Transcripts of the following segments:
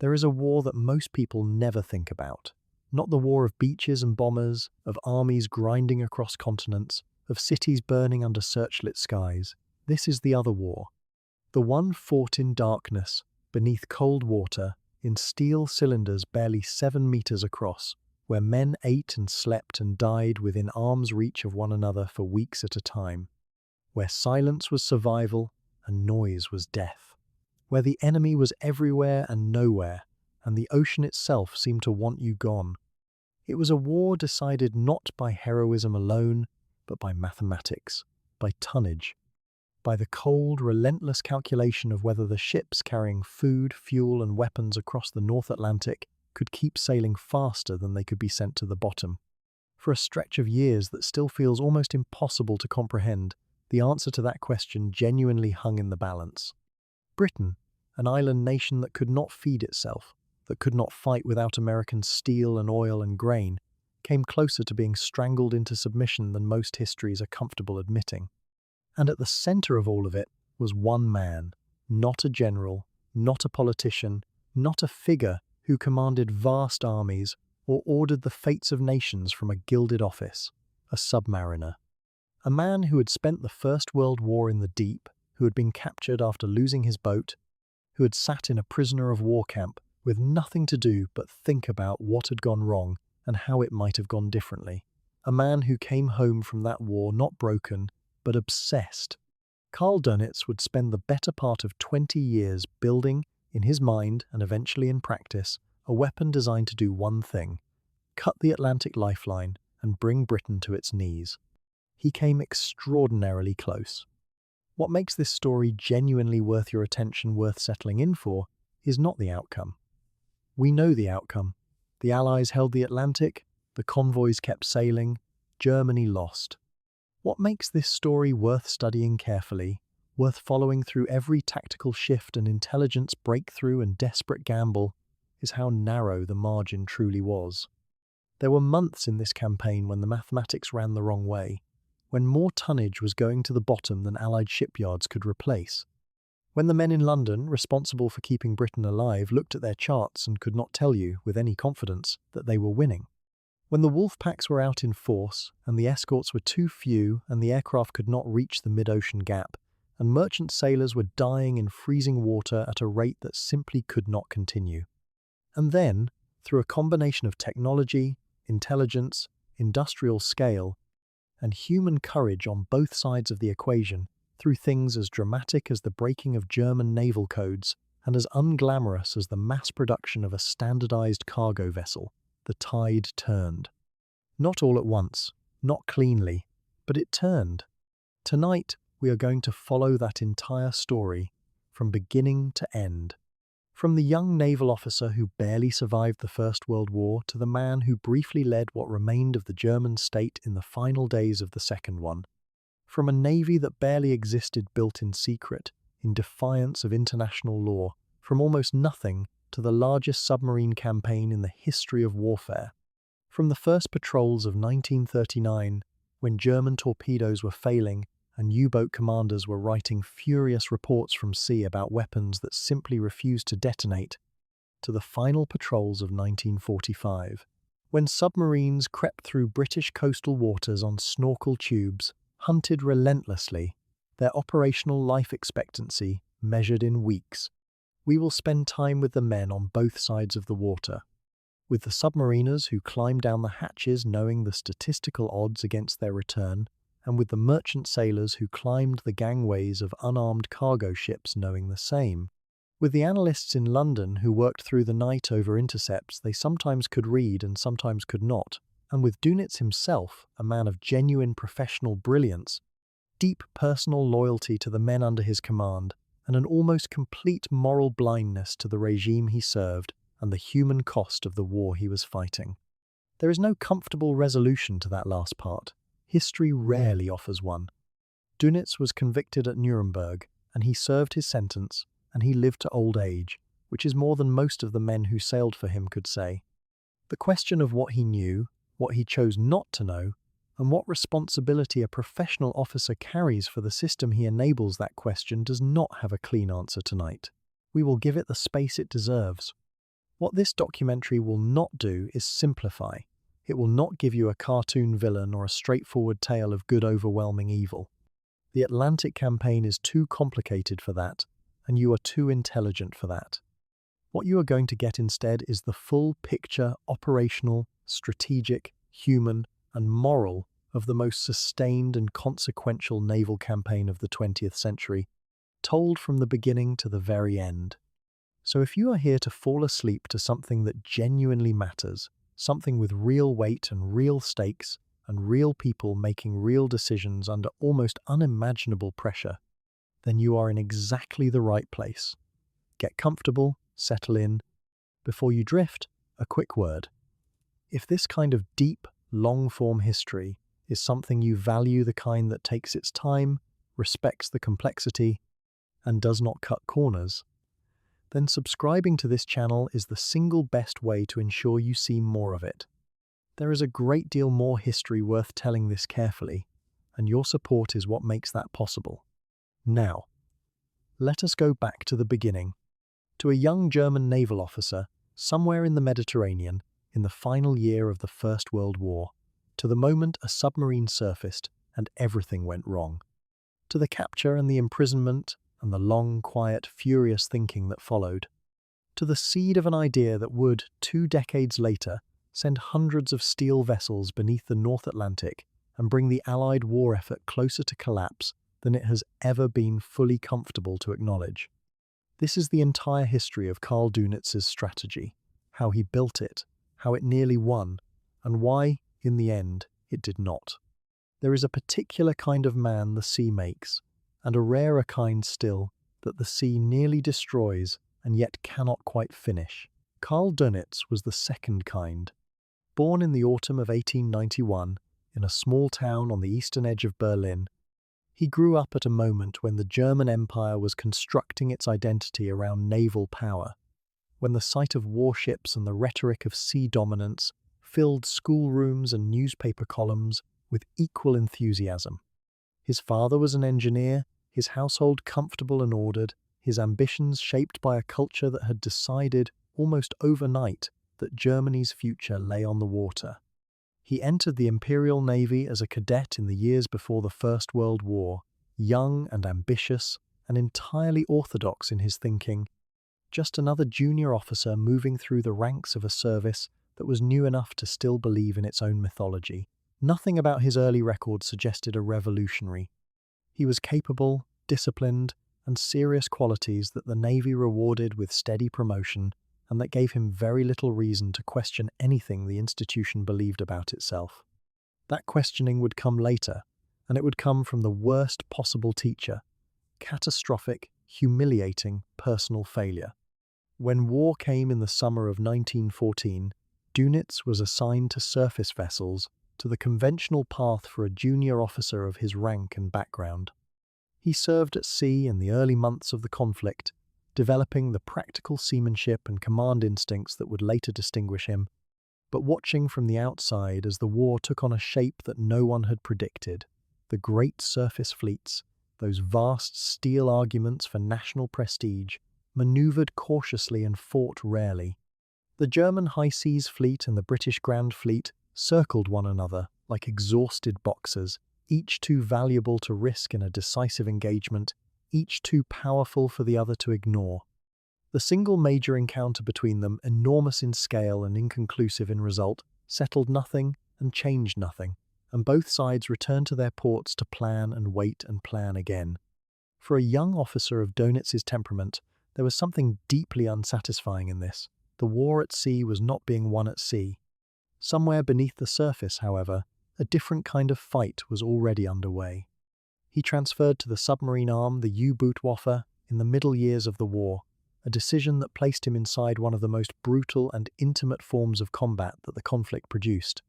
There is a war that most people never think about. Not the war of beaches and bombers, of armies grinding across continents, of cities burning under searchlit skies. This is the other war. The one fought in darkness, beneath cold water, in steel cylinders barely 7 meters across, where men ate and slept and died within arm's reach of one another for weeks at a time. Where silence was survival and noise was death. Where the enemy was everywhere and nowhere, and the ocean itself seemed to want you gone. It was a war decided not by heroism alone, but by mathematics, by tonnage, by the cold, relentless calculation of whether the ships carrying food, fuel, and weapons across the North Atlantic could keep sailing faster than they could be sent to the bottom. For a stretch of years that still feels almost impossible to comprehend, the answer to that question genuinely hung in the balance. Britain, an island nation that could not feed itself, that could not fight without American steel and oil and grain, came closer to being strangled into submission than most histories are comfortable admitting. And at the center of all of it was one man, not a general, not a politician, not a figure who commanded vast armies or ordered the fates of nations from a gilded office, a submariner. A man who had spent the First World War in the deep, who had been captured after losing his boat, who had sat in a prisoner of war camp with nothing to do but think about what had gone wrong and how it might have gone differently. A man who came home from that war not broken, but obsessed. Karl Dönitz would spend the better part of 20 years building, in his mind and eventually in practice, a weapon designed to do one thing: cut the Atlantic lifeline and bring Britain to its knees. He came extraordinarily close. What makes this story genuinely worth your attention, worth settling in for, is not the outcome. We know the outcome. The Allies held the Atlantic, the convoys kept sailing, Germany lost. What makes this story worth studying carefully, worth following through every tactical shift and intelligence breakthrough and desperate gamble, is how narrow the margin truly was. There were months in this campaign when the mathematics ran the wrong way, when more tonnage was going to the bottom than Allied shipyards could replace. When the men in London, responsible for keeping Britain alive, looked at their charts and could not tell you, with any confidence, that they were winning. When the wolf packs were out in force, and the escorts were too few, and the aircraft could not reach the mid-ocean gap, and merchant sailors were dying in freezing water at a rate that simply could not continue. And then, through a combination of technology, intelligence, industrial scale, and human courage on both sides of the equation, through things as dramatic as the breaking of German naval codes and as unglamorous as the mass production of a standardized cargo vessel, the tide turned. Not all at once, not cleanly, but it turned. Tonight, we are going to follow that entire story from beginning to end. From the young naval officer who barely survived the First World War to the man who briefly led what remained of the German state in the final days of the Second one. From a navy that barely existed built in secret, in defiance of international law, from almost nothing to the largest submarine campaign in the history of warfare. From the first patrols of 1939, when German torpedoes were failing and U-boat commanders were writing furious reports from sea about weapons that simply refused to detonate, to the final patrols of 1945, when submarines crept through British coastal waters on snorkel tubes, hunted relentlessly, their operational life expectancy measured in weeks. We will spend time with the men on both sides of the water, with the submariners who climbed down the hatches knowing the statistical odds against their return, and with the merchant sailors who climbed the gangways of unarmed cargo ships knowing the same. With the analysts in London who worked through the night over intercepts they sometimes could read and sometimes could not, and with Dönitz himself, a man of genuine professional brilliance, deep personal loyalty to the men under his command, and an almost complete moral blindness to the regime he served and the human cost of the war he was fighting. There is no comfortable resolution to that last part. History rarely offers one. Dönitz was convicted at Nuremberg, and he served his sentence, and he lived to old age, which is more than most of the men who sailed for him could say. The question of what he knew, what he chose not to know, and what responsibility a professional officer carries for the system he enables that question does not have a clean answer tonight. We will give it the space it deserves. What this documentary will not do is simplify. It will not give you a cartoon villain or a straightforward tale of good overwhelming evil. The Atlantic campaign is too complicated for that, and you are too intelligent for that. What you are going to get instead is the full picture, operational, strategic, human, and moral of the most sustained and consequential naval campaign of the 20th century, told from the beginning to the very end. So if you are here to fall asleep to something that genuinely matters, something with real weight and real stakes, and real people making real decisions under almost unimaginable pressure, then you are in exactly the right place. Get comfortable, settle in. Before you drift, a quick word. If this kind of deep, long-form history is something you value, the kind that takes its time, respects the complexity, and does not cut corners, then subscribing to this channel is the single best way to ensure you see more of it. There is a great deal more history worth telling this carefully, and your support is what makes that possible. Now, let us go back to the beginning, to a young German naval officer somewhere in the Mediterranean in the final year of the First World War, to the moment a submarine surfaced and everything went wrong, to the capture and the imprisonment and the long, quiet, furious thinking that followed, to the seed of an idea that would, 2 decades later, send hundreds of steel vessels beneath the North Atlantic and bring the Allied war effort closer to collapse than it has ever been fully comfortable to acknowledge. This is the entire history of Karl Dönitz's strategy, how he built it, how it nearly won, and why, in the end, it did not. There is a particular kind of man the sea makes, and a rarer kind still, that the sea nearly destroys and yet cannot quite finish. Karl Dönitz was the second kind. Born in the autumn of 1891, in a small town on the eastern edge of Berlin, he grew up at a moment when the German Empire was constructing its identity around naval power, when the sight of warships and the rhetoric of sea dominance filled schoolrooms and newspaper columns with equal enthusiasm. His father was an engineer, his household comfortable and ordered, his ambitions shaped by a culture that had decided, almost overnight, that Germany's future lay on the water. He entered the Imperial Navy as a cadet in the years before the First World War, young and ambitious and entirely orthodox in his thinking, just another junior officer moving through the ranks of a service that was new enough to still believe in its own mythology. Nothing about his early record suggested a revolutionary. He was capable, disciplined, and serious qualities that the Navy rewarded with steady promotion, and that gave him very little reason to question anything the institution believed about itself. That questioning would come later, and it would come from the worst possible teacher: catastrophic, humiliating personal failure. When war came in the summer of 1914, Dönitz was assigned to surface vessels, to the conventional path for a junior officer of his rank and background. He served at sea in the early months of the conflict, developing the practical seamanship and command instincts that would later distinguish him, but watching from the outside as the war took on a shape that no one had predicted. The great surface fleets, those vast steel arguments for national prestige, maneuvered cautiously and fought rarely. The German High Seas Fleet and the British Grand Fleet circled one another like exhausted boxers, each too valuable to risk in a decisive engagement, each too powerful for the other to ignore. The single major encounter between them, enormous in scale and inconclusive in result, settled nothing and changed nothing, and both sides returned to their ports to plan and wait and plan again. For a young officer of Dönitz's temperament, there was something deeply unsatisfying in this. The war at sea was not being won at sea. Somewhere beneath the surface, however, a different kind of fight was already underway. He transferred to the submarine arm, the U-Boot-Waffe, in the middle years of the war, a decision that placed him inside one of the most brutal and intimate forms of combat that the conflict produced.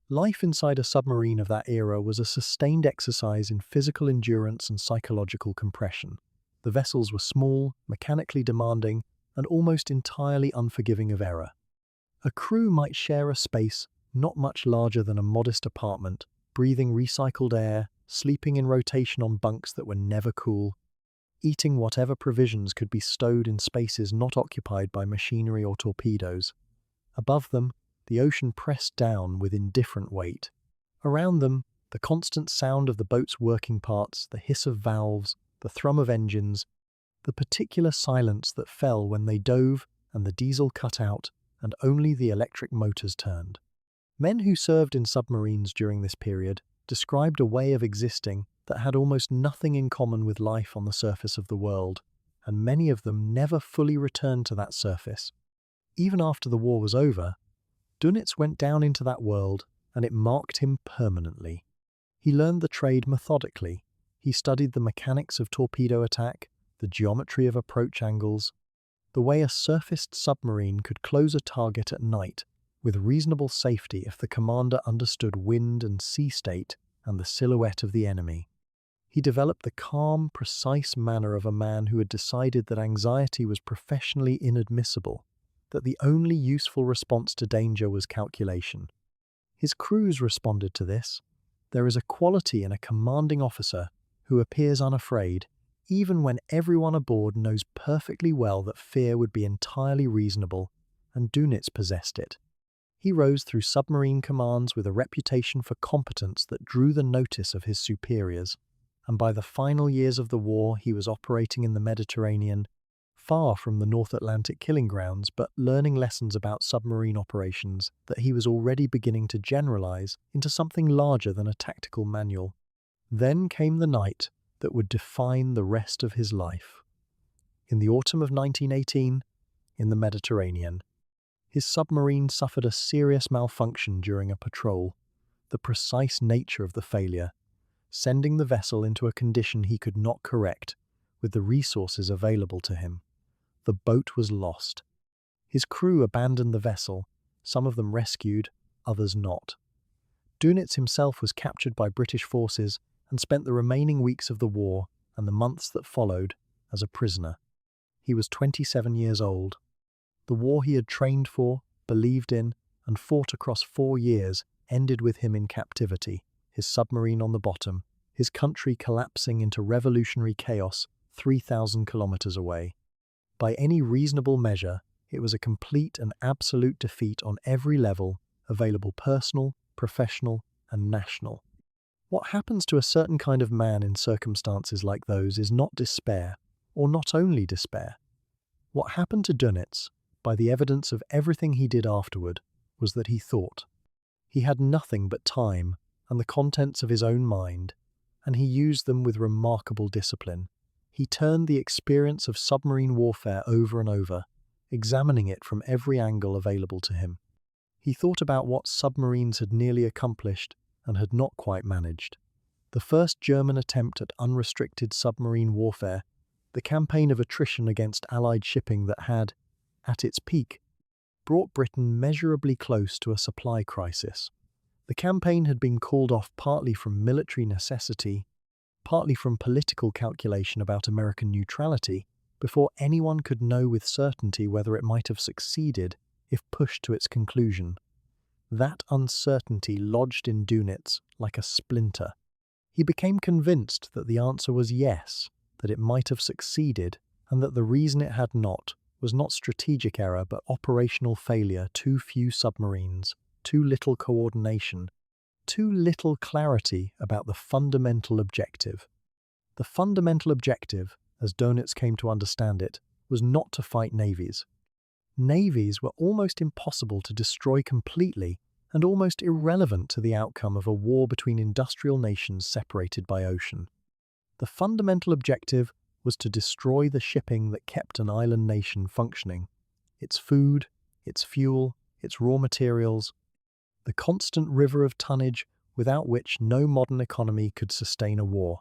Life inside a submarine of that era was a sustained exercise in physical endurance and psychological compression. The vessels were small, mechanically demanding, and almost entirely unforgiving of error. A crew might share a space not much larger than a modest apartment, breathing recycled air, sleeping in rotation on bunks that were never cool. eating whatever provisions could be stowed in spaces not occupied by machinery or torpedoes. Above them, the ocean pressed down with indifferent weight. Around them, the constant sound of the boat's working parts, the hiss of valves, the thrum of engines, the particular silence that fell when they dove and the diesel cut out and only the electric motors turned. Men who served in submarines during this period described a way of existing that had almost nothing in common with life on the surface of the world, and many of them never fully returned to that surface. Even after the war was over, Dönitz went down into that world, and it marked him permanently. He learned the trade methodically. He studied the mechanics of torpedo attack, the geometry of approach angles, the way a surfaced submarine could close a target at night with reasonable safety if the commander understood wind and sea state and the silhouette of the enemy. He developed the calm, precise manner of a man who had decided that anxiety was professionally inadmissible, that the only useful response to danger was calculation. His crews responded to this. There is a quality in a commanding officer who appears unafraid, even when everyone aboard knows perfectly well that fear would be entirely reasonable, and Dönitz possessed it. He rose through submarine commands with a reputation for competence that drew the notice of his superiors, and by the final years of the war he was operating in the Mediterranean, far from the North Atlantic killing grounds, but learning lessons about submarine operations that he was already beginning to generalize into something larger than a tactical manual. Then came the night that would define the rest of his life. In the autumn of 1918, in the Mediterranean, his submarine suffered a serious malfunction during a patrol, the precise nature of the failure, sending the vessel into a condition he could not correct with the resources available to him. The boat was lost. His crew abandoned the vessel, some of them rescued, others not. Dönitz himself was captured by British forces and spent the remaining weeks of the war and the months that followed as a prisoner. He was 27 years old. The war he had trained for, believed in, and fought across 4 years ended with him in captivity, his submarine on the bottom, his country collapsing into revolutionary chaos 3,000 kilometers away. By any reasonable measure, it was a complete and absolute defeat on every level, available personal, professional, and national. What happens to a certain kind of man in circumstances like those is not despair, or not only despair. What happened to Dönitz, by the evidence of everything he did afterward, was that he thought. He had nothing but time and the contents of his own mind, and he used them with remarkable discipline. He turned the experience of submarine warfare over and over, examining it from every angle available to him. He thought about what submarines had nearly accomplished and had not quite managed. The first German attempt at unrestricted submarine warfare, the campaign of attrition against Allied shipping that had, at its peak, brought Britain measurably close to a supply crisis. The campaign had been called off partly from military necessity, partly from political calculation about American neutrality, before anyone could know with certainty whether it might have succeeded if pushed to its conclusion. That uncertainty lodged in Dönitz like a splinter. He became convinced that the answer was yes, that it might have succeeded, and that the reason it had not was not strategic error but operational failure, too few submarines, too little coordination, too little clarity about the fundamental objective. The fundamental objective, as Dönitz came to understand it, was not to fight navies. Navies were almost impossible to destroy completely and almost irrelevant to the outcome of a war between industrial nations separated by ocean. The fundamental objective was to destroy the shipping that kept an island nation functioning, its food, its fuel, its raw materials, the constant river of tonnage without which no modern economy could sustain a war.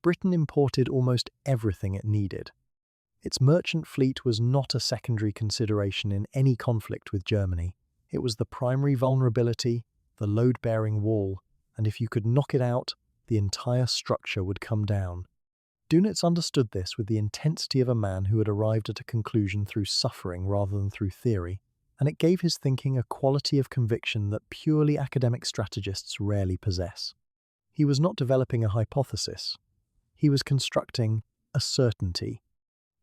Britain imported almost everything it needed. Its merchant fleet was not a secondary consideration in any conflict with Germany. It was the primary vulnerability, the load-bearing wall, and if you could knock it out, the entire structure would come down. Dönitz understood this with the intensity of a man who had arrived at a conclusion through suffering rather than through theory, and it gave his thinking a quality of conviction that purely academic strategists rarely possess. He was not developing a hypothesis. He was constructing a certainty.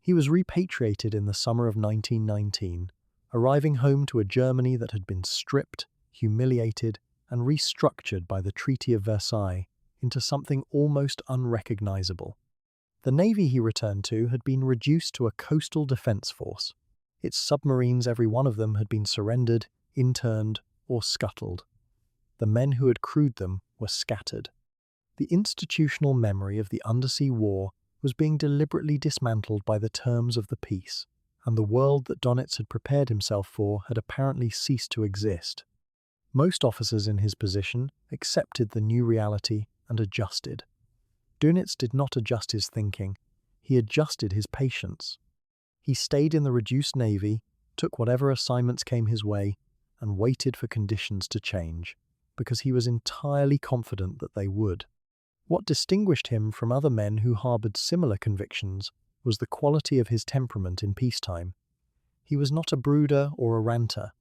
He was repatriated in the summer of 1919, arriving home to a Germany that had been stripped, humiliated, and restructured by the Treaty of Versailles into something almost unrecognizable. The navy he returned to had been reduced to a coastal defense force. Its submarines, every one of them, had been surrendered, interned, or scuttled. The men who had crewed them were scattered. The institutional memory of the undersea war was being deliberately dismantled by the terms of the peace, and the world that Dönitz had prepared himself for had apparently ceased to exist. Most officers in his position accepted the new reality and adjusted. Dönitz did not adjust his thinking, he adjusted his patience. He stayed in the reduced navy, took whatever assignments came his way, and waited for conditions to change, because he was entirely confident that they would. What distinguished him from other men who harbored similar convictions was the quality of his temperament in peacetime. He was not a brooder or a ranter.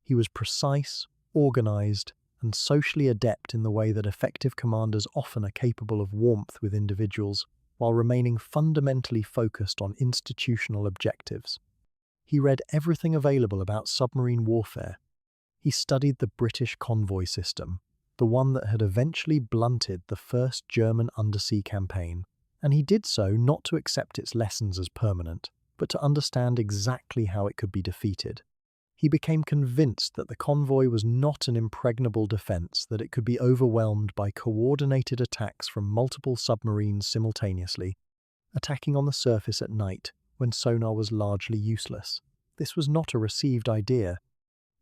He was precise, organized, and socially adept in the way that effective commanders often are capable of warmth with individuals, while remaining fundamentally focused on institutional objectives. He read everything available about submarine warfare. He studied the British convoy system, the one that had eventually blunted the first German undersea campaign, and he did so not to accept its lessons as permanent, but to understand exactly how it could be defeated. He became convinced that the convoy was not an impregnable defense, that it could be overwhelmed by coordinated attacks from multiple submarines simultaneously, attacking on the surface at night when sonar was largely useless. This was not a received idea.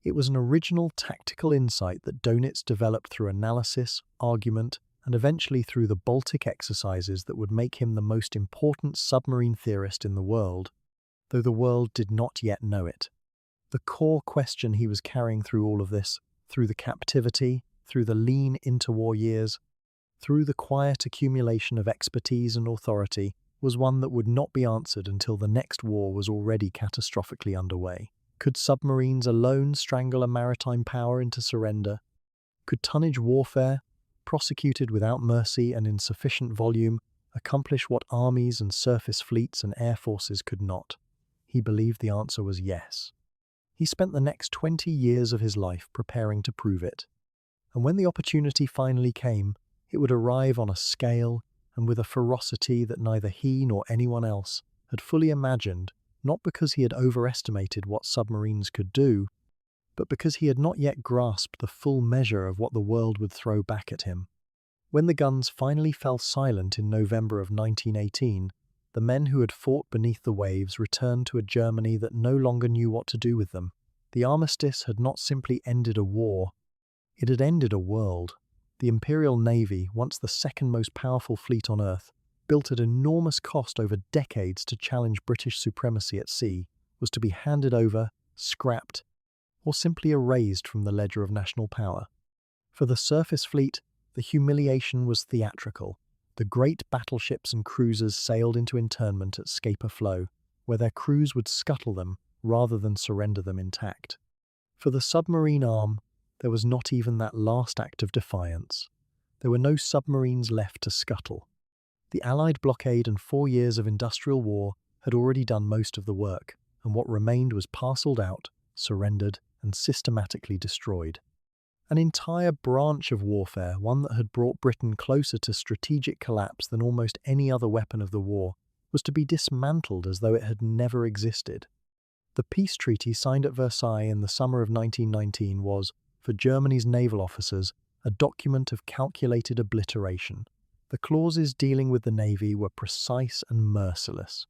It was an original tactical insight that Dönitz developed through analysis, argument, and eventually through the Baltic exercises that would make him the most important submarine theorist in the world, though the world did not yet know it. The core question he was carrying through all of this, through the captivity, through the lean interwar years, through the quiet accumulation of expertise and authority, was one that would not be answered until the next war was already catastrophically underway. Could submarines alone strangle a maritime power into surrender? Could tonnage warfare, prosecuted without mercy and in sufficient volume, accomplish what armies and surface fleets and air forces could not? He believed the answer was yes. He spent the next 20 years of his life preparing to prove it. And when the opportunity finally came, it would arrive on a scale and with a ferocity that neither he nor anyone else had fully imagined, not because he had overestimated what submarines could do, but because he had not yet grasped the full measure of what the world would throw back at him. When the guns finally fell silent in November of 1918, the men who had fought beneath the waves returned to a Germany that no longer knew what to do with them. The armistice had not simply ended a war, it had ended a world. The Imperial Navy, once the second most powerful fleet on Earth, built at enormous cost over decades to challenge British supremacy at sea, was to be handed over, scrapped, or simply erased from the ledger of national power. For the surface fleet, the humiliation was theatrical. The great battleships and cruisers sailed into internment at Scapa Flow, where their crews would scuttle them rather than surrender them intact. For the submarine arm, there was not even that last act of defiance. There were no submarines left to scuttle. The Allied blockade and 4 years of industrial war had already done most of the work, and what remained was parceled out, surrendered, and systematically destroyed. An entire branch of warfare, one that had brought Britain closer to strategic collapse than almost any other weapon of the war, was to be dismantled as though it had never existed. The peace treaty signed at Versailles in the summer of 1919 was, for Germany's naval officers, a document of calculated obliteration. The clauses dealing with the navy were precise and merciless.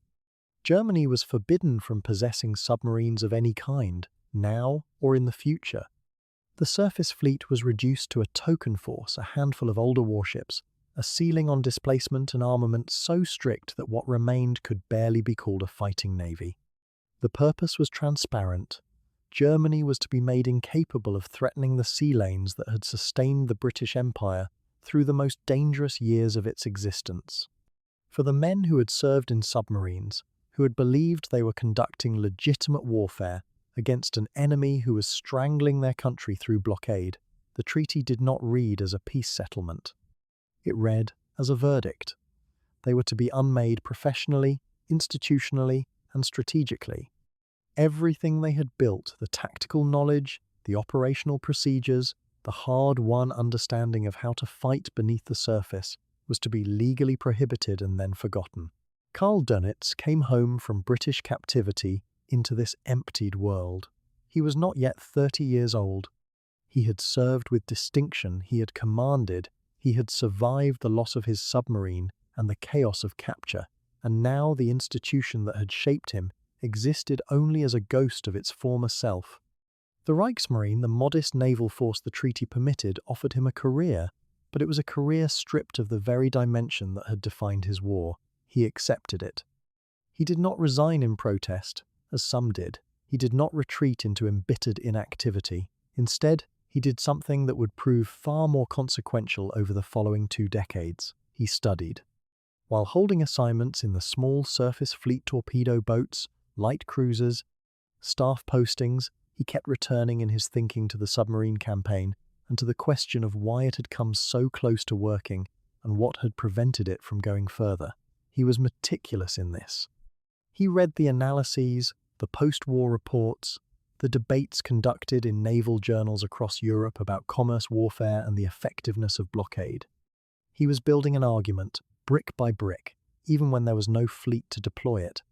Germany was forbidden from possessing submarines of any kind, now or in the future. The surface fleet was reduced to a token force, a handful of older warships, a ceiling on displacement and armament so strict that what remained could barely be called a fighting navy. The purpose was transparent. Germany was to be made incapable of threatening the sea lanes that had sustained the British Empire through the most dangerous years of its existence. For the men who had served in submarines, who had believed they were conducting legitimate warfare against an enemy who was strangling their country through blockade, the treaty did not read as a peace settlement. It read as a verdict. They were to be unmade professionally, institutionally, and strategically. Everything they had built, the tactical knowledge, the operational procedures, the hard-won understanding of how to fight beneath the surface, was to be legally prohibited and then forgotten. Karl Dönitz came home from British captivity into this emptied world. He was not yet 30 years old. He had served with distinction, he had commanded, he had survived the loss of his submarine and the chaos of capture, and now the institution that had shaped him existed only as a ghost of its former self. The Kriegsmarine, the modest naval force the treaty permitted, offered him a career, but it was a career stripped of the very dimension that had defined his war. He accepted it. He did not resign in protest, as some did. He did not retreat into embittered inactivity. Instead, he did something that would prove far more consequential over the following 2 decades. He studied. While holding assignments in the small surface fleet torpedo boats, light cruisers, staff postings, he kept returning in his thinking to the submarine campaign and to the question of why it had come so close to working and what had prevented it from going further. He was meticulous in this. He read the analyses, the post-war reports, the debates conducted in naval journals across Europe about commerce warfare and the effectiveness of blockade. He was building an argument, brick by brick, even when there was no fleet to deploy it.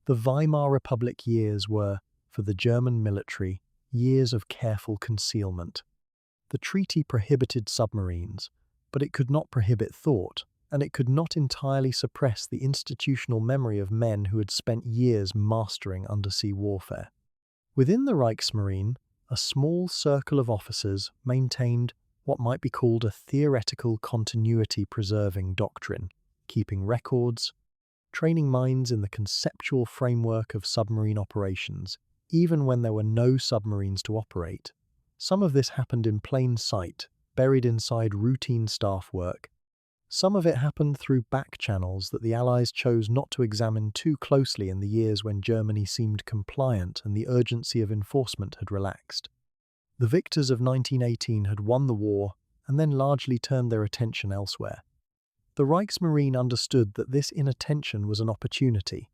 The Weimar Republic years were, for the German military, years of careful concealment. The treaty prohibited submarines, but it could not prohibit thought, and it could not entirely suppress the institutional memory of men who had spent years mastering undersea warfare. Within the Kriegsmarine, a small circle of officers maintained what might be called a theoretical continuity-preserving doctrine, keeping records, training minds in the conceptual framework of submarine operations, even when there were no submarines to operate. Some of this happened in plain sight, buried inside routine staff work. Some of it happened through back channels that the Allies chose not to examine too closely in the years when Germany seemed compliant and the urgency of enforcement had relaxed. The victors of 1918 had won the war and then largely turned their attention elsewhere. The Kriegsmarine understood that this inattention was an opportunity.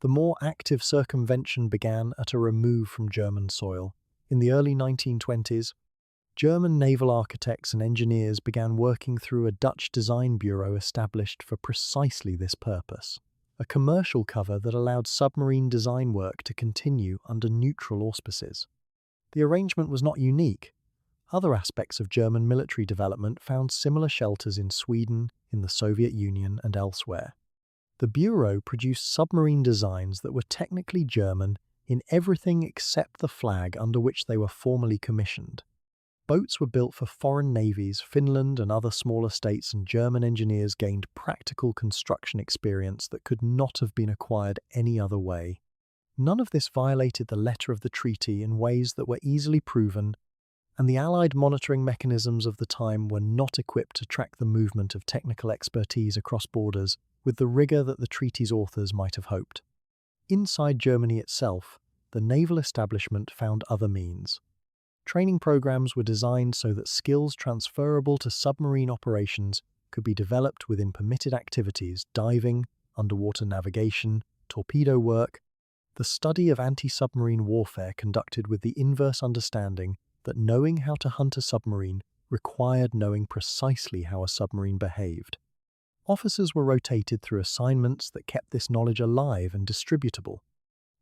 The more active circumvention began at a remove from German soil. In the early 1920s, German naval architects and engineers began working through a Dutch design bureau established for precisely this purpose, a commercial cover that allowed submarine design work to continue under neutral auspices. The arrangement was not unique. Other aspects of German military development found similar shelters in Sweden, in the Soviet Union, and elsewhere. The bureau produced submarine designs that were technically German in everything except the flag under which they were formally commissioned. Boats were built for foreign navies, Finland and other smaller states, and German engineers gained practical construction experience that could not have been acquired any other way. None of this violated the letter of the treaty in ways that were easily proven, and the Allied monitoring mechanisms of the time were not equipped to track the movement of technical expertise across borders with the rigor that the treaty's authors might have hoped. Inside Germany itself, the naval establishment found other means. Training programs were designed so that skills transferable to submarine operations could be developed within permitted activities: diving, underwater navigation, torpedo work, the study of anti-submarine warfare conducted with the inverse understanding that knowing how to hunt a submarine required knowing precisely how a submarine behaved. Officers were rotated through assignments that kept this knowledge alive and distributable.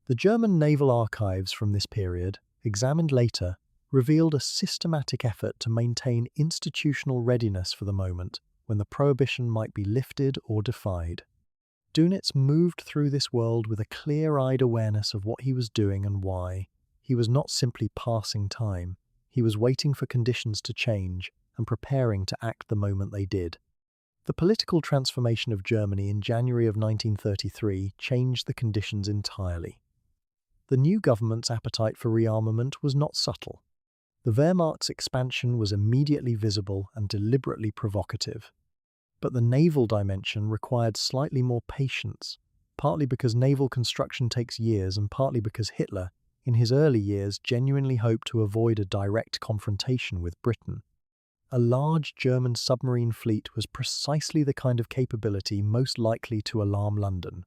The German naval archives from this period, examined later, revealed a systematic effort to maintain institutional readiness for the moment when the prohibition might be lifted or defied. Dönitz moved through this world with a clear-eyed awareness of what he was doing and why. He was not simply passing time. He was waiting for conditions to change and preparing to act the moment they did. The political transformation of Germany in January of 1933 changed the conditions entirely. The new government's appetite for rearmament was not subtle. The Wehrmacht's expansion was immediately visible and deliberately provocative. But the naval dimension required slightly more patience, partly because naval construction takes years and partly because Hitler, in his early years, genuinely hoped to avoid a direct confrontation with Britain. A large German submarine fleet was precisely the kind of capability most likely to alarm London.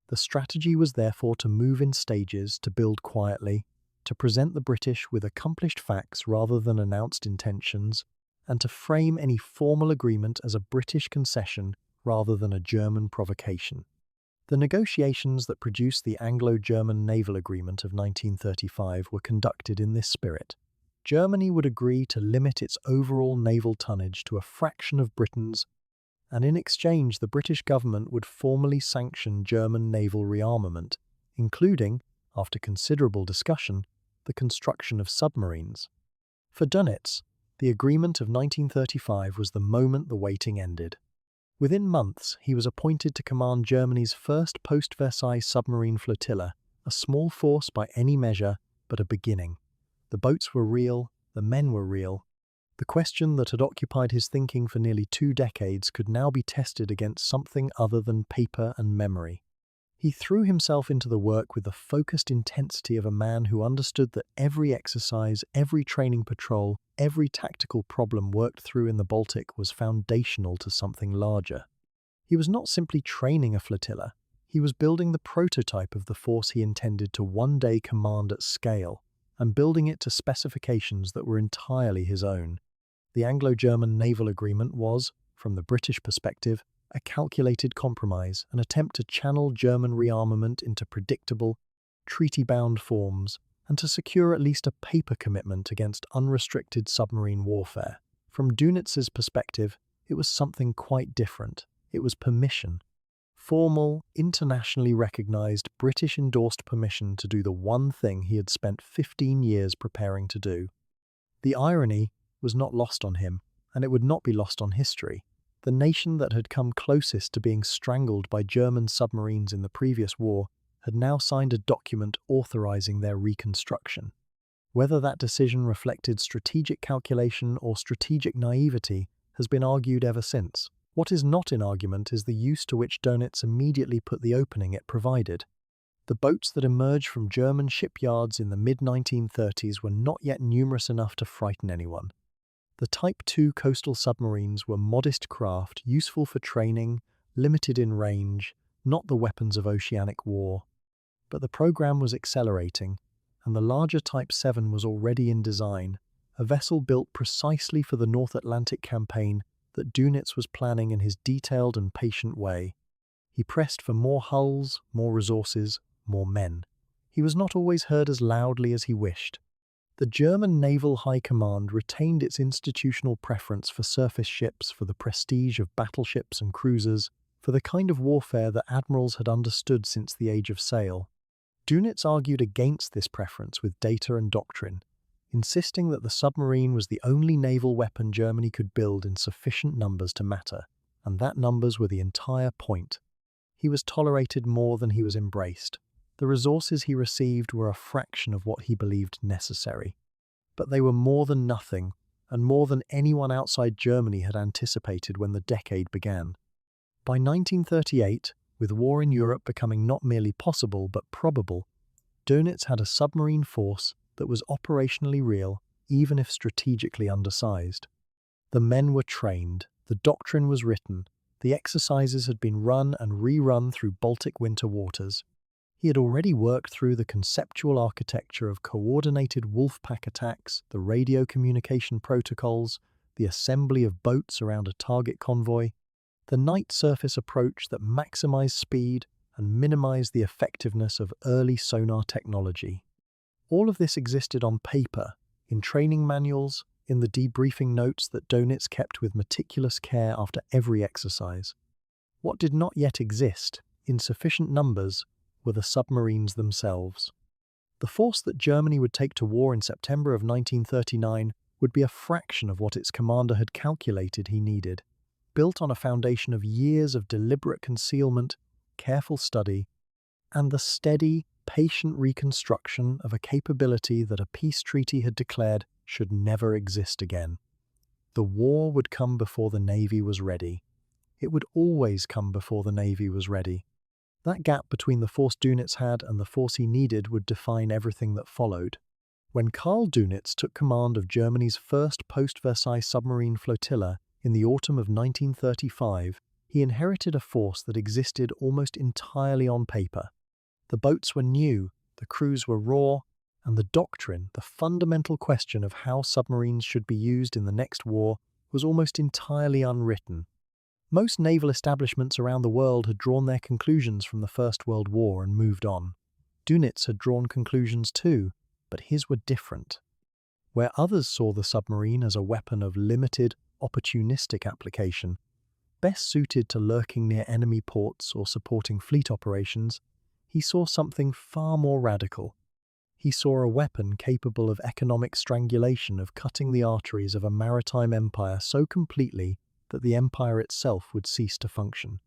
The strategy was therefore to move in stages, to build quietly, to present the British with accomplished facts rather than announced intentions, and to frame any formal agreement as a British concession rather than a German provocation. The negotiations that produced the Anglo-German Naval Agreement of 1935 were conducted in this spirit. Germany would agree to limit its overall naval tonnage to a fraction of Britain's, and in exchange the British government would formally sanction German naval rearmament, including, after considerable discussion, the construction of submarines. For Dönitz, the agreement of 1935 was the moment the waiting ended. Within months, he was appointed to command Germany's first post-Versailles submarine flotilla, a small force by any measure, but a beginning. The boats were real, the men were real. The question that had occupied his thinking for nearly 2 decades could now be tested against something other than paper and memory. He threw himself into the work with the focused intensity of a man who understood that every exercise, every training patrol, every tactical problem worked through in the Baltic was foundational to something larger. He was not simply training a flotilla, he was building the prototype of the force he intended to one day command at scale, and building it to specifications that were entirely his own. The Anglo-German Naval Agreement was, from the British perspective, a calculated compromise, an attempt to channel German rearmament into predictable, treaty-bound forms, and to secure at least a paper commitment against unrestricted submarine warfare. From Dönitz's perspective, it was something quite different. It was permission. Formal, internationally recognized, British-endorsed permission to do the one thing he had spent 15 years preparing to do. The irony was not lost on him, and it would not be lost on history. The nation that had come closest to being strangled by German submarines in the previous war had now signed a document authorizing their reconstruction. Whether that decision reflected strategic calculation or strategic naivety has been argued ever since. What is not in argument is the use to which Dönitz immediately put the opening it provided. The boats that emerged from German shipyards in the mid-1930s were not yet numerous enough to frighten anyone. The Type II coastal submarines were modest craft, useful for training, limited in range, not the weapons of oceanic war. But the program was accelerating, and the larger Type 7 was already in design, a vessel built precisely for the North Atlantic campaign that Dönitz was planning in his detailed and patient way. He pressed for more hulls, more resources, more men. He was not always heard as loudly as he wished. The German Naval High Command retained its institutional preference for surface ships, for the prestige of battleships and cruisers, for the kind of warfare that admirals had understood since the age of sail. Dönitz argued against this preference with data and doctrine, insisting that the submarine was the only naval weapon Germany could build in sufficient numbers to matter, and that numbers were the entire point. He was tolerated more than he was embraced. The resources he received were a fraction of what he believed necessary. But they were more than nothing, and more than anyone outside Germany had anticipated when the decade began. By 1938, with war in Europe becoming not merely possible but probable, Dönitz had a submarine force that was operationally real, even if strategically undersized. The men were trained, the doctrine was written, the exercises had been run and rerun through Baltic winter waters. He had already worked through the conceptual architecture of coordinated wolfpack attacks, the radio communication protocols, the assembly of boats around a target convoy, the night surface approach that maximized speed and minimized the effectiveness of early sonar technology. All of this existed on paper, in training manuals, in the debriefing notes that Dönitz kept with meticulous care after every exercise. What did not yet exist, in sufficient numbers, were the submarines themselves. The force that Germany would take to war in September of 1939 would be a fraction of what its commander had calculated he needed, built on a foundation of years of deliberate concealment, careful study, and the steady, patient reconstruction of a capability that a peace treaty had declared should never exist again. The war would come before the Navy was ready. It would always come before the Navy was ready. That gap between the force Dönitz had and the force he needed would define everything that followed. When Karl Dönitz took command of Germany's first post-Versailles submarine flotilla in the autumn of 1935, he inherited a force that existed almost entirely on paper. The boats were new, the crews were raw, and the doctrine, the fundamental question of how submarines should be used in the next war, was almost entirely unwritten. Most naval establishments around the world had drawn their conclusions from the First World War and moved on. Dönitz had drawn conclusions too, but his were different. Where others saw the submarine as a weapon of limited, opportunistic application, best suited to lurking near enemy ports or supporting fleet operations, he saw something far more radical. He saw a weapon capable of economic strangulation, of cutting the arteries of a maritime empire so completely that the empire itself would cease to function.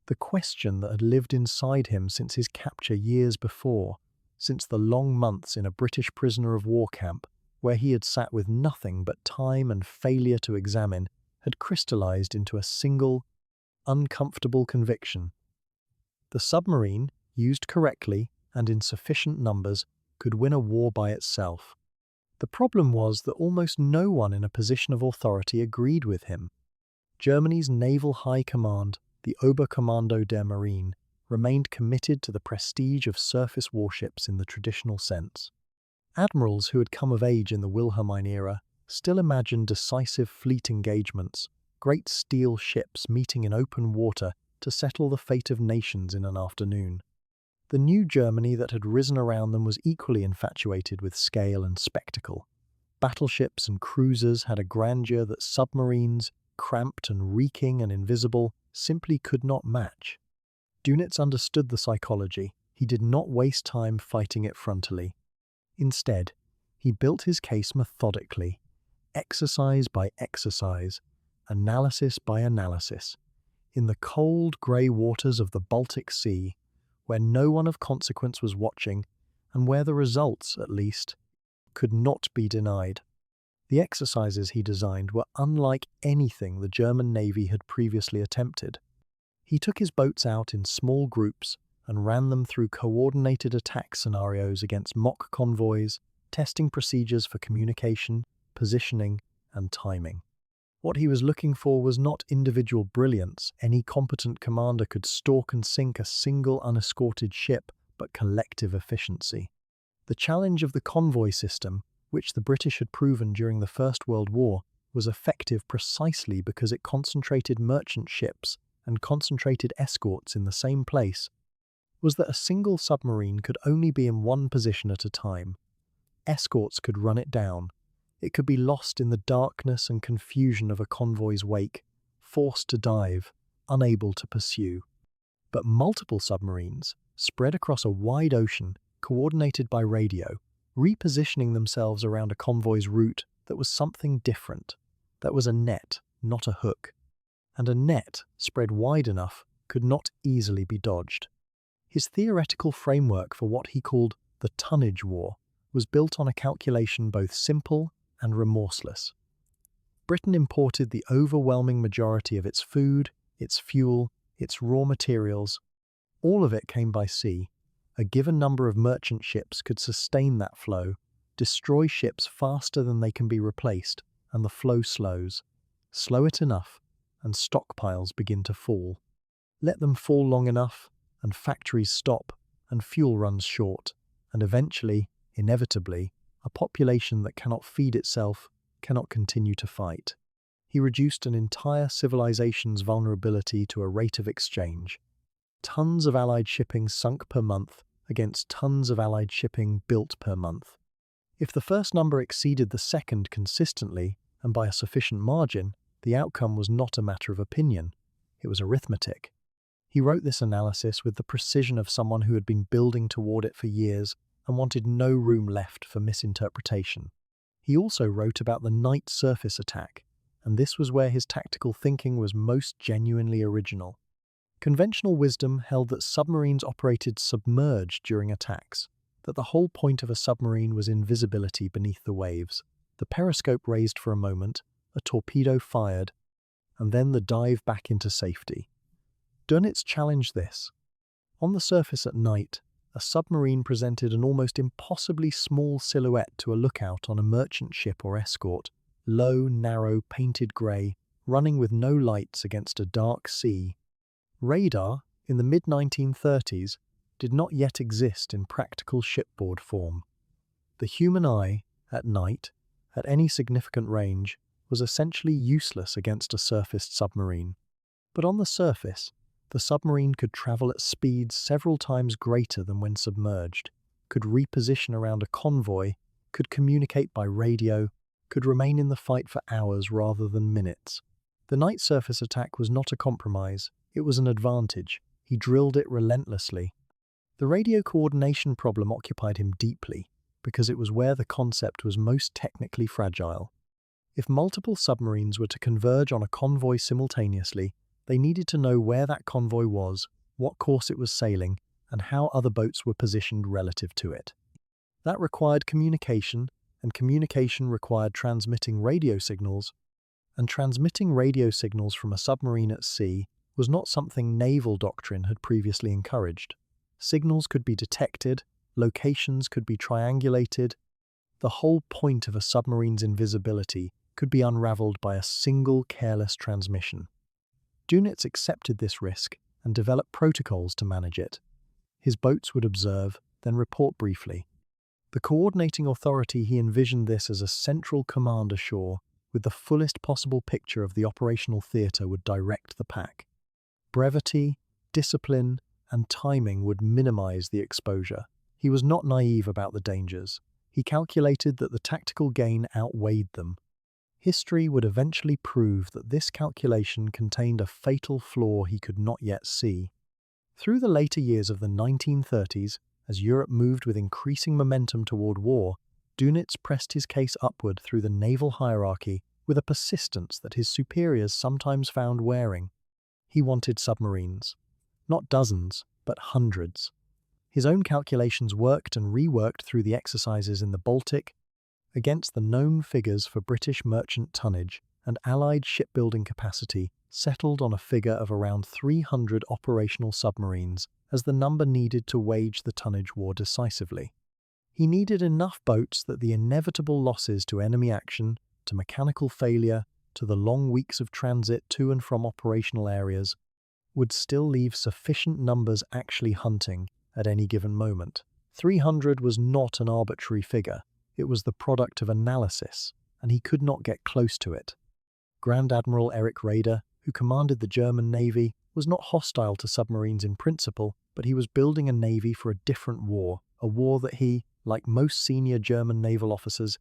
The question that had lived inside him since his capture years before, since the long months in a British prisoner of war camp, where he had sat with nothing but time and failure to examine, had crystallized into a single, uncomfortable conviction. The submarine, used correctly and in sufficient numbers, could win a war by itself. The problem was that almost no one in a position of authority agreed with him. Germany's naval high command, the Oberkommando der Marine, remained committed to the prestige of surface warships in the traditional sense. Admirals who had come of age in the Wilhelmine era still imagined decisive fleet engagements, great steel ships meeting in open water to settle the fate of nations in an afternoon. The new Germany that had risen around them was equally infatuated with scale and spectacle. Battleships and cruisers had a grandeur that submarines, cramped and reeking and invisible, simply could not match. Dönitz understood the psychology. He did not waste time fighting it frontally. Instead, he built his case methodically, exercise by exercise, analysis by analysis, in the cold, grey waters of the Baltic Sea, where no one of consequence was watching, and where the results, at least, could not be denied. The exercises he designed were unlike anything the German Navy had previously attempted. He took his boats out in small groups and ran them through coordinated attack scenarios against mock convoys, testing procedures for communication, positioning, and timing. What he was looking for was not individual brilliance. Any competent commander could stalk and sink a single unescorted ship, but collective efficiency. The challenge of the convoy system, which the British had proven during the First World War, was effective precisely because it concentrated merchant ships and concentrated escorts in the same place, was that a single submarine could only be in one position at a time. Escorts could run it down. It could be lost in the darkness and confusion of a convoy's wake, forced to dive, unable to pursue. But multiple submarines, spread across a wide ocean, coordinated by radio, repositioning themselves around a convoy's route, that was something different. That was a net, not a hook. And a net, spread wide enough, could not easily be dodged. His theoretical framework for what he called the tonnage war was built on a calculation both simple and remorseless. Britain imported the overwhelming majority of its food, its fuel, its raw materials. All of it came by sea. A given number of merchant ships could sustain that flow, destroy ships faster than they can be replaced, and the flow slows. Slow it enough, and stockpiles begin to fall. Let them fall long enough, and factories stop, and fuel runs short, and eventually, inevitably, a population that cannot feed itself cannot continue to fight. He reduced an entire civilization's vulnerability to a rate of exchange. Tons of Allied shipping sunk per month against tons of Allied shipping built per month. If the first number exceeded the second consistently and by a sufficient margin, the outcome was not a matter of opinion. It was arithmetic. He wrote this analysis with the precision of someone who had been building toward it for years and wanted no room left for misinterpretation. He also wrote about the night surface attack, and this was where his tactical thinking was most genuinely original. Conventional wisdom held that submarines operated submerged during attacks, that the whole point of a submarine was invisibility beneath the waves, the periscope raised for a moment, a torpedo fired, and then the dive back into safety. Dönitz challenged this. On the surface at night, a submarine presented an almost impossibly small silhouette to a lookout on a merchant ship or escort, low, narrow, painted grey, running with no lights against a dark sea. Radar, in the mid-1930s, did not yet exist in practical shipboard form. The human eye, at night, at any significant range, was essentially useless against a surfaced submarine. But on the surface, the submarine could travel at speeds several times greater than when submerged, could reposition around a convoy, could communicate by radio, could remain in the fight for hours rather than minutes. The night surface attack was not a compromise, it was an advantage. He drilled it relentlessly. The radio coordination problem occupied him deeply, because it was where the concept was most technically fragile. If multiple submarines were to converge on a convoy simultaneously, they needed to know where that convoy was, what course it was sailing, and how other boats were positioned relative to it. That required communication, and communication required transmitting radio signals, and transmitting radio signals from a submarine at sea was not something naval doctrine had previously encouraged. Signals could be detected, locations could be triangulated. The whole point of a submarine's invisibility could be unraveled by a single careless transmission. Dönitz accepted this risk and developed protocols to manage it. His boats would observe, then report briefly. The coordinating authority he envisioned this as a central command ashore, with the fullest possible picture of the operational theatre would direct the pack. Brevity, discipline, and timing would minimize the exposure. He was not naive about the dangers. He calculated that the tactical gain outweighed them. History would eventually prove that this calculation contained a fatal flaw he could not yet see. Through the later years of the 1930s, as Europe moved with increasing momentum toward war, Dönitz pressed his case upward through the naval hierarchy with a persistence that his superiors sometimes found wearing. He wanted submarines. Not dozens, but hundreds. His own calculations worked and reworked through the exercises in the Baltic, against the known figures for British merchant tonnage and Allied shipbuilding capacity, settled on a figure of around 300 operational submarines as the number needed to wage the tonnage war decisively. He needed enough boats that the inevitable losses to enemy action, to mechanical failure, to the long weeks of transit to and from operational areas, would still leave sufficient numbers actually hunting at any given moment. 300 was not an arbitrary figure. It was the product of analysis, and he could not get close to it. Grand Admiral Erich Raeder, who commanded the German Navy, was not hostile to submarines in principle, but he was building a navy for a different war, a war that he, like most senior German naval officers,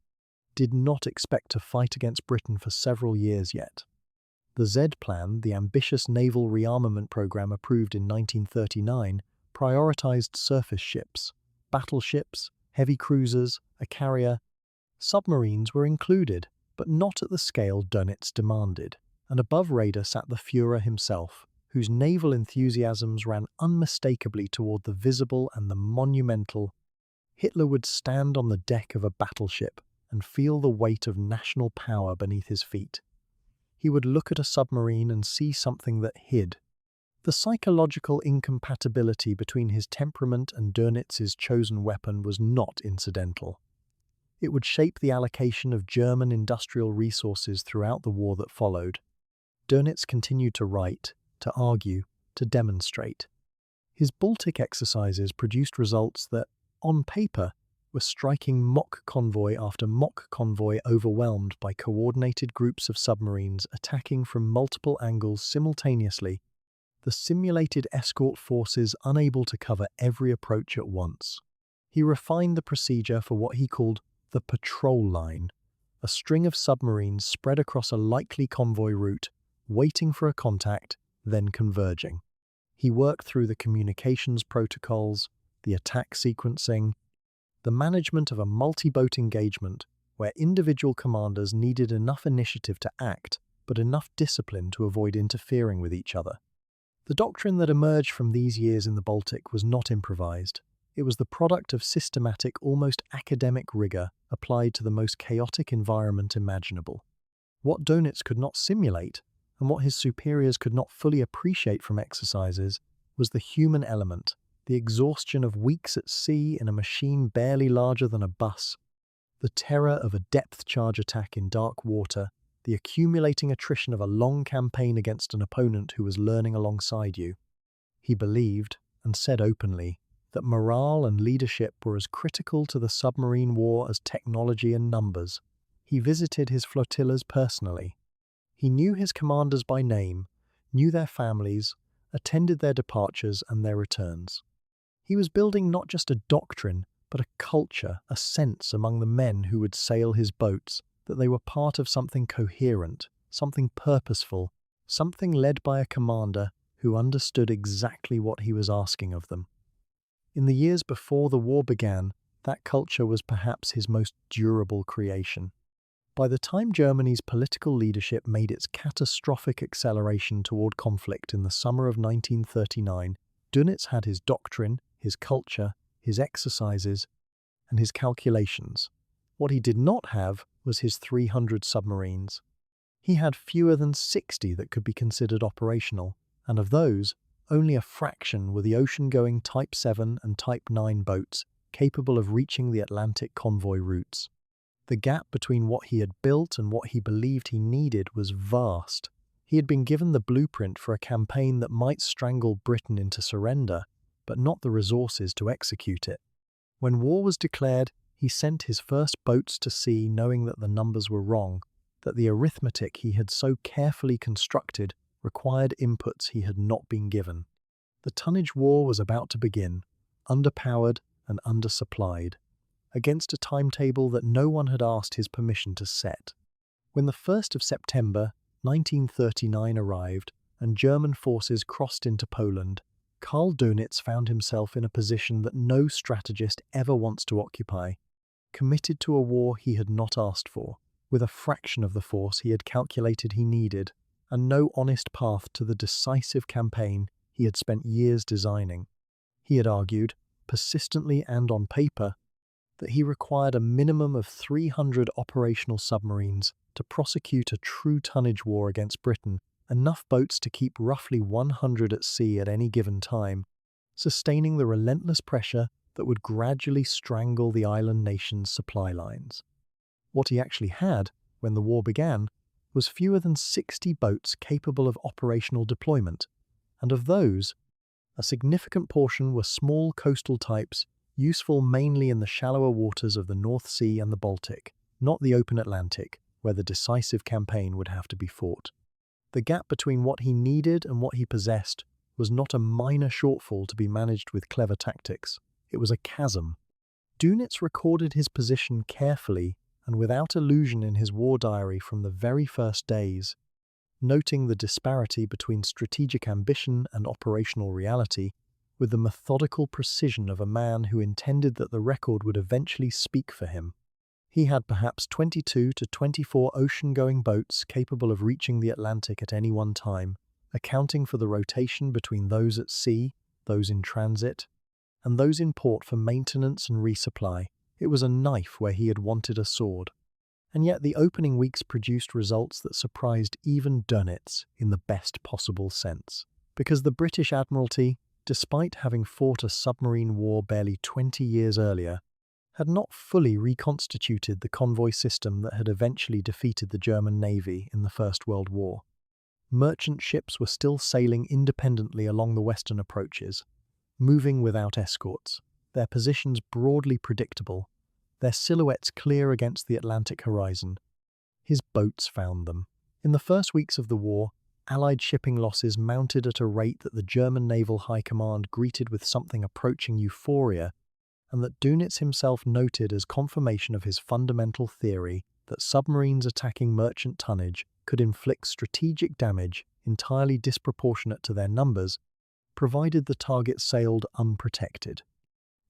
did not expect to fight against Britain for several years yet. The Z Plan, the ambitious naval rearmament program approved in 1939, prioritized surface ships, battleships, heavy cruisers, a carrier. Submarines were included, but not at the scale Dönitz demanded, and above Raeder sat the Führer himself, whose naval enthusiasms ran unmistakably toward the visible and the monumental. Hitler would stand on the deck of a battleship and feel the weight of national power beneath his feet. He would look at a submarine and see something that hid. The psychological incompatibility between his temperament and Dönitz's chosen weapon was not incidental. It would shape the allocation of German industrial resources throughout the war that followed. Dönitz continued to write, to argue, to demonstrate. His Baltic exercises produced results that, on paper, were striking mock convoy after mock convoy overwhelmed by coordinated groups of submarines attacking from multiple angles simultaneously, the simulated escort forces unable to cover every approach at once. He refined the procedure for what he called the patrol line, a string of submarines spread across a likely convoy route, waiting for a contact, then converging. He worked through the communications protocols, the attack sequencing, the management of a multi-boat engagement where individual commanders needed enough initiative to act, but enough discipline to avoid interfering with each other. The doctrine that emerged from these years in the Baltic was not improvised. It was the product of systematic, almost academic rigor applied to the most chaotic environment imaginable. What Dönitz could not simulate, and what his superiors could not fully appreciate from exercises, was the human element, The exhaustion of weeks at sea in a machine barely larger than a bus, the terror of a depth charge attack in dark water, the accumulating attrition of a long campaign against an opponent who was learning alongside you. He believed, and said openly, that morale and leadership were as critical to the submarine war as technology and numbers. He visited his flotillas personally. He knew his commanders by name, knew their families, attended their departures and their returns. He was building not just a doctrine, but a culture, a sense among the men who would sail his boats, that they were part of something coherent, something purposeful, something led by a commander who understood exactly what he was asking of them. In the years before the war began, that culture was perhaps his most durable creation. By the time Germany's political leadership made its catastrophic acceleration toward conflict in the summer of 1939, Dönitz had his doctrine, his culture, his exercises, and his calculations. What he did not have was his 300 submarines. He had fewer than 60 that could be considered operational, and of those, only a fraction were the ocean-going Type 7 and Type 9 boats capable of reaching the Atlantic convoy routes. The gap between what he had built and what he believed he needed was vast. He had been given the blueprint for a campaign that might strangle Britain into surrender, but not the resources to execute it. When war was declared, he sent his first boats to sea knowing that the numbers were wrong, that the arithmetic he had so carefully constructed required inputs he had not been given. The tonnage war was about to begin, underpowered and undersupplied, against a timetable that no one had asked his permission to set. When the 1st of September 1939 arrived and German forces crossed into Poland, Karl Dönitz found himself in a position that no strategist ever wants to occupy, committed to a war he had not asked for, with a fraction of the force he had calculated he needed, and no honest path to the decisive campaign he had spent years designing. He had argued, persistently and on paper, that he required a minimum of 300 operational submarines to prosecute a true tonnage war against Britain, enough boats to keep roughly 100 at sea at any given time, sustaining the relentless pressure that would gradually strangle the island nation's supply lines. What he actually had, when the war began, was fewer than 60 boats capable of operational deployment, and of those, a significant portion were small coastal types useful mainly in the shallower waters of the North Sea and the Baltic, not the open Atlantic, where the decisive campaign would have to be fought. The gap between what he needed and what he possessed was not a minor shortfall to be managed with clever tactics. It was a chasm. Dönitz recorded his position carefully and without illusion in his war diary from the very first days, noting the disparity between strategic ambition and operational reality with the methodical precision of a man who intended that the record would eventually speak for him. He had perhaps 22 to 24 ocean-going boats capable of reaching the Atlantic at any one time, accounting for the rotation between those at sea, those in transit, and those in port for maintenance and resupply. It was a knife where he had wanted a sword. And yet the opening weeks produced results that surprised even Dönitz in the best possible sense. Because the British Admiralty, despite having fought a submarine war barely 20 years earlier, had not fully reconstituted the convoy system that had eventually defeated the German Navy in the First World War. Merchant ships were still sailing independently along the western approaches, moving without escorts, their positions broadly predictable, their silhouettes clear against the Atlantic horizon. His boats found them. In the first weeks of the war, Allied shipping losses mounted at a rate that the German Naval High Command greeted with something approaching euphoria, and that Dönitz himself noted as confirmation of his fundamental theory that submarines attacking merchant tonnage could inflict strategic damage entirely disproportionate to their numbers, provided the target sailed unprotected.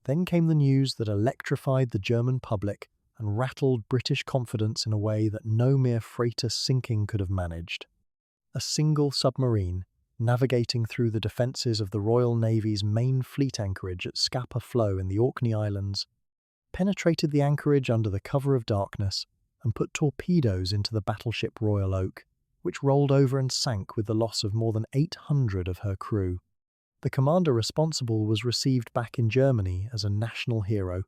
Then came the news that electrified the German public and rattled British confidence in a way that no mere freighter sinking could have managed. A single submarine, navigating through the defences of the Royal Navy's main fleet anchorage at Scapa Flow in the Orkney Islands, penetrated the anchorage under the cover of darkness and put torpedoes into the battleship Royal Oak, which rolled over and sank with the loss of more than 800 of her crew. The commander responsible was received back in Germany as a national hero,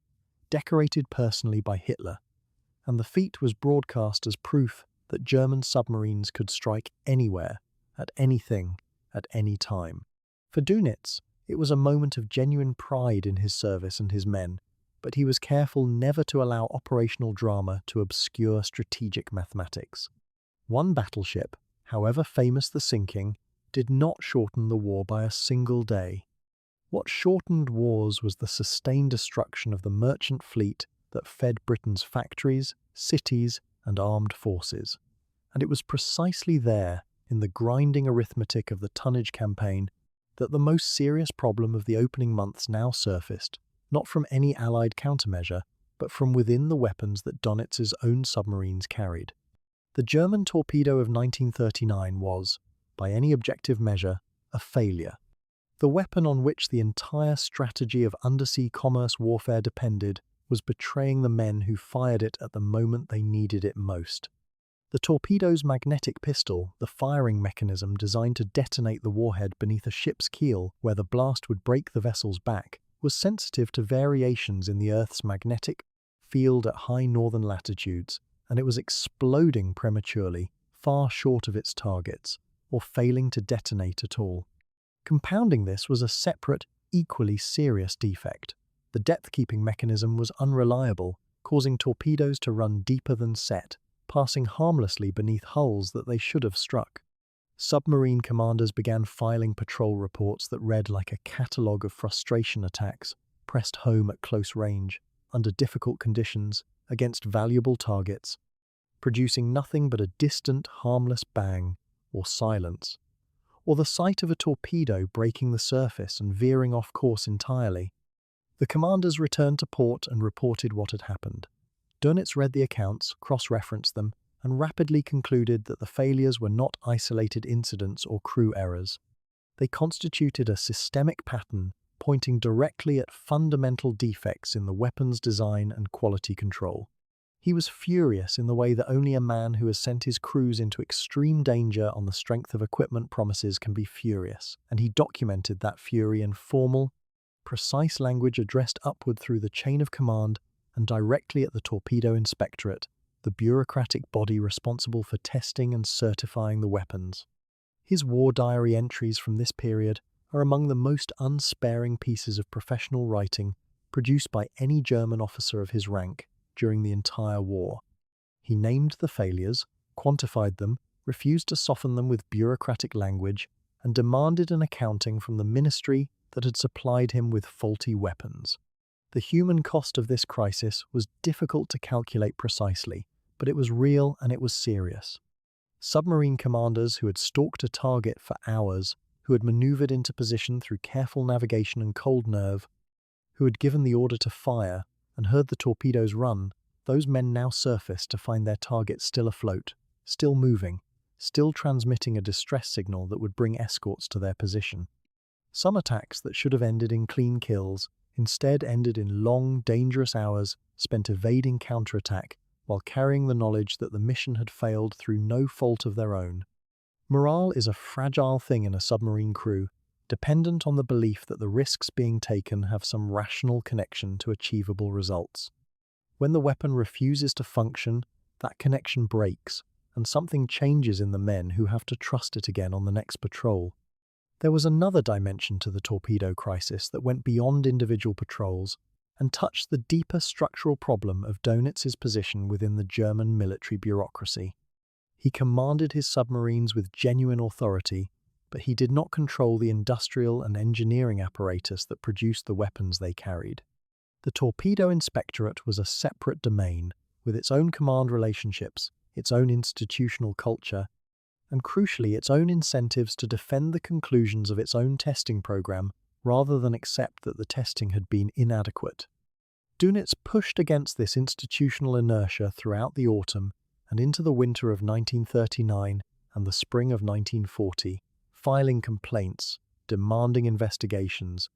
decorated personally by Hitler, and the feat was broadcast as proof that German submarines could strike anywhere, at anything, at any time. For Dönitz, it was a moment of genuine pride in his service and his men, but he was careful never to allow operational drama to obscure strategic mathematics. One battleship, however famous the sinking, did not shorten the war by a single day. What shortened wars was the sustained destruction of the merchant fleet that fed Britain's factories, cities, and armed forces. And it was precisely there, in the grinding arithmetic of the tonnage campaign, that the most serious problem of the opening months now surfaced, not from any Allied countermeasure, but from within the weapons that Dönitz's own submarines carried. The German torpedo of 1939 was, by any objective measure, a failure. The weapon on which the entire strategy of undersea commerce warfare depended was betraying the men who fired it at the moment they needed it most. The torpedo's magnetic pistol, the firing mechanism designed to detonate the warhead beneath a ship's keel where the blast would break the vessel's back, was sensitive to variations in the Earth's magnetic field at high northern latitudes, and it was exploding prematurely, far short of its targets, or failing to detonate at all. Compounding this was a separate, equally serious defect. The depth-keeping mechanism was unreliable, causing torpedoes to run deeper than set, passing harmlessly beneath hulls that they should have struck. Submarine commanders began filing patrol reports that read like a catalogue of frustration attacks, pressed home at close range, under difficult conditions, against valuable targets, producing nothing but a distant, harmless bang, or silence, or the sight of a torpedo breaking the surface and veering off course entirely. The commanders returned to port and reported what had happened. Dönitz read the accounts, cross-referenced them, and rapidly concluded that the failures were not isolated incidents or crew errors. They constituted a systemic pattern pointing directly at fundamental defects in the weapons design and quality control. He was furious in the way that only a man who has sent his crews into extreme danger on the strength of equipment promises can be furious, and he documented that fury in formal, precise language addressed upward through the chain of command and directly at the Torpedo Inspectorate, the bureaucratic body responsible for testing and certifying the weapons. His war diary entries from this period are among the most unsparing pieces of professional writing produced by any German officer of his rank during the entire war. He named the failures, quantified them, refused to soften them with bureaucratic language, and demanded an accounting from the ministry that had supplied him with faulty weapons. The human cost of this crisis was difficult to calculate precisely, but it was real and it was serious. Submarine commanders who had stalked a target for hours, who had maneuvered into position through careful navigation and cold nerve, who had given the order to fire and heard the torpedoes run, those men now surfaced to find their target still afloat, still moving, still transmitting a distress signal that would bring escorts to their position. Some attacks that should have ended in clean kills instead ended in long, dangerous hours spent evading counterattack while carrying the knowledge that the mission had failed through no fault of their own. Morale is a fragile thing in a submarine crew, dependent on the belief that the risks being taken have some rational connection to achievable results. When the weapon refuses to function, that connection breaks, and something changes in the men who have to trust it again on the next patrol. There was another dimension to the torpedo crisis that went beyond individual patrols and touched the deeper structural problem of Dönitz's position within the German military bureaucracy. He commanded his submarines with genuine authority, but he did not control the industrial and engineering apparatus that produced the weapons they carried. The Torpedo Inspectorate was a separate domain, with its own command relationships, its own institutional culture, and crucially its own incentives to defend the conclusions of its own testing program rather than accept that the testing had been inadequate. Dönitz pushed against this institutional inertia throughout the autumn and into the winter of 1939 and the spring of 1940, filing complaints, demanding investigations,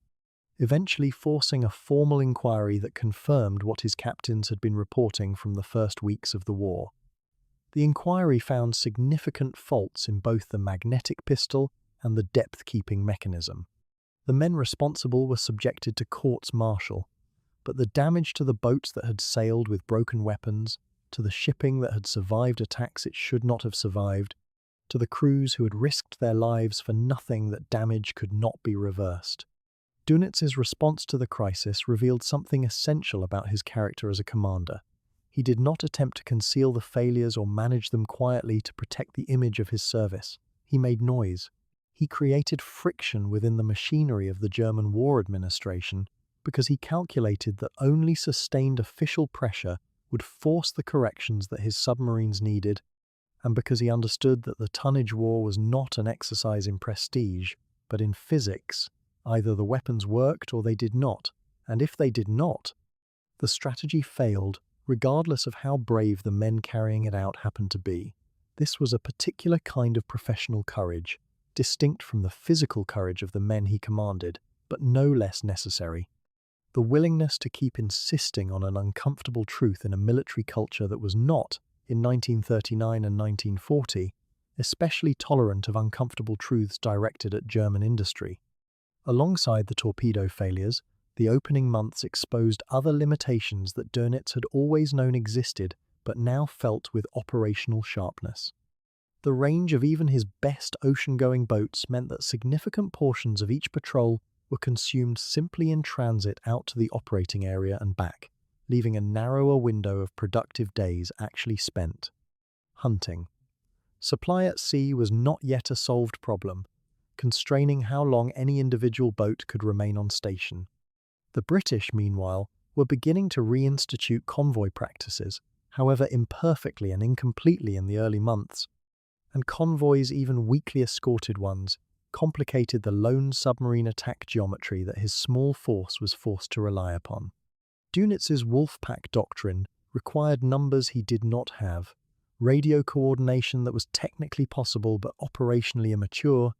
eventually forcing a formal inquiry that confirmed what his captains had been reporting from the first weeks of the war. The inquiry found significant faults in both the magnetic pistol and the depth-keeping mechanism. The men responsible were subjected to courts martial, but the damage to the boats that had sailed with broken weapons, to the shipping that had survived attacks it should not have survived, to the crews who had risked their lives for nothing, that damage could not be reversed. Dönitz's response to the crisis revealed something essential about his character as a commander. He did not attempt to conceal the failures or manage them quietly to protect the image of his service. He made noise. He created friction within the machinery of the German war administration because he calculated that only sustained official pressure would force the corrections that his submarines needed, and because he understood that the tonnage war was not an exercise in prestige, but in physics. Either the weapons worked or they did not, and if they did not, the strategy failed, regardless of how brave the men carrying it out happened to be. This was a particular kind of professional courage, distinct from the physical courage of the men he commanded, but no less necessary. The willingness to keep insisting on an uncomfortable truth in a military culture that was not, in 1939 and 1940, especially tolerant of uncomfortable truths directed at German industry. Alongside the torpedo failures, the opening months exposed other limitations that Dönitz had always known existed but now felt with operational sharpness. The range of even his best ocean-going boats meant that significant portions of each patrol were consumed simply in transit out to the operating area and back, leaving a narrower window of productive days actually spent hunting. Supply at sea was not yet a solved problem, constraining how long any individual boat could remain on station. The British, meanwhile, were beginning to reinstitute convoy practices, however imperfectly and incompletely in the early months, and convoys, even weakly escorted ones, complicated the lone submarine attack geometry that his small force was forced to rely upon. Dönitz's Wolfpack doctrine required numbers he did not have, radio coordination that was technically possible but operationally immature,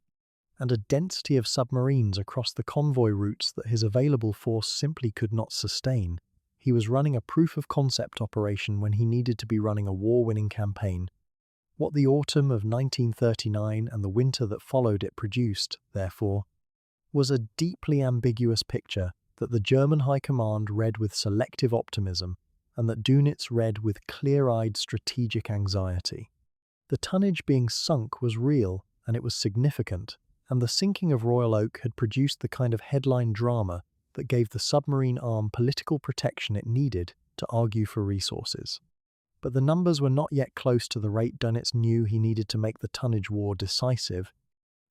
and a density of submarines across the convoy routes that his available force simply could not sustain. He was running a proof-of-concept operation when he needed to be running a war-winning campaign. What the autumn of 1939 and the winter that followed it produced, therefore, was a deeply ambiguous picture that the German High Command read with selective optimism and that Dönitz read with clear-eyed strategic anxiety. The tonnage being sunk was real, and it was significant, and the sinking of Royal Oak had produced the kind of headline drama that gave the submarine arm political protection it needed to argue for resources. But the numbers were not yet close to the rate Dönitz knew he needed to make the tonnage war decisive.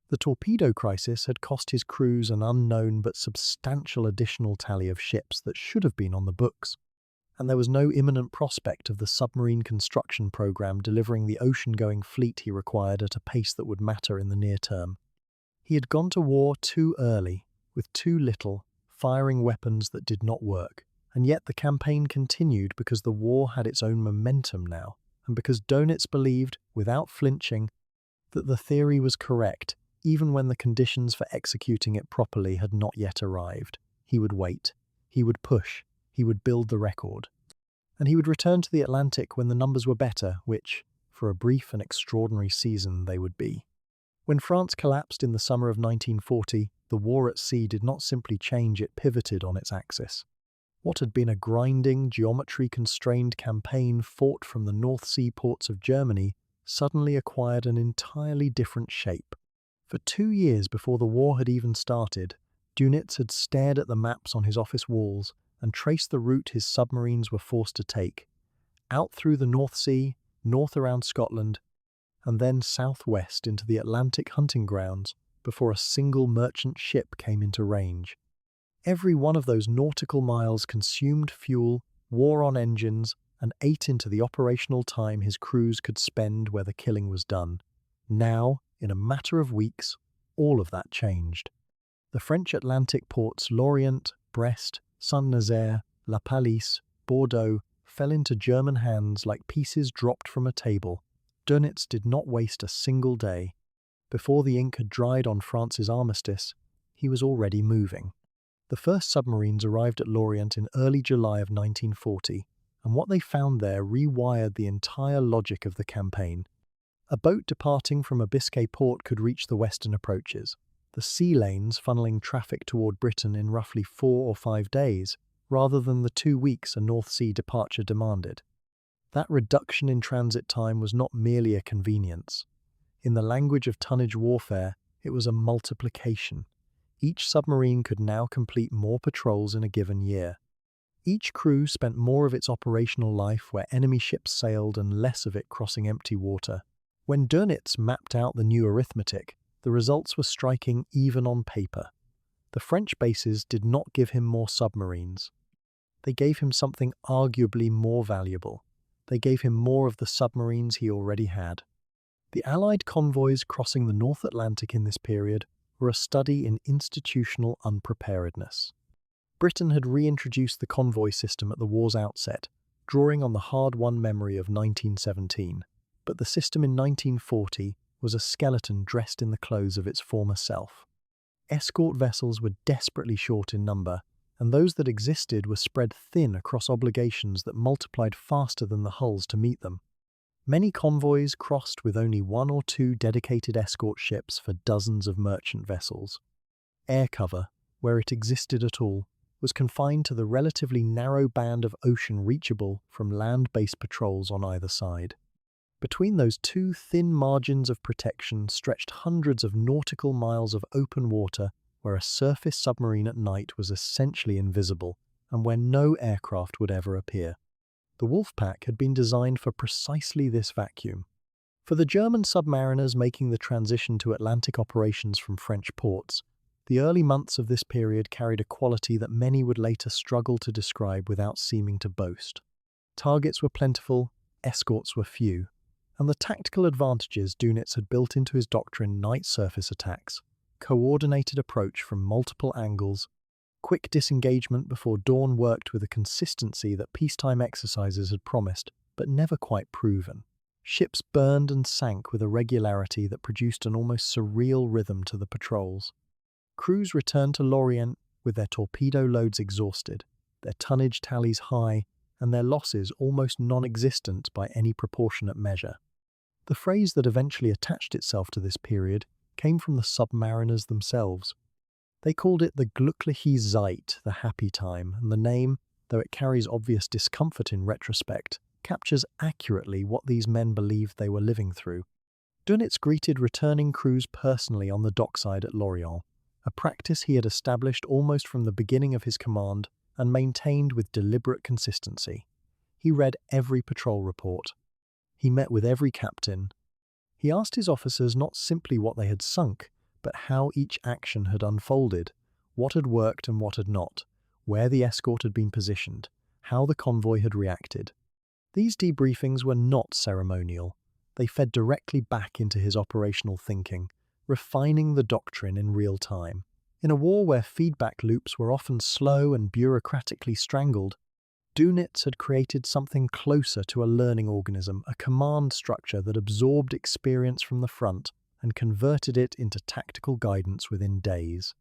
The torpedo crisis had cost his crews an unknown but substantial additional tally of ships that should have been on the books, and there was no imminent prospect of the submarine construction program delivering the ocean-going fleet he required at a pace that would matter in the near term. He had gone to war too early, with too little, firing weapons that did not work, and yet the campaign continued because the war had its own momentum now, and because Dönitz believed, without flinching, that the theory was correct, even when the conditions for executing it properly had not yet arrived. He would wait, he would push, he would build the record. And he would return to the Atlantic when the numbers were better, which, for a brief and extraordinary season, they would be. When France collapsed in the summer of 1940, the war at sea did not simply change, it pivoted on its axis. What had been a grinding, geometry-constrained campaign fought from the North Sea ports of Germany suddenly acquired an entirely different shape. For 2 years before the war had even started, Dönitz had stared at the maps on his office walls and traced the route his submarines were forced to take, out through the North Sea, north around Scotland, and then southwest into the Atlantic hunting grounds before a single merchant ship came into range. Every one of those nautical miles consumed fuel, wore on engines, and ate into the operational time his crews could spend where the killing was done. Now, in a matter of weeks, all of that changed. The French Atlantic ports Lorient, Brest, Saint-Nazaire, La Pallice, Bordeaux fell into German hands like pieces dropped from a table. Dönitz did not waste a single day. Before the ink had dried on France's armistice, he was already moving. The first submarines arrived at Lorient in early July of 1940, and what they found there rewired the entire logic of the campaign. A boat departing from a Biscay port could reach the western approaches. the sea lanes funneling traffic toward Britain in roughly 4 or 5 days, rather than the 2 weeks a North Sea departure demanded. That reduction in transit time was not merely a convenience. In the language of tonnage warfare, it was a multiplication. Each submarine could now complete more patrols in a given year. Each crew spent more of its operational life where enemy ships sailed and less of it crossing empty water. When Dönitz mapped out the new arithmetic, the results were striking even on paper. The French bases did not give him more submarines. They gave him something arguably more valuable. They gave him more of the submarines he already had. The Allied convoys crossing the North Atlantic in this period were a study in institutional unpreparedness. Britain had reintroduced the convoy system at the war's outset, drawing on the hard-won memory of 1917, but the system in 1940 was a skeleton dressed in the clothes of its former self. Escort vessels were desperately short in number, and those that existed were spread thin across obligations that multiplied faster than the hulls to meet them. Many convoys crossed with only 1 or 2 dedicated escort ships for dozens of merchant vessels. Air cover, where it existed at all, was confined to the relatively narrow band of ocean reachable from land-based patrols on either side. Between those two thin margins of protection stretched hundreds of nautical miles of open water where a surface submarine at night was essentially invisible and where no aircraft would ever appear. The Wolfpack had been designed for precisely this vacuum. For the German submariners making the transition to Atlantic operations from French ports, the early months of this period carried a quality that many would later struggle to describe without seeming to boast. Targets were plentiful, escorts were few, and the tactical advantages Dönitz had built into his doctrine, night surface attacks, coordinated approach from multiple angles, quick disengagement before dawn worked with a consistency that peacetime exercises had promised, but never quite proven. Ships burned and sank with a regularity that produced an almost surreal rhythm to the patrols. Crews returned to Lorient with their torpedo loads exhausted, their tonnage tallies high, and their losses almost non-existent by any proportionate measure. The phrase that eventually attached itself to this period came from the submariners themselves. They called it the glückliche Zeit, the happy time, and the name, though it carries obvious discomfort in retrospect, captures accurately what these men believed they were living through. Dönitz greeted returning crews personally on the dockside at Lorient, a practice he had established almost from the beginning of his command and maintained with deliberate consistency. He read every patrol report. He met with every captain. He asked his officers not simply what they had sunk, but how each action had unfolded, what had worked and what had not, where the escort had been positioned, how the convoy had reacted. These debriefings were not ceremonial. They fed directly back into his operational thinking, refining the doctrine in real time. In a war where feedback loops were often slow and bureaucratically strangled, Dönitz had created something closer to a learning organism, a command structure that absorbed experience from the front and converted it into tactical guidance within days.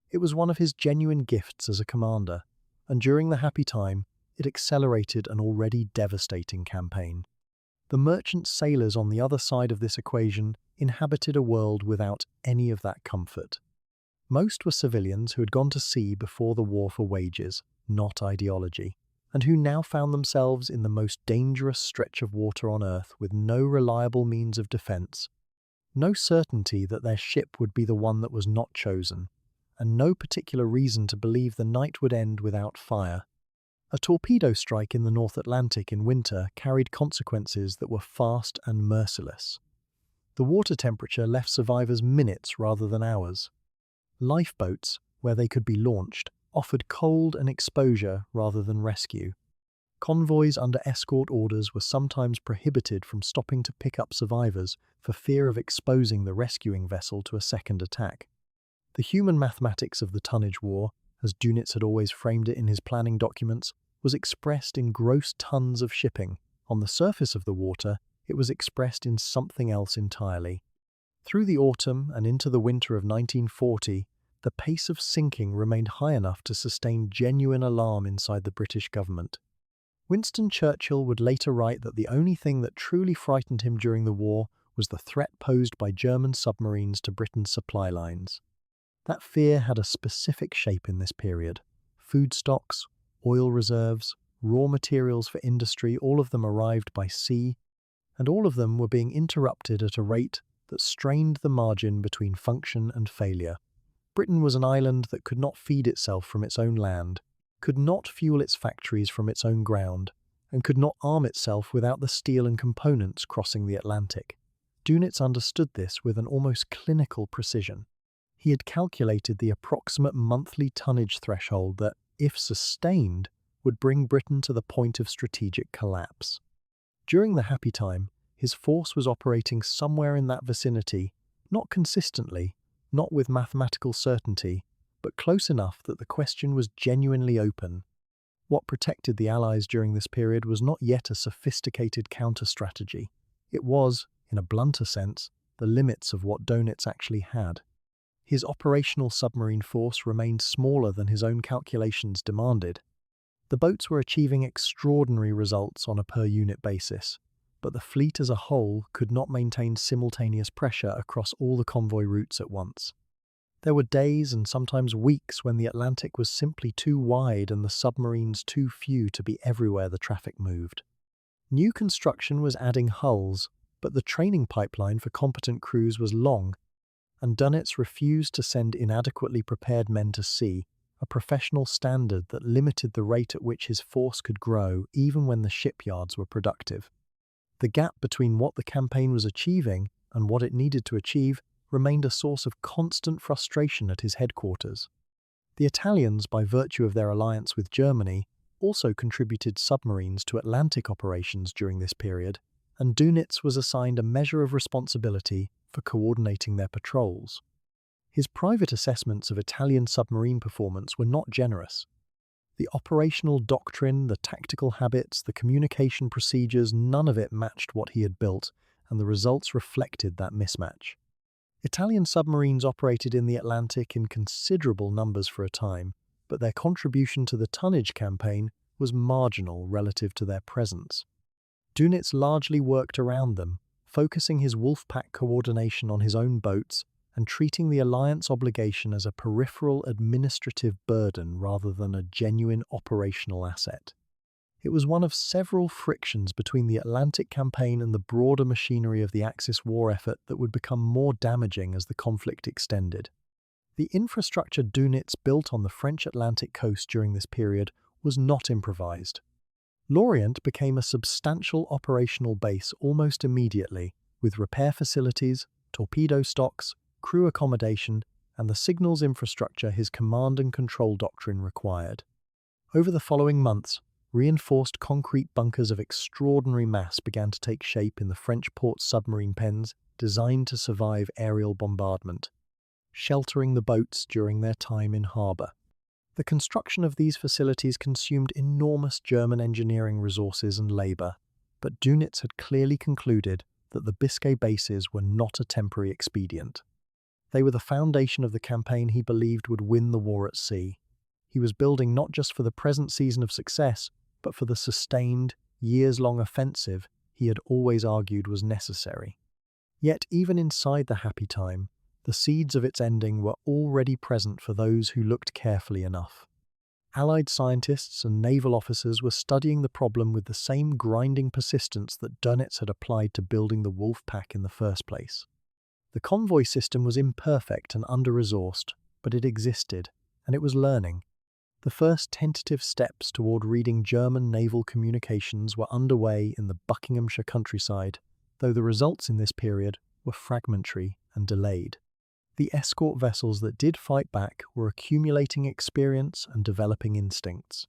It was one of his genuine gifts as a commander, and during the happy time, it accelerated an already devastating campaign. The merchant sailors on the other side of this equation inhabited a world without any of that comfort. Most were civilians who had gone to sea before the war for wages, not ideology, and who now found themselves in the most dangerous stretch of water on Earth with no reliable means of defense, no certainty that their ship would be the one that was not chosen, and no particular reason to believe the night would end without fire. A torpedo strike in the North Atlantic in winter carried consequences that were fast and merciless. The water temperature left survivors minutes rather than hours. Lifeboats, where they could be launched, offered cold and exposure rather than rescue. Convoys under escort orders were sometimes prohibited from stopping to pick up survivors for fear of exposing the rescuing vessel to a second attack. The human mathematics of the tonnage war, as Dönitz had always framed it in his planning documents, was expressed in gross tons of shipping. On the surface of the water, it was expressed in something else entirely. Through the autumn and into the winter of 1940, the pace of sinking remained high enough to sustain genuine alarm inside the British government. Winston Churchill would later write that the only thing that truly frightened him during the war was the threat posed by German submarines to Britain's supply lines. That fear had a specific shape in this period. Food stocks, oil reserves, raw materials for industry, all of them arrived by sea, and all of them were being interrupted at a rate that strained the margin between function and failure. Britain was an island that could not feed itself from its own land, could not fuel its factories from its own ground, and could not arm itself without the steel and components crossing the Atlantic. Dönitz understood this with an almost clinical precision. He had calculated the approximate monthly tonnage threshold that, if sustained, would bring Britain to the point of strategic collapse. During the happy time, his force was operating somewhere in that vicinity, not consistently, not with mathematical certainty, but close enough that the question was genuinely open. What protected the Allies during this period was not yet a sophisticated counter-strategy. It was, in a blunter sense, the limits of what Dönitz actually had. His operational submarine force remained smaller than his own calculations demanded. The boats were achieving extraordinary results on a per-unit basis, but the fleet as a whole could not maintain simultaneous pressure across all the convoy routes at once. There were days and sometimes weeks when the Atlantic was simply too wide and the submarines too few to be everywhere the traffic moved. New construction was adding hulls, but the training pipeline for competent crews was long, and Dönitz refused to send inadequately prepared men to sea, a professional standard that limited the rate at which his force could grow even when the shipyards were productive. The gap between what the campaign was achieving and what it needed to achieve remained a source of constant frustration at his headquarters. The Italians, by virtue of their alliance with Germany, also contributed submarines to Atlantic operations during this period, and Dönitz was assigned a measure of responsibility for coordinating their patrols. His private assessments of Italian submarine performance were not generous. The operational doctrine, the tactical habits, the communication procedures, none of it matched what he had built, and the results reflected that mismatch. Italian submarines operated in the Atlantic in considerable numbers for a time, but their contribution to the tonnage campaign was marginal relative to their presence. Dönitz largely worked around them, focusing his Wolfpack coordination on his own boats and treating the alliance obligation as a peripheral administrative burden rather than a genuine operational asset. It was one of several frictions between the Atlantic campaign and the broader machinery of the Axis war effort that would become more damaging as the conflict extended. The infrastructure Dönitz built on the French Atlantic coast during this period was not improvised. Lorient became a substantial operational base almost immediately, with repair facilities, torpedo stocks, crew accommodation, and the signals infrastructure his command and control doctrine required. Over the following months, reinforced concrete bunkers of extraordinary mass began to take shape in the French port submarine pens designed to survive aerial bombardment, sheltering the boats during their time in harbour. The construction of these facilities consumed enormous German engineering resources and labour, but Dönitz had clearly concluded that the Biscay bases were not a temporary expedient. They were the foundation of the campaign he believed would win the war at sea. He was building not just for the present season of success, but for the sustained, years-long offensive he had always argued was necessary. Yet even inside the happy time, the seeds of its ending were already present for those who looked carefully enough. Allied scientists and naval officers were studying the problem with the same grinding persistence that Dönitz had applied to building the Wolfpack in the first place. The convoy system was imperfect and under-resourced, but it existed, and it was learning. The first tentative steps toward reading German naval communications were underway in the Buckinghamshire countryside, though the results in this period were fragmentary and delayed. The escort vessels that did fight back were accumulating experience and developing instincts.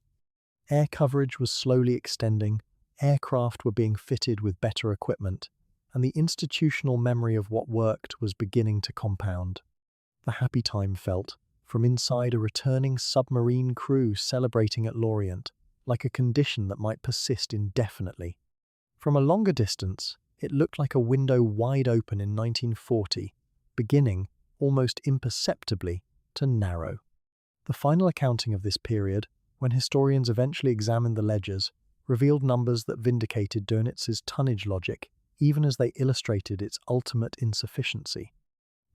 Air coverage was slowly extending, aircraft were being fitted with better equipment, and the institutional memory of what worked was beginning to compound. The happy time felt, from inside a returning submarine crew celebrating at Lorient, like a condition that might persist indefinitely. From a longer distance, it looked like a window wide open in 1940, beginning, almost imperceptibly, to narrow. The final accounting of this period, when historians eventually examined the ledgers, revealed numbers that vindicated Dönitz's tonnage logic, even as they illustrated its ultimate insufficiency.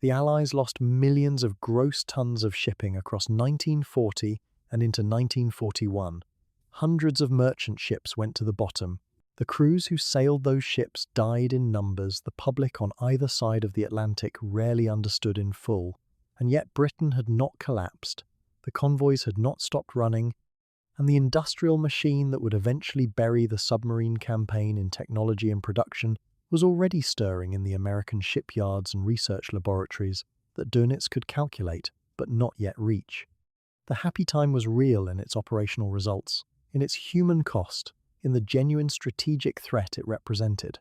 The Allies lost millions of gross tons of shipping across 1940 and into 1941. Hundreds of merchant ships went to the bottom. The crews who sailed those ships died in numbers the public on either side of the Atlantic rarely understood in full. And yet Britain had not collapsed, the convoys had not stopped running, and the industrial machine that would eventually bury the submarine campaign in technology and production was already stirring in the American shipyards and research laboratories that Dönitz could calculate but not yet reach. The happy time was real in its operational results, in its human cost, in the genuine strategic threat it represented.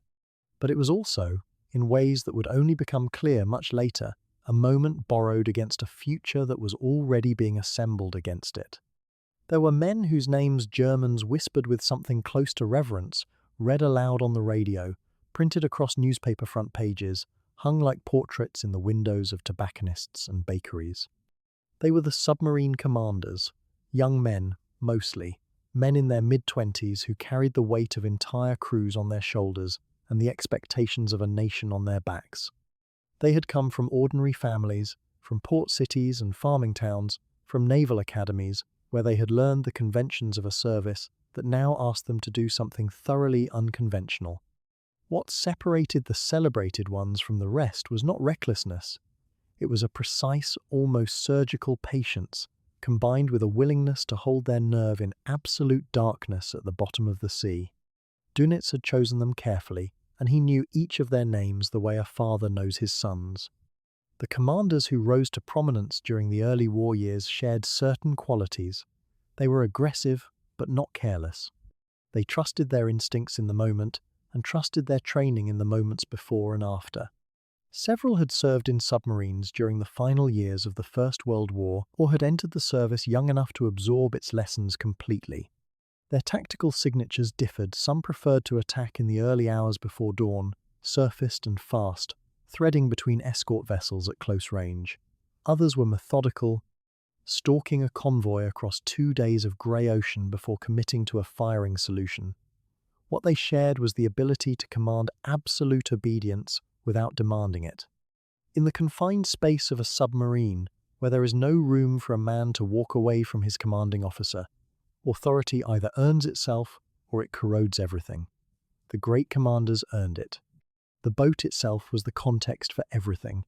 But it was also, in ways that would only become clear much later, a moment borrowed against a future that was already being assembled against it. There were men whose names Germans whispered with something close to reverence, read aloud on the radio, printed across newspaper front pages, hung like portraits in the windows of tobacconists and bakeries. They were the submarine commanders, young men, mostly, men in their mid-20s who carried the weight of entire crews on their shoulders and the expectations of a nation on their backs. They had come from ordinary families, from port cities and farming towns, from naval academies, where they had learned the conventions of a service that now asked them to do something thoroughly unconventional. What separated the celebrated ones from the rest was not recklessness. It was a precise, almost surgical patience, combined with a willingness to hold their nerve in absolute darkness at the bottom of the sea. Dönitz had chosen them carefully, and he knew each of their names the way a father knows his sons. The commanders who rose to prominence during the early war years shared certain qualities. They were aggressive, but not careless. They trusted their instincts in the moment, and trusted their training in the moments before and after. Several had served in submarines during the final years of the First World War or had entered the service young enough to absorb its lessons completely. Their tactical signatures differed. Some preferred to attack in the early hours before dawn, surfaced and fast, threading between escort vessels at close range. Others were methodical, stalking a convoy across 2 days of grey ocean before committing to a firing solution. What they shared was the ability to command absolute obedience without demanding it. In the confined space of a submarine, where there is no room for a man to walk away from his commanding officer, authority either earns itself or it corrodes everything. The great commanders earned it. The boat itself was the context for everything.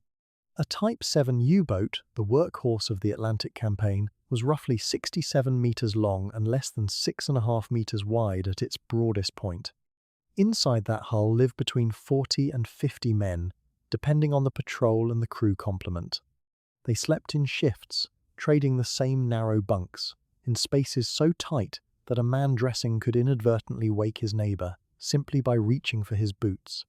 A Type 7 U-boat, the workhorse of the Atlantic campaign, was roughly 67 meters long and less than 6.5 meters wide at its broadest point. Inside that hull lived between 40 and 50 men, depending on the patrol and the crew complement. They slept in shifts, trading the same narrow bunks, in spaces so tight that a man dressing could inadvertently wake his neighbor simply by reaching for his boots.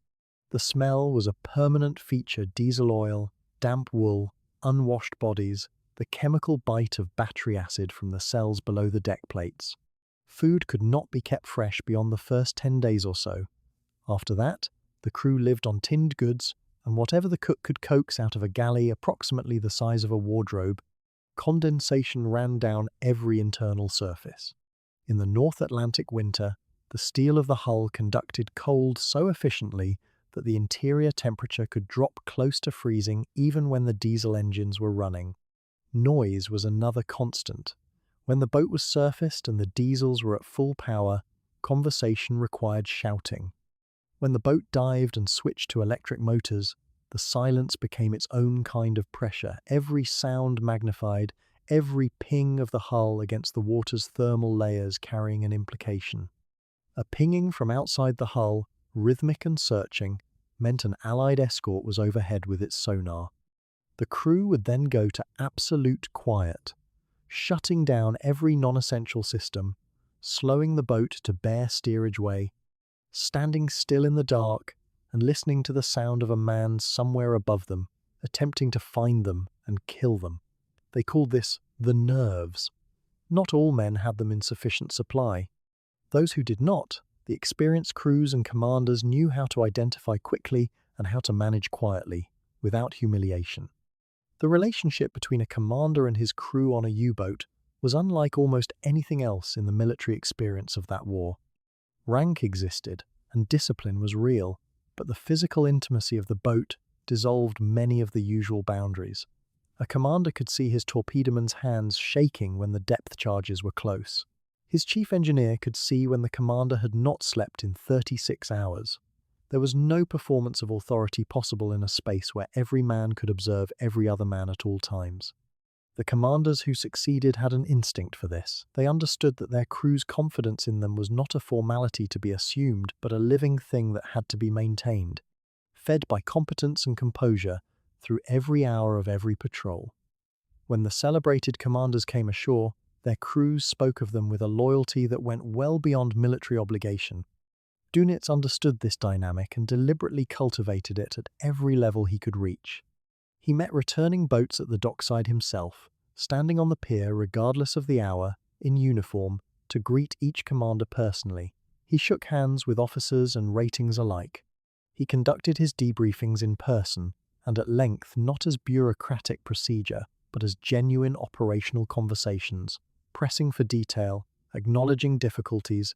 The smell was a permanent feature: diesel oil, damp wool, unwashed bodies, the chemical bite of battery acid from the cells below the deck plates. Food could not be kept fresh beyond the first 10 days or so. After that, the crew lived on tinned goods and whatever the cook could coax out of a galley approximately the size of a wardrobe. Condensation ran down every internal surface. In the North Atlantic winter, the steel of the hull conducted cold so efficiently that the interior temperature could drop close to freezing even when the diesel engines were running. Noise was another constant. When the boat was surfaced and the diesels were at full power, conversation required shouting. When the boat dived and switched to electric motors, the silence became its own kind of pressure, every sound magnified, every ping of the hull against the water's thermal layers carrying an implication. A pinging from outside the hull, rhythmic and searching, meant an Allied escort was overhead with its sonar. The crew would then go to absolute quiet, shutting down every non-essential system, slowing the boat to bare steerage way, standing still in the dark and listening to the sound of a man somewhere above them, attempting to find them and kill them. They called this the nerves. Not all men had them in sufficient supply. Those who did not, the experienced crews and commanders knew how to identify quickly and how to manage quietly, without humiliation. The relationship between a commander and his crew on a U-boat was unlike almost anything else in the military experience of that war. Rank existed, and discipline was real, but the physical intimacy of the boat, dissolved many of the usual boundaries. A commander could see his torpedoman's hands shaking when the depth charges were close. His chief engineer could see when the commander had not slept in 36 hours. There was no performance of authority possible in a space where every man could observe every other man at all times. The commanders who succeeded had an instinct for this. They understood that their crew's confidence in them was not a formality to be assumed, but a living thing that had to be maintained, fed by competence and composure through every hour of every patrol. When the celebrated commanders came ashore, their crews spoke of them with a loyalty that went well beyond military obligation. Dönitz understood this dynamic and deliberately cultivated it at every level he could reach. He met returning boats at the dockside himself, standing on the pier regardless of the hour, in uniform, to greet each commander personally. He shook hands with officers and ratings alike. He conducted his debriefings in person, and at length not as bureaucratic procedure, but as genuine operational conversations, pressing for detail, acknowledging difficulties,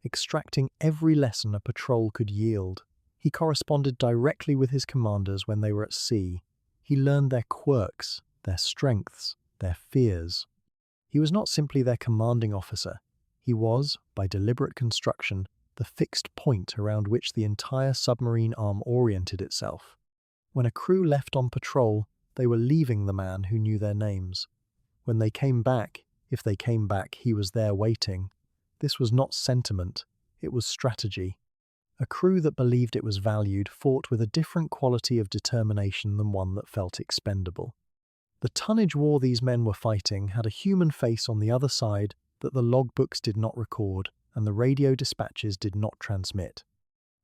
extracting every lesson a patrol could yield. He corresponded directly with his commanders when they were at sea. He learned their quirks, their strengths, their fears. He was not simply their commanding officer. He was, by deliberate construction, the fixed point around which the entire submarine arm oriented itself. When a crew left on patrol, they were leaving the man who knew their names. When they came back, if they came back, he was there waiting. This was not sentiment, it was strategy. A crew that believed it was valued fought with a different quality of determination than one that felt expendable. The tonnage war these men were fighting had a human face on the other side that the logbooks did not record and the radio dispatches did not transmit.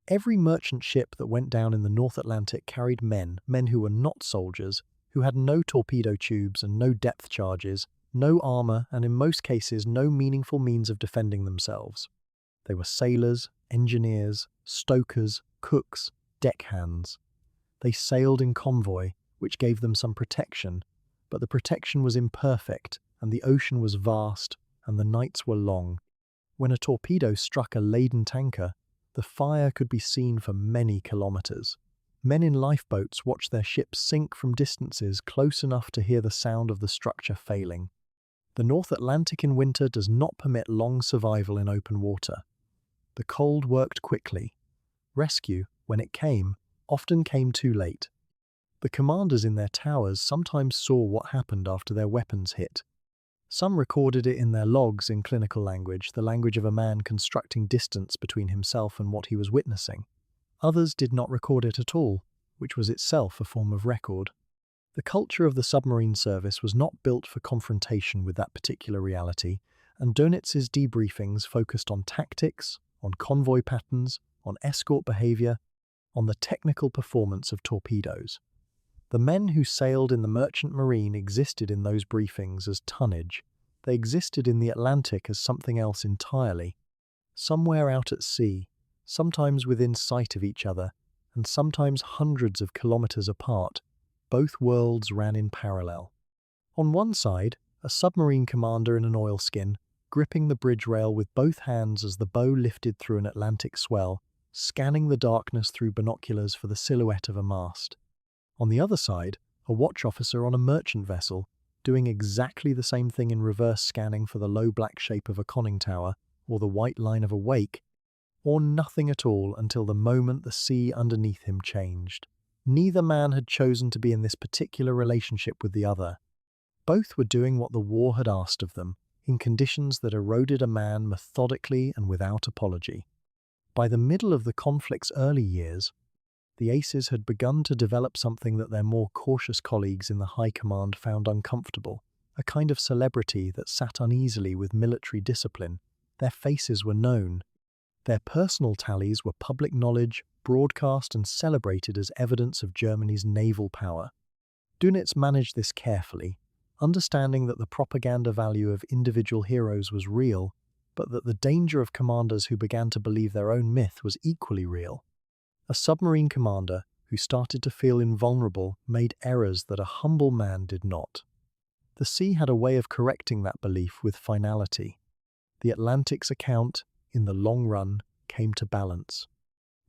Every merchant ship that went down in the North Atlantic carried men who were not soldiers, who had no torpedo tubes and no depth charges, no armor, and in most cases no meaningful means of defending themselves. They were sailors, engineers, stokers, cooks, deckhands. They sailed in convoy, which gave them some protection, but the protection was imperfect, and the ocean was vast, and the nights were long. When a torpedo struck a laden tanker, the fire could be seen for many kilometers. Men in lifeboats watched their ships sink from distances close enough to hear the sound of the structure failing. The North Atlantic in winter does not permit long survival in open water. The cold worked quickly. Rescue, when it came, often came too late. The commanders in their towers sometimes saw what happened after their weapons hit. Some recorded it in their logs in clinical language, the language of a man constructing distance between himself and what he was witnessing. Others did not record it at all, which was itself a form of record. The culture of the submarine service was not built for confrontation with that particular reality, and Dönitz's debriefings focused on tactics, on convoy patterns, on escort behavior, on the technical performance of torpedoes. The men who sailed in the merchant marine existed in those briefings as tonnage. They existed in the Atlantic as something else entirely. Somewhere out at sea, sometimes within sight of each other, and sometimes hundreds of kilometers apart, both worlds ran in parallel. On one side, a submarine commander in an oilskin, gripping the bridge rail with both hands as the bow lifted through an Atlantic swell, scanning the darkness through binoculars for the silhouette of a mast. On the other side, a watch officer on a merchant vessel, doing exactly the same thing in reverse scanning for the low black shape of a conning tower or the white line of a wake, or nothing at all until the moment the sea underneath him changed. Neither man had chosen to be in this particular relationship with the other. Both were doing what the war had asked of them, in conditions that eroded a man methodically and without apology. By the middle of the conflict's early years, the aces had begun to develop something that their more cautious colleagues in the high command found uncomfortable, a kind of celebrity that sat uneasily with military discipline. Their faces were known. Their personal tallies were public knowledge, broadcast and celebrated as evidence of Germany's naval power. Dönitz managed this carefully, understanding that the propaganda value of individual heroes was real, but that the danger of commanders who began to believe their own myth was equally real. A submarine commander who started to feel invulnerable made errors that a humble man did not. The sea had a way of correcting that belief with finality. The Atlantic's account, in the long run, came to balance.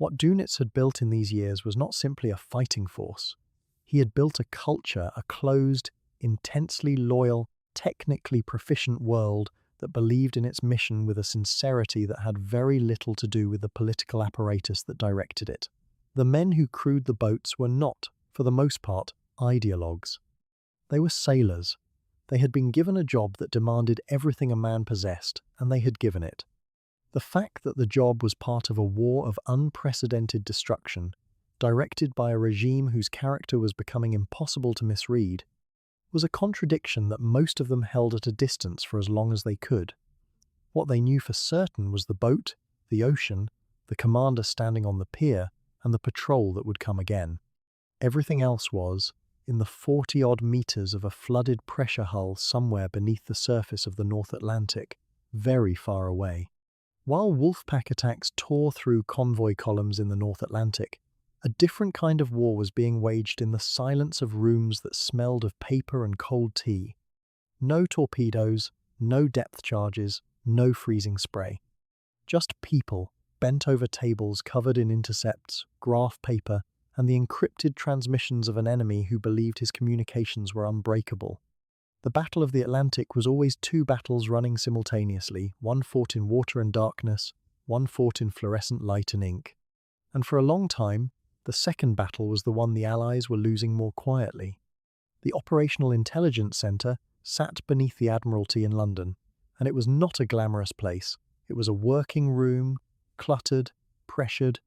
What Dönitz had built in these years was not simply a fighting force. He had built a culture, a closed, intensely loyal, technically proficient world that believed in its mission with a sincerity that had very little to do with the political apparatus that directed it. The men who crewed the boats were not, for the most part, ideologues. They were sailors. They had been given a job that demanded everything a man possessed, and they had given it. The fact that the job was part of a war of unprecedented destruction, directed by a regime whose character was becoming impossible to misread, was a contradiction that most of them held at a distance for as long as they could. What they knew for certain was the boat, the ocean, the commander standing on the pier, and the patrol that would come again. Everything else was, in the 40-odd meters of a flooded pressure hull somewhere beneath the surface of the North Atlantic, very far away. While Wolfpack attacks tore through convoy columns in the North Atlantic, a different kind of war was being waged in the silence of rooms that smelled of paper and cold tea. No torpedoes, no depth charges, no freezing spray. Just people, bent over tables covered in intercepts, graph paper, and the encrypted transmissions of an enemy who believed his communications were unbreakable. The Battle of the Atlantic was always two battles running simultaneously, one fought in water and darkness, one fought in fluorescent light and ink. And for a long time, the second battle was the one the Allies were losing more quietly. The Operational Intelligence Centre sat beneath the Admiralty in London, and it was not a glamorous place. It was a working room, cluttered, pressured,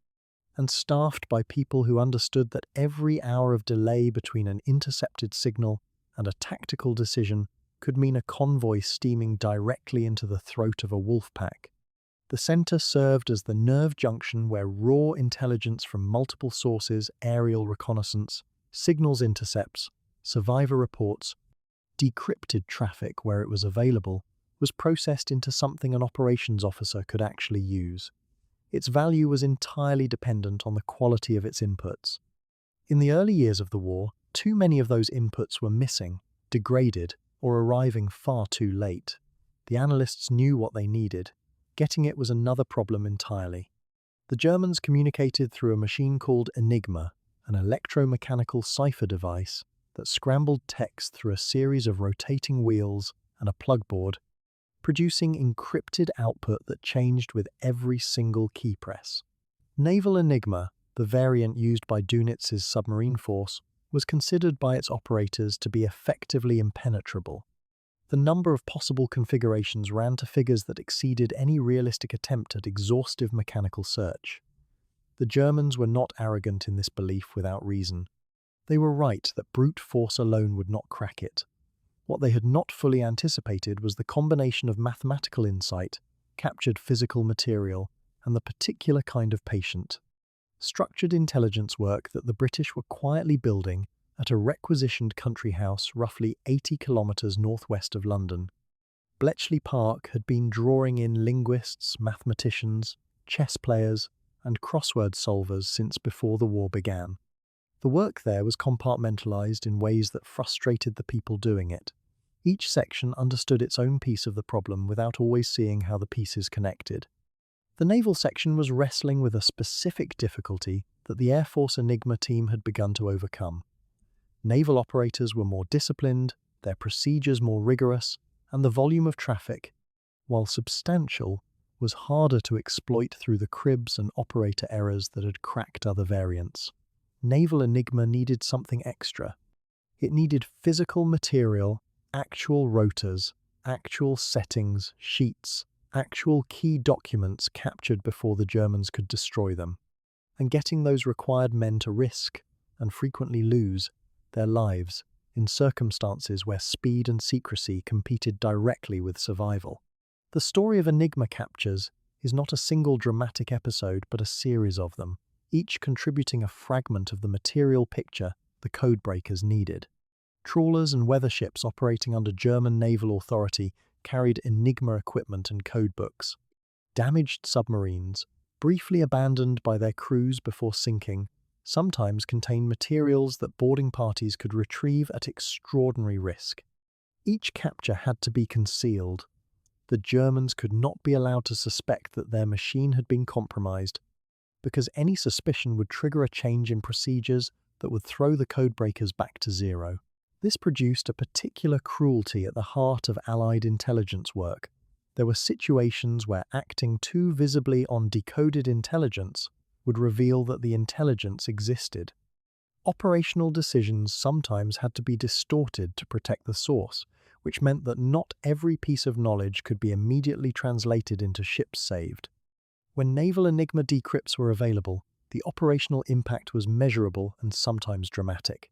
and staffed by people who understood that every hour of delay between an intercepted signal and a tactical decision could mean a convoy steaming directly into the throat of a wolf pack. The centre served as the nerve junction where raw intelligence from multiple sources, aerial reconnaissance, signals intercepts, survivor reports, decrypted traffic where it was available, was processed into something an operations officer could actually use. Its value was entirely dependent on the quality of its inputs. In the early years of the war, too many of those inputs were missing, degraded, or arriving far too late. The analysts knew what they needed. Getting it was another problem entirely. The Germans communicated through a machine called Enigma, an electromechanical cipher device that scrambled text through a series of rotating wheels and a plug board, producing encrypted output that changed with every single key press. Naval Enigma, the variant used by Dönitz's submarine force, was considered by its operators to be effectively impenetrable. The number of possible configurations ran to figures that exceeded any realistic attempt at exhaustive mechanical search. The Germans were not arrogant in this belief without reason. They were right that brute force alone would not crack it. What they had not fully anticipated was the combination of mathematical insight, captured physical material, and the particular kind of patient. Structured intelligence work that the British were quietly building at a requisitioned country house roughly 80 kilometres northwest of London. Bletchley Park had been drawing in linguists, mathematicians, chess players, and crossword solvers since before the war began. The work there was compartmentalised in ways that frustrated the people doing it. Each section understood its own piece of the problem without always seeing how the pieces connected. The naval section was wrestling with a specific difficulty that the Air Force Enigma team had begun to overcome. Naval operators were more disciplined, their procedures more rigorous, and the volume of traffic, while substantial, was harder to exploit through the cribs and operator errors that had cracked other variants. Naval Enigma needed something extra. It needed physical material, actual rotors, actual settings, sheets, actual key documents captured before the Germans could destroy them. And getting those required men to risk, and frequently lose, their lives in circumstances where speed and secrecy competed directly with survival. The story of Enigma captures is not a single dramatic episode but a series of them, each contributing a fragment of the material picture the codebreakers needed. Trawlers and weather ships operating under German naval authority carried Enigma equipment and codebooks. Damaged submarines, briefly abandoned by their crews before sinking, sometimes contained materials that boarding parties could retrieve at extraordinary risk. Each capture had to be concealed. The Germans could not be allowed to suspect that their machine had been compromised. because any suspicion would trigger a change in procedures that would throw the codebreakers back to zero. This produced a particular cruelty at the heart of Allied intelligence work. There were situations where acting too visibly on decoded intelligence would reveal that the intelligence existed. Operational decisions sometimes had to be distorted to protect the source, which meant that not every piece of knowledge could be immediately translated into ships saved. When naval Enigma decrypts were available, the operational impact was measurable and sometimes dramatic.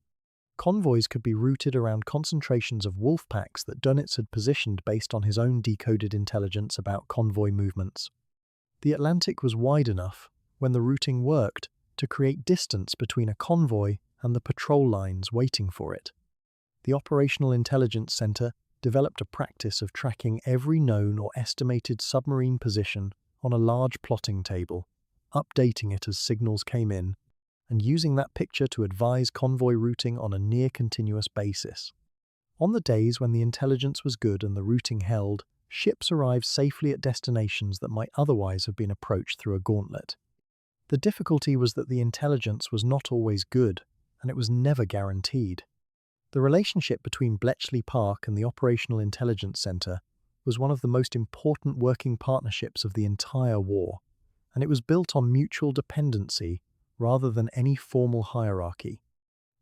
Convoys could be routed around concentrations of wolf packs that Dönitz had positioned based on his own decoded intelligence about convoy movements. The Atlantic was wide enough, when the routing worked, to create distance between a convoy and the patrol lines waiting for it. The Operational Intelligence Center developed a practice of tracking every known or estimated submarine position on a large plotting table, updating it as signals came in, and using that picture to advise convoy routing on a near-continuous basis. On the days when the intelligence was good and the routing held, ships arrived safely at destinations that might otherwise have been approached through a gauntlet. The difficulty was that the intelligence was not always good, and it was never guaranteed. The relationship between Bletchley Park and the Operational Intelligence Center was one of the most important working partnerships of the entire war, and it was built on mutual dependency rather than any formal hierarchy.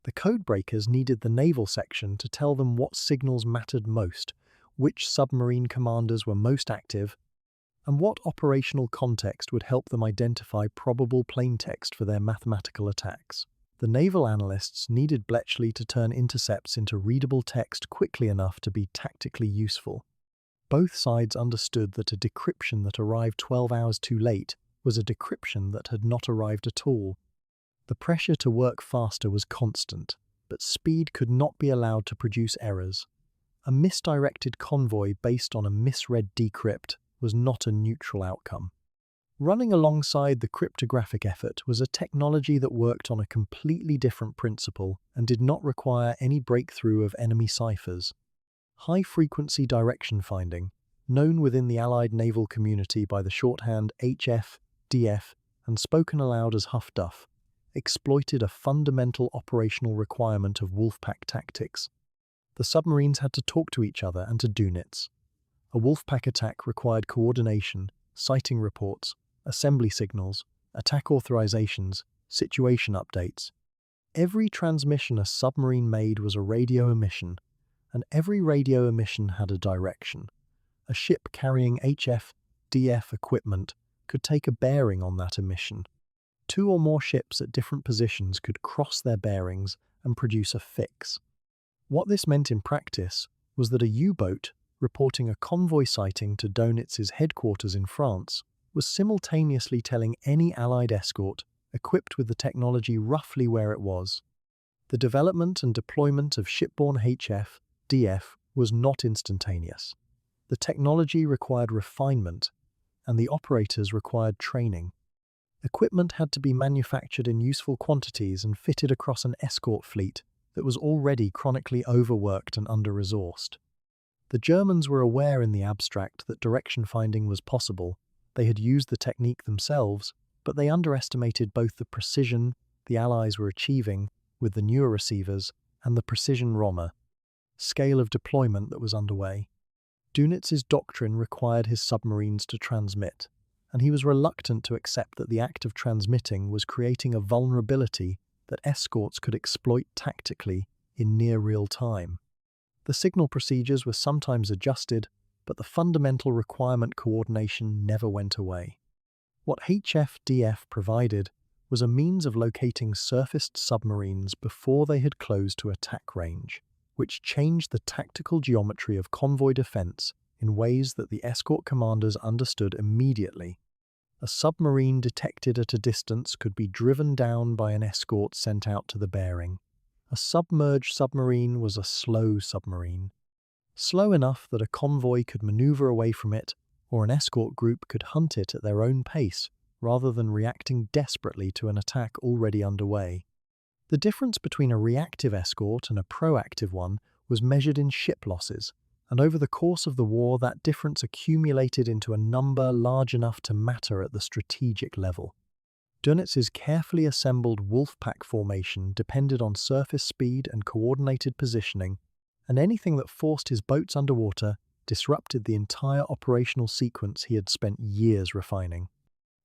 The codebreakers needed the naval section to tell them what signals mattered most, which submarine commanders were most active, and what operational context would help them identify probable plaintext for their mathematical attacks. The naval analysts needed Bletchley to turn intercepts into readable text quickly enough to be tactically useful. Both sides understood that a decryption that arrived 12 hours too late was a decryption that had not arrived at all. The pressure to work faster was constant, but speed could not be allowed to produce errors. A misdirected convoy based on a misread decrypt was not a neutral outcome. Running alongside the cryptographic effort was a technology that worked on a completely different principle and did not require any breakthrough of enemy ciphers. High-frequency direction finding, known within the Allied naval community by the shorthand HF, DF, and spoken aloud as Huff-Duff, exploited a fundamental operational requirement of Wolfpack tactics. The submarines had to talk to each other and to Dönitz. A Wolfpack attack required coordination, sighting reports, assembly signals, attack authorizations, situation updates. Every transmission a submarine made was a radio emission, and every radio emission had a direction. A ship carrying HF, DF equipment could take a bearing on that emission. Two or more ships at different positions could cross their bearings and produce a fix. What this meant in practice was that a U-boat reporting a convoy sighting to Dönitz's headquarters in France was simultaneously telling any Allied escort equipped with the technology roughly where it was. The development and deployment of shipborne HF, DF was not instantaneous. The technology required refinement, and the operators required training. Equipment had to be manufactured in useful quantities and fitted across an escort fleet that was already chronically overworked and under-resourced. The Germans were aware in the abstract that direction finding was possible. They had used the technique themselves, but they underestimated both the precision the Allies were achieving with the newer receivers and the precision Römer scale of deployment that was underway. Dönitz's doctrine required his submarines to transmit, and he was reluctant to accept that the act of transmitting was creating a vulnerability that escorts could exploit tactically in near real time. The signal procedures were sometimes adjusted, but the fundamental requirement coordination never went away. What HF-DF provided was a means of locating surfaced submarines before they had closed to attack range, which changed the tactical geometry of convoy defense in ways that the escort commanders understood immediately. A submarine detected at a distance could be driven down by an escort sent out to the bearing. A submerged submarine was a slow submarine. Slow enough that a convoy could maneuver away from it, or an escort group could hunt it at their own pace, rather than reacting desperately to an attack already underway. The difference between a reactive escort and a proactive one was measured in ship losses, and over the course of the war that difference accumulated into a number large enough to matter at the strategic level. Dönitz's carefully assembled wolf pack formation depended on surface speed and coordinated positioning, and anything that forced his boats underwater disrupted the entire operational sequence he had spent years refining.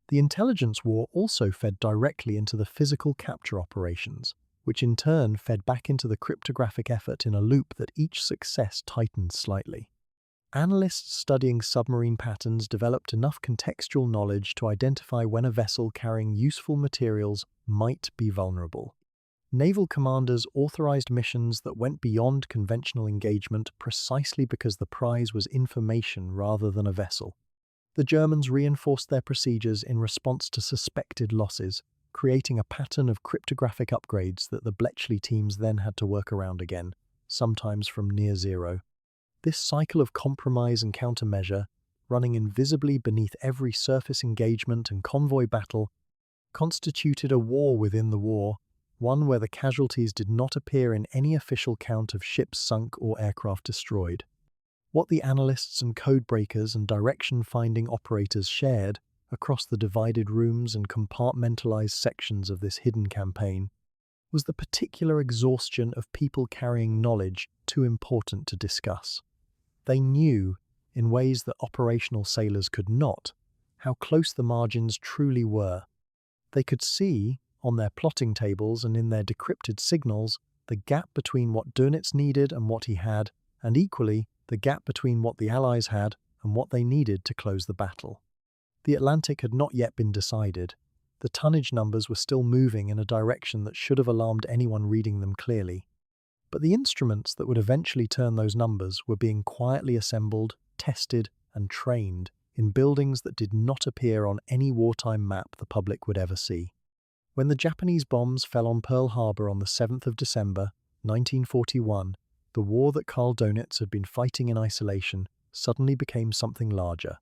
The intelligence war also fed directly into the physical capture operations, which in turn fed back into the cryptographic effort in a loop that each success tightened slightly. Analysts studying submarine patterns developed enough contextual knowledge to identify when a vessel carrying useful materials might be vulnerable. Naval commanders authorized missions that went beyond conventional engagement precisely because the prize was information rather than a vessel. The Germans reinforced their procedures in response to suspected losses, creating a pattern of cryptographic upgrades that the Bletchley teams then had to work around again, sometimes from near zero. This cycle of compromise and countermeasure, running invisibly beneath every surface engagement and convoy battle, constituted a war within the war, one where the casualties did not appear in any official count of ships sunk or aircraft destroyed. What the analysts and codebreakers and direction-finding operators shared across the divided rooms and compartmentalized sections of this hidden campaign was the particular exhaustion of people carrying knowledge too important to discuss. They knew, in ways that operational sailors could not, how close the margins truly were. They could see, on their plotting tables and in their decrypted signals, the gap between what Dönitz needed and what he had, and equally, the gap between what the Allies had and what they needed to close the battle. The Atlantic had not yet been decided. The tonnage numbers were still moving in a direction that should have alarmed anyone reading them clearly. But the instruments that would eventually turn those numbers were being quietly assembled, tested, and trained in buildings that did not appear on any wartime map the public would ever see. When the Japanese bombs fell on Pearl Harbor on the 7th of December, 1941, the war that Karl Dönitz had been fighting in isolation suddenly became something larger.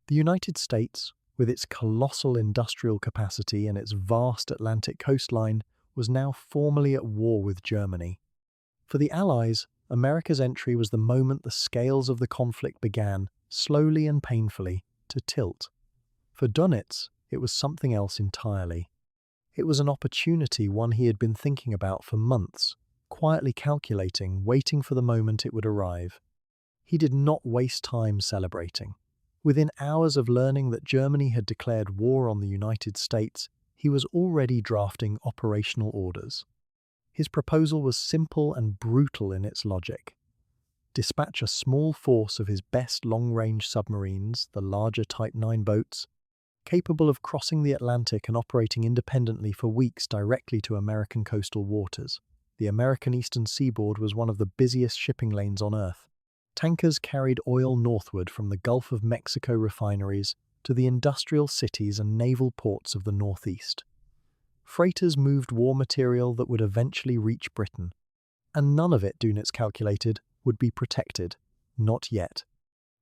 The United States, with its colossal industrial capacity and its vast Atlantic coastline, was now formally at war with Germany. For the Allies, America's entry was the moment the scales of the conflict began, slowly and painfully, to tilt. For Dönitz, it was something else entirely. It was an opportunity, one he had been thinking about for months, quietly calculating, waiting for the moment it would arrive. He did not waste time celebrating. Within hours of learning that Germany had declared war on the United States, he was already drafting operational orders. His proposal was simple and brutal in its logic. Dispatch a small force of his best long-range submarines, the larger Type 9 boats, capable of crossing the Atlantic and operating independently for weeks directly to American coastal waters. The American eastern seaboard was one of the busiest shipping lanes on Earth. Tankers carried oil northward from the Gulf of Mexico refineries to the industrial cities and naval ports of the Northeast. Freighters moved war material that would eventually reach Britain, and none of it, Dönitz calculated, would be protected. Not yet.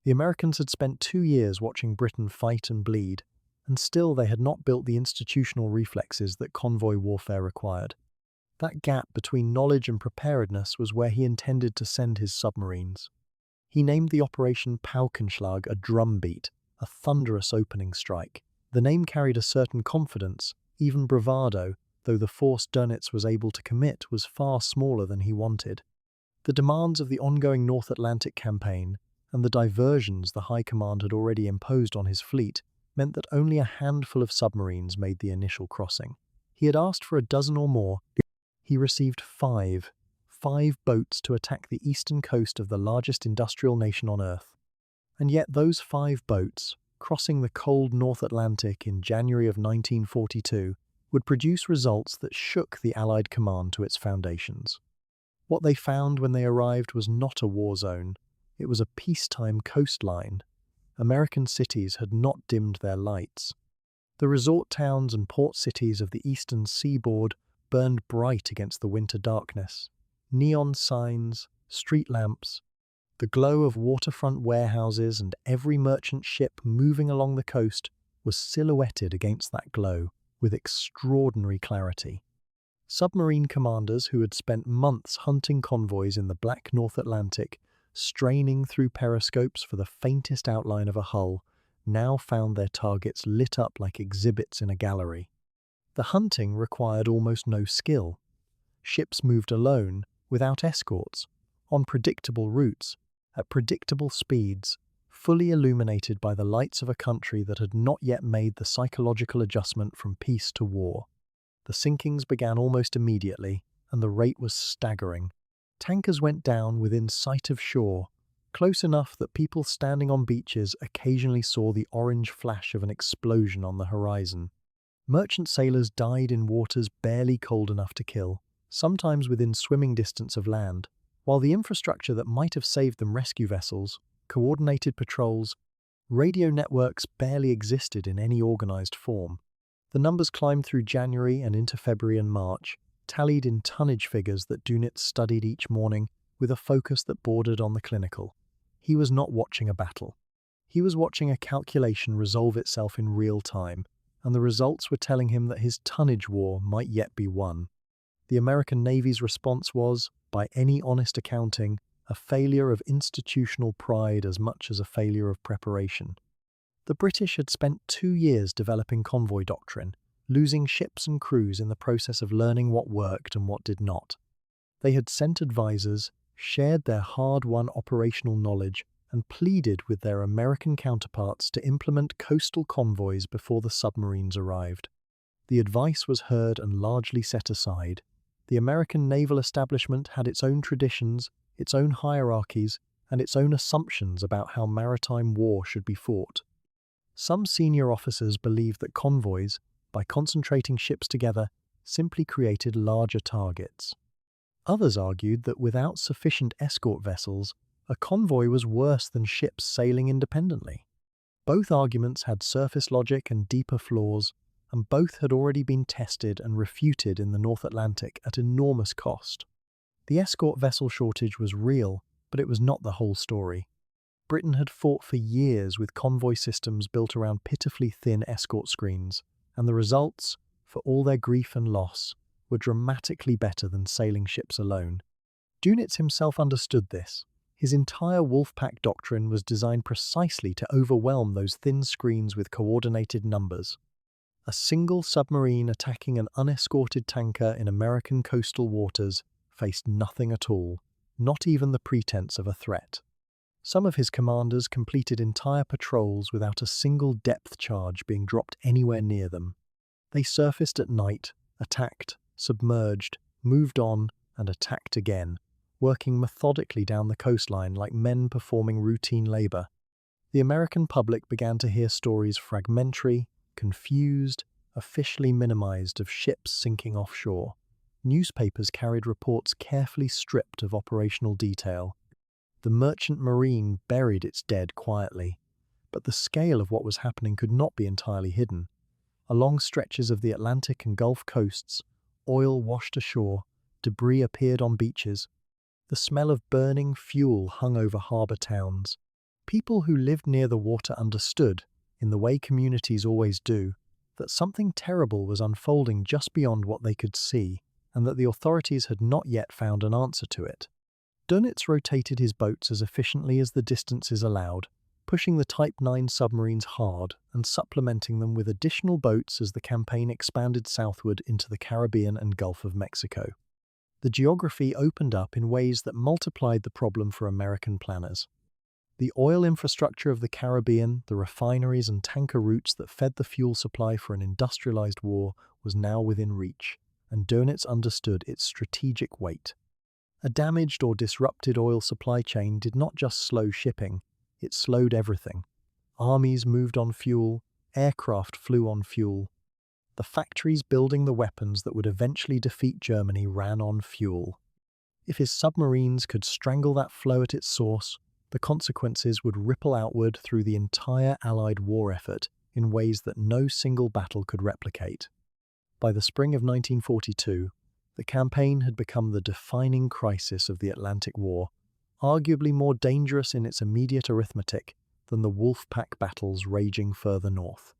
The Americans had spent 2 years watching Britain fight and bleed, and still they had not built the institutional reflexes that convoy warfare required. That gap between knowledge and preparedness was where he intended to send his submarines. He named the operation Paukenschlag, a drumbeat, a thunderous opening strike. The name carried a certain confidence, even bravado, though the force Dönitz was able to commit was far smaller than he wanted. The demands of the ongoing North Atlantic campaign and the diversions the High Command had already imposed on his fleet meant that only a handful of submarines made the initial crossing. He had asked for a dozen or more. He received five boats to attack the eastern coast of the largest industrial nation on Earth. And yet those 5 boats, crossing the cold North Atlantic in January of 1942, would produce results that shook the Allied command to its foundations. What they found when they arrived was not a war zone, it was a peacetime coastline. American cities had not dimmed their lights. The resort towns and port cities of the eastern seaboard burned bright against the winter darkness. Neon signs, street lamps, the glow of waterfront warehouses and every merchant ship moving along the coast was silhouetted against that glow with extraordinary clarity. Submarine commanders who had spent months hunting convoys in the black North Atlantic, straining through periscopes for the faintest outline of a hull, now found their targets lit up like exhibits in a gallery. The hunting required almost no skill. Ships moved alone, without escorts, on predictable routes, at predictable speeds, fully illuminated by the lights of a country that had not yet made the psychological adjustment from peace to war. The sinkings began almost immediately, and the rate was staggering. Tankers went down within sight of shore, close enough that people standing on beaches occasionally saw the orange flash of an explosion on the horizon. Merchant sailors died in waters barely cold enough to kill, sometimes within swimming distance of land, while the infrastructure that might have saved them, rescue vessels, coordinated patrols, radio networks, barely existed in any organized form. The numbers climbed through January and into February and March, tallied in tonnage figures that Dönitz studied each morning with a focus that bordered on the clinical. He was not watching a battle. He was watching a calculation resolve itself in real time, and the results were telling him that his tonnage war might yet be won. The American Navy's response was, by any honest accounting, a failure of institutional pride as much as a failure of preparation. The British had spent 2 years developing convoy doctrine, losing ships and crews in the process of learning what worked and what did not. They had sent advisors, shared their hard-won operational knowledge, and pleaded with their American counterparts to implement coastal convoys before the submarines arrived. The advice was heard and largely set aside. The American naval establishment had its own traditions, its own hierarchies, and its own assumptions about how maritime war should be fought. Some senior officers believed that convoys, by concentrating ships together, simply created larger targets. Others argued that without sufficient escort vessels, a convoy was worse than ships sailing independently. Both arguments had surface logic and deeper flaws, and both had already been tested and refuted in the North Atlantic at enormous cost. The escort vessel shortage was real, but it was not the whole story. Britain had fought for years with convoy systems built around pitifully thin escort screens, and the results, for all their grief and loss, were dramatically better than sailing ships alone. Dönitz himself understood this. His entire Wolfpack doctrine was designed precisely to overwhelm those thin screens with coordinated numbers. A single submarine attacking an unescorted tanker in American coastal waters faced nothing at all, not even the pretense of a threat. Some of his commanders completed entire patrols without a single depth charge being dropped anywhere near them. They surfaced at night, attacked, submerged, moved on, and attacked again, working methodically down the coastline like men performing routine labor. The American public began to hear stories fragmentary, confused, officially minimized of ships sinking offshore. Newspapers carried reports carefully stripped of operational detail. The merchant marine buried its dead quietly, but the scale of what was happening could not be entirely hidden. Along stretches of the Atlantic and Gulf coasts, oil washed ashore, debris appeared on beaches. The smell of burning fuel hung over harbour towns. People who lived near the water understood, in the way communities always do, that something terrible was unfolding just beyond what they could see, and that the authorities had not yet found an answer to it. Dönitz rotated his boats as efficiently as the distances allowed, pushing the Type 9 submarines hard and supplementing them with additional boats as the campaign expanded southward into the Caribbean and Gulf of Mexico. The geography opened up in ways that multiplied the problem for American planners. The oil infrastructure of the Caribbean, the refineries and tanker routes that fed the fuel supply for an industrialized war, was now within reach, and Dönitz understood its strategic weight. A damaged or disrupted oil supply chain did not just slow shipping, it slowed everything. Armies moved on fuel, aircraft flew on fuel. The factories building the weapons that would eventually defeat Germany ran on fuel. If his submarines could strangle that flow at its source, the consequences would ripple outward through the entire Allied war effort in ways that no single battle could replicate. By the spring of 1942, the campaign had become the defining crisis of the Atlantic War, arguably more dangerous in its immediate arithmetic than the Wolfpack battles raging further north.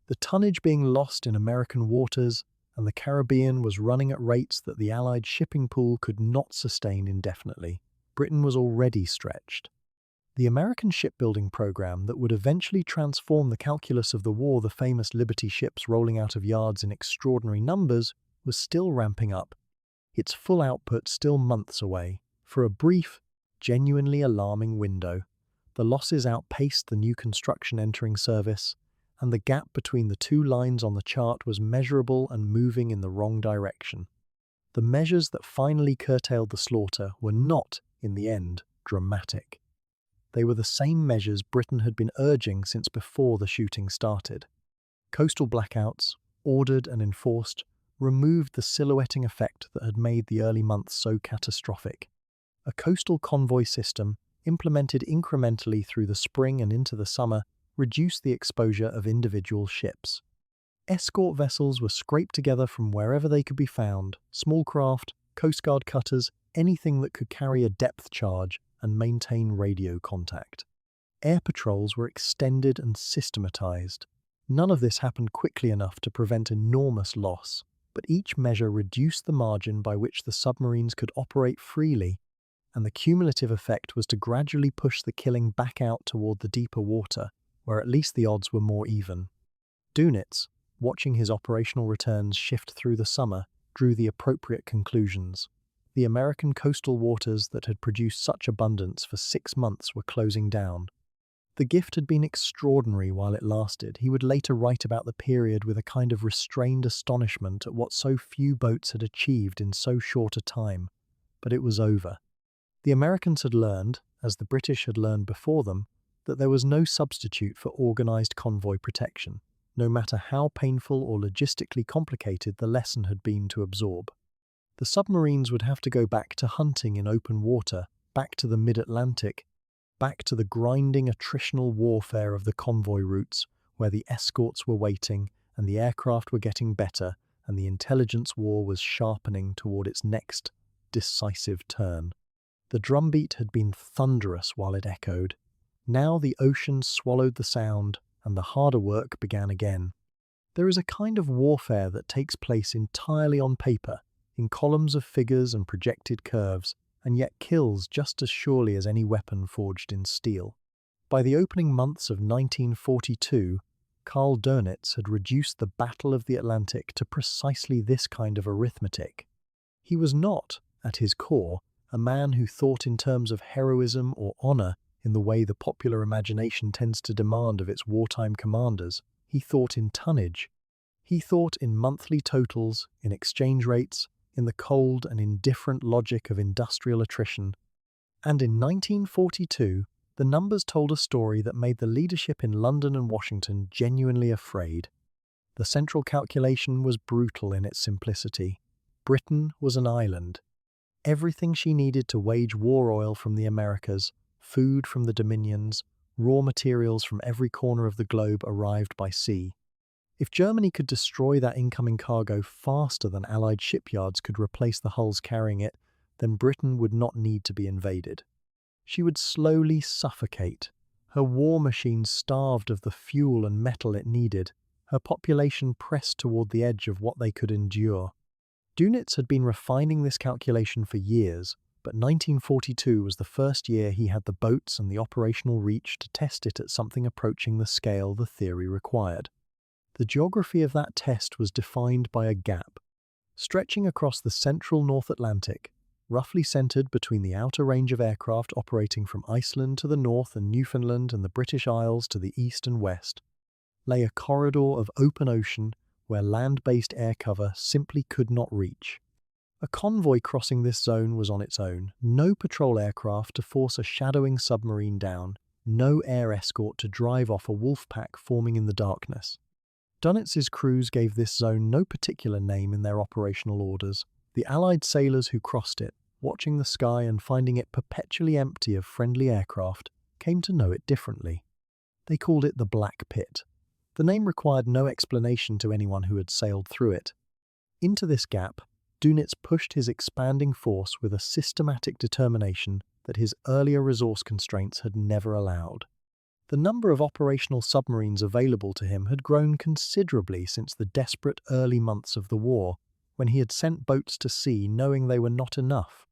The tonnage being lost in American waters, and the Caribbean was running at rates that the Allied shipping pool could not sustain indefinitely. Britain was already stretched. The American shipbuilding program that would eventually transform the calculus of the war, the famous Liberty ships rolling out of yards in extraordinary numbers, was still ramping up, its full output still months away. For a brief, genuinely alarming window, the losses outpaced the new construction entering service, and the gap between the two lines on the chart was measurable and moving in the wrong direction. The measures that finally curtailed the slaughter were not, in the end, dramatic. They were the same measures Britain had been urging since before the shooting started. Coastal blackouts, ordered and enforced, removed the silhouetting effect that had made the early months so catastrophic. A coastal convoy system, implemented incrementally through the spring and into the summer, reduced the exposure of individual ships. Escort vessels were scraped together from wherever they could be found, small craft, Coast Guard cutters, anything that could carry a depth charge and maintain radio contact. Air patrols were extended and systematized. None of this happened quickly enough to prevent enormous loss, but each measure reduced the margin by which the submarines could operate freely, and the cumulative effect was to gradually push the killing back out toward the deeper water, where at least the odds were more even. Dönitz, watching his operational returns shift through the summer, drew the appropriate conclusions. The American coastal waters that had produced such abundance for 6 months were closing down. The gift had been extraordinary while it lasted. He would later write about the period with a kind of restrained astonishment at what so few boats had achieved in so short a time. But it was over. The Americans had learned, as the British had learned before them, that there was no substitute for organized convoy protection, no matter how painful or logistically complicated the lesson had been to absorb. The submarines would have to go back to hunting in open water, back to the mid-Atlantic, back to the grinding attritional warfare of the convoy routes, where the escorts were waiting and the aircraft were getting better and the intelligence war was sharpening toward its next decisive turn. The drumbeat had been thunderous while it echoed. Now the ocean swallowed the sound and the harder work began again. There is a kind of warfare that takes place entirely on paper, in columns of figures and projected curves, and yet kills just as surely as any weapon forged in steel. By the opening months of 1942, Karl Dönitz had reduced the Battle of the Atlantic to precisely this kind of arithmetic. He was not, at his core, a man who thought in terms of heroism or honor in the way the popular imagination tends to demand of its wartime commanders. He thought in tonnage. He thought in monthly totals, in exchange rates, in the cold and indifferent logic of industrial attrition. And in 1942, the numbers told a story that made the leadership in London and Washington genuinely afraid. The central calculation was brutal in its simplicity. Britain was an island. Everything she needed to wage war: oil from the Americas, food from the Dominions, raw materials from every corner of the globe arrived by sea. If Germany could destroy that incoming cargo faster than Allied shipyards could replace the hulls carrying it, then Britain would not need to be invaded. She would slowly suffocate, her war machines starved of the fuel and metal it needed, her population pressed toward the edge of what they could endure. Dönitz had been refining this calculation for years, but 1942 was the first year he had the boats and the operational reach to test it at something approaching the scale the theory required. The geography of that test was defined by a gap, stretching across the central North Atlantic, roughly centered between the outer range of aircraft operating from Iceland to the north and Newfoundland and the British Isles to the east and west, lay a corridor of open ocean where land-based air cover simply could not reach. A convoy crossing this zone was on its own, no patrol aircraft to force a shadowing submarine down, no air escort to drive off a wolf pack forming in the darkness. Dönitz's crews gave this zone no particular name in their operational orders. The Allied sailors who crossed it, watching the sky and finding it perpetually empty of friendly aircraft, came to know it differently. They called it the Black Pit. The name required no explanation to anyone who had sailed through it. Into this gap, Dönitz pushed his expanding force with a systematic determination that his earlier resource constraints had never allowed. The number of operational submarines available to him had grown considerably since the desperate early months of the war, when he had sent boats to sea knowing they were not enough.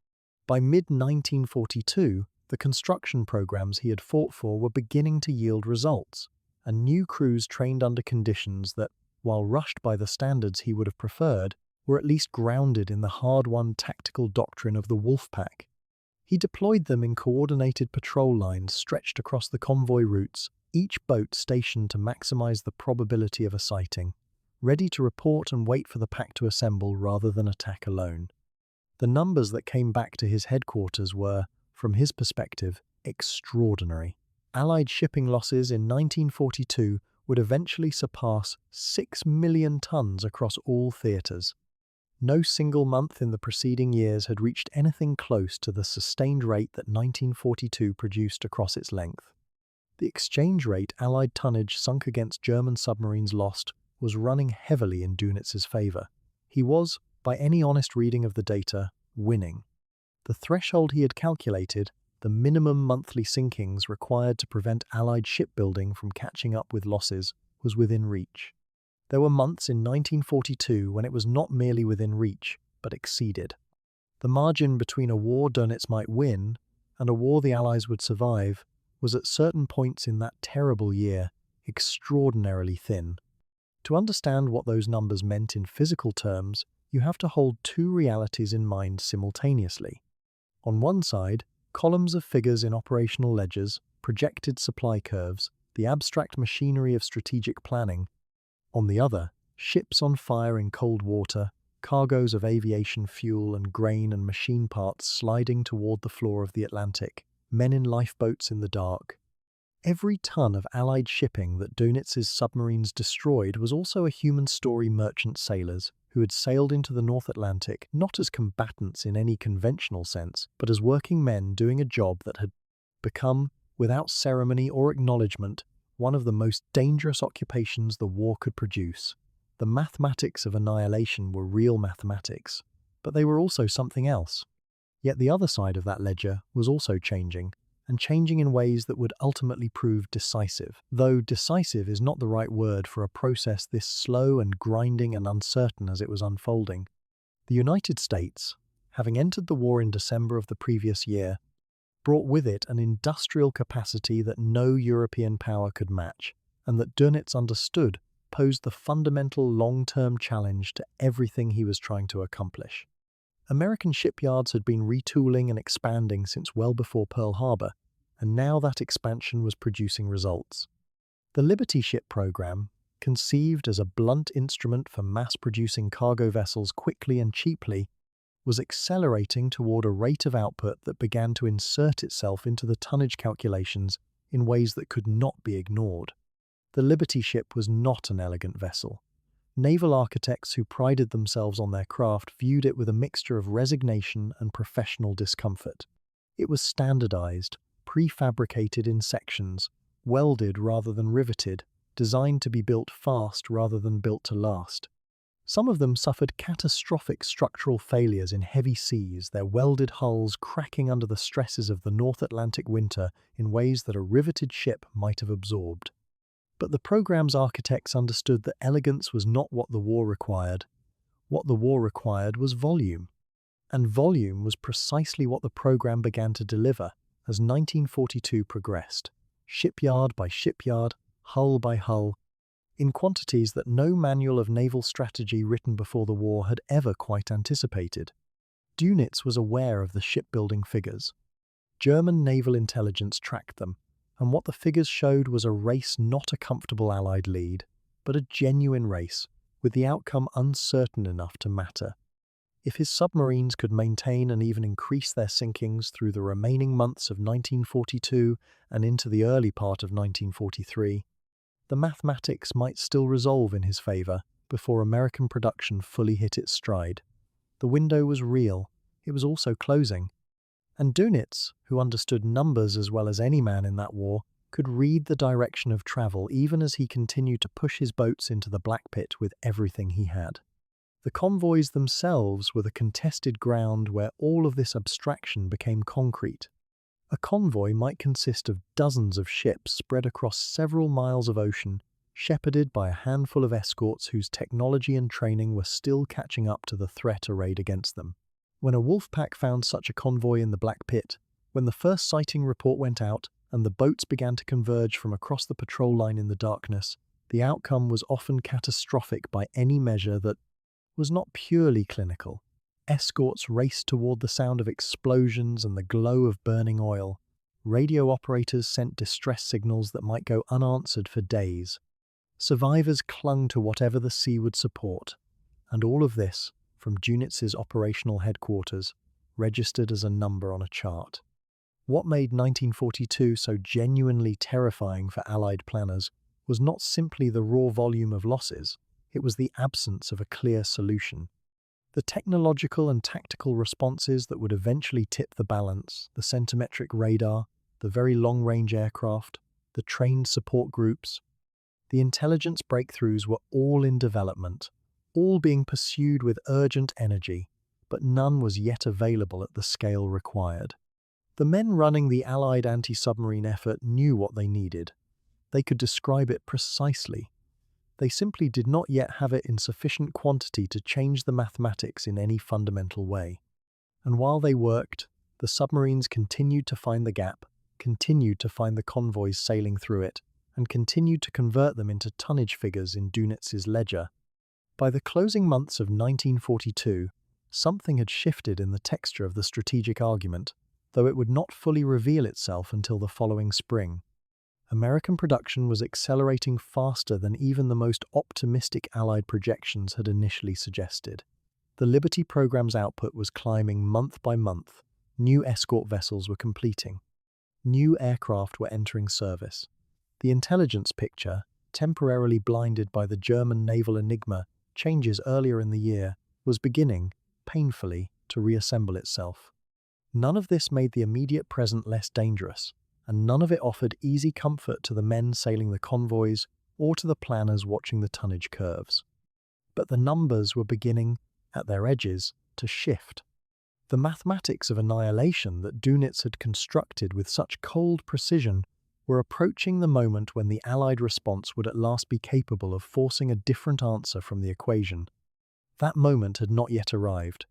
By mid-1942, The construction programs he had fought for were beginning to yield results, and new crews trained under conditions that, while rushed by the standards he would have preferred, were at least grounded in the hard-won tactical doctrine of the wolf pack. He deployed them in coordinated patrol lines stretched across the convoy routes, each boat stationed to maximize the probability of a sighting, ready to report and wait for the pack to assemble rather than attack alone. The numbers that came back to his headquarters were, from his perspective, extraordinary. Allied shipping losses in 1942 would eventually surpass 6 million tons across all theaters. No single month in the preceding years had reached anything close to the sustained rate that 1942 produced across its length. The exchange rate Allied tonnage sunk against German submarines lost was running heavily in Dönitz's favor. He was, by any honest reading of the data, winning. The threshold he had calculated, the minimum monthly sinkings required to prevent Allied shipbuilding from catching up with losses, was within reach. There were months in 1942 when it was not merely within reach, but exceeded. The margin between a war Dönitz might win and a war the Allies would survive was at certain points in that terrible year extraordinarily thin. To understand what those numbers meant in physical terms, you have to hold two realities in mind simultaneously. On one side, columns of figures in operational ledgers, projected supply curves, the abstract machinery of strategic planning. On the other, ships on fire in cold water, cargoes of aviation fuel and grain and machine parts sliding toward the floor of the Atlantic, men in lifeboats in the dark. Every ton of Allied shipping that Dönitz's submarines destroyed was also a human story merchant sailors who had sailed into the North Atlantic not as combatants in any conventional sense, but as working men doing a job that had become, without ceremony or acknowledgement, one of the most dangerous occupations the war could produce. The mathematics of annihilation were real mathematics, but they were also something else. Yet the other side of that ledger was also changing, and changing in ways that would ultimately prove decisive. Though decisive is not the right word for a process this slow and grinding and uncertain as it was unfolding. The United States, having entered the war in December of the previous year, brought with it an industrial capacity that no European power could match, and that Dönitz understood posed the fundamental long-term challenge to everything he was trying to accomplish. American shipyards had been retooling and expanding since well before Pearl Harbor, and now that expansion was producing results. The Liberty ship program, conceived as a blunt instrument for mass-producing cargo vessels quickly and cheaply, was accelerating toward a rate of output that began to insert itself into the tonnage calculations in ways that could not be ignored. The Liberty ship was not an elegant vessel. Naval architects who prided themselves on their craft viewed it with a mixture of resignation and professional discomfort. It was standardized, prefabricated in sections, welded rather than riveted, designed to be built fast rather than built to last. Some of them suffered catastrophic structural failures in heavy seas, their welded hulls cracking under the stresses of the North Atlantic winter in ways that a riveted ship might have absorbed. But the program's architects understood that elegance was not what the war required. What the war required was volume. And volume was precisely what the program began to deliver as 1942 progressed, shipyard by shipyard, hull by hull, in quantities that no manual of naval strategy written before the war had ever quite anticipated. Dönitz was aware of the shipbuilding figures. German naval intelligence tracked them, and what the figures showed was a race not a comfortable Allied lead, but a genuine race, with the outcome uncertain enough to matter. If his submarines could maintain and even increase their sinkings through the remaining months of 1942 and into the early part of 1943, the mathematics might still resolve in his favor before American production fully hit its stride. The window was real, it was also closing. And Dönitz, who understood numbers as well as any man in that war, could read the direction of travel even as he continued to push his boats into the Black Pit with everything he had. The convoys themselves were the contested ground where all of this abstraction became concrete. A convoy might consist of dozens of ships spread across several miles of ocean, shepherded by a handful of escorts whose technology and training were still catching up to the threat arrayed against them. When a wolf pack found such a convoy in the Black Pit, When the first sighting report went out and the boats began to converge from across the patrol line in the darkness, the outcome was often catastrophic by any measure that was not purely clinical. Escorts raced toward the sound of explosions and the glow of burning oil. Radio operators sent distress signals that might go unanswered for days. Survivors clung to whatever the sea would support, and all of this, from Dönitz's operational headquarters, registered as a number on a chart. What made 1942 so genuinely terrifying for Allied planners was not simply the raw volume of losses, it was the absence of a clear solution. The technological and tactical responses that would eventually tip the balance, the centimetric radar, the very long-range aircraft, the trained support groups, the intelligence breakthroughs were all in development, all being pursued with urgent energy, but none was yet available at the scale required. The men running the Allied anti-submarine effort knew what they needed. They could describe it precisely. They simply did not yet have it in sufficient quantity to change the mathematics in any fundamental way. And while they worked, the submarines continued to find the gap, continued to find the convoys sailing through it, and continued to convert them into tonnage figures in Dönitz's ledger. By the closing months of 1942, something had shifted in the texture of the strategic argument, though it would not fully reveal itself until the following spring. American production was accelerating faster than even the most optimistic Allied projections had initially suggested. The Liberty program's output was climbing month by month. New escort vessels were completing. New aircraft were entering service. The intelligence picture, temporarily blinded by the German naval enigma changes earlier in the year, was beginning, painfully, to reassemble itself. None of this made the immediate present less dangerous, and none of it offered easy comfort to the men sailing the convoys or to the planners watching the tonnage curves. But the numbers were beginning, at their edges, to shift. The mathematics of annihilation that Dönitz had constructed with such cold precision were approaching the moment when the Allied response would at last be capable of forcing a different answer from the equation. That moment had not yet arrived,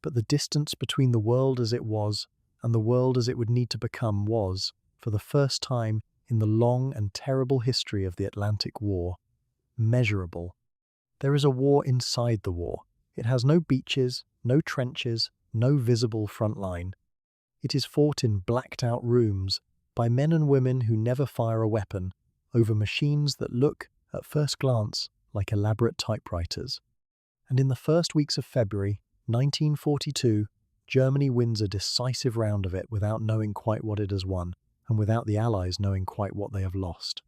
but the distance between the world as it was and the world as it would need to become was, for the first time in the long and terrible history of the Atlantic War, measurable. There is a war inside the war. It has no beaches, no trenches, no visible front line. It is fought in blacked-out rooms by men and women who never fire a weapon, over machines that look, at first glance, like elaborate typewriters. And in the first weeks of February 1942, Germany wins a decisive round of it without knowing quite what it has won, and without the Allies knowing quite what they have lost.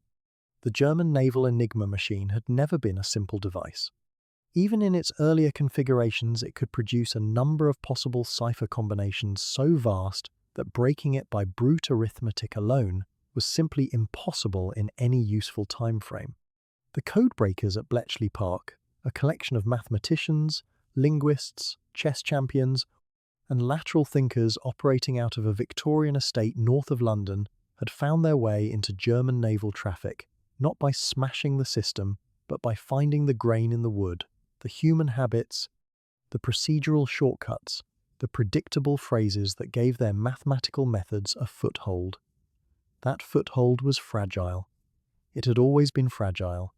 The German naval Enigma machine had never been a simple device. Even in its earlier configurations, it could produce a number of possible cipher combinations so vast that breaking it by brute arithmetic alone was simply impossible in any useful time frame. The codebreakers at Bletchley Park, a collection of mathematicians, linguists, chess champions, and lateral thinkers operating out of a Victorian estate north of London, had found their way into German naval traffic, not by smashing the system, but by finding the grain in the wood, the human habits, the procedural shortcuts, the predictable phrases that gave their mathematical methods a foothold. That foothold was fragile. It had always been fragile.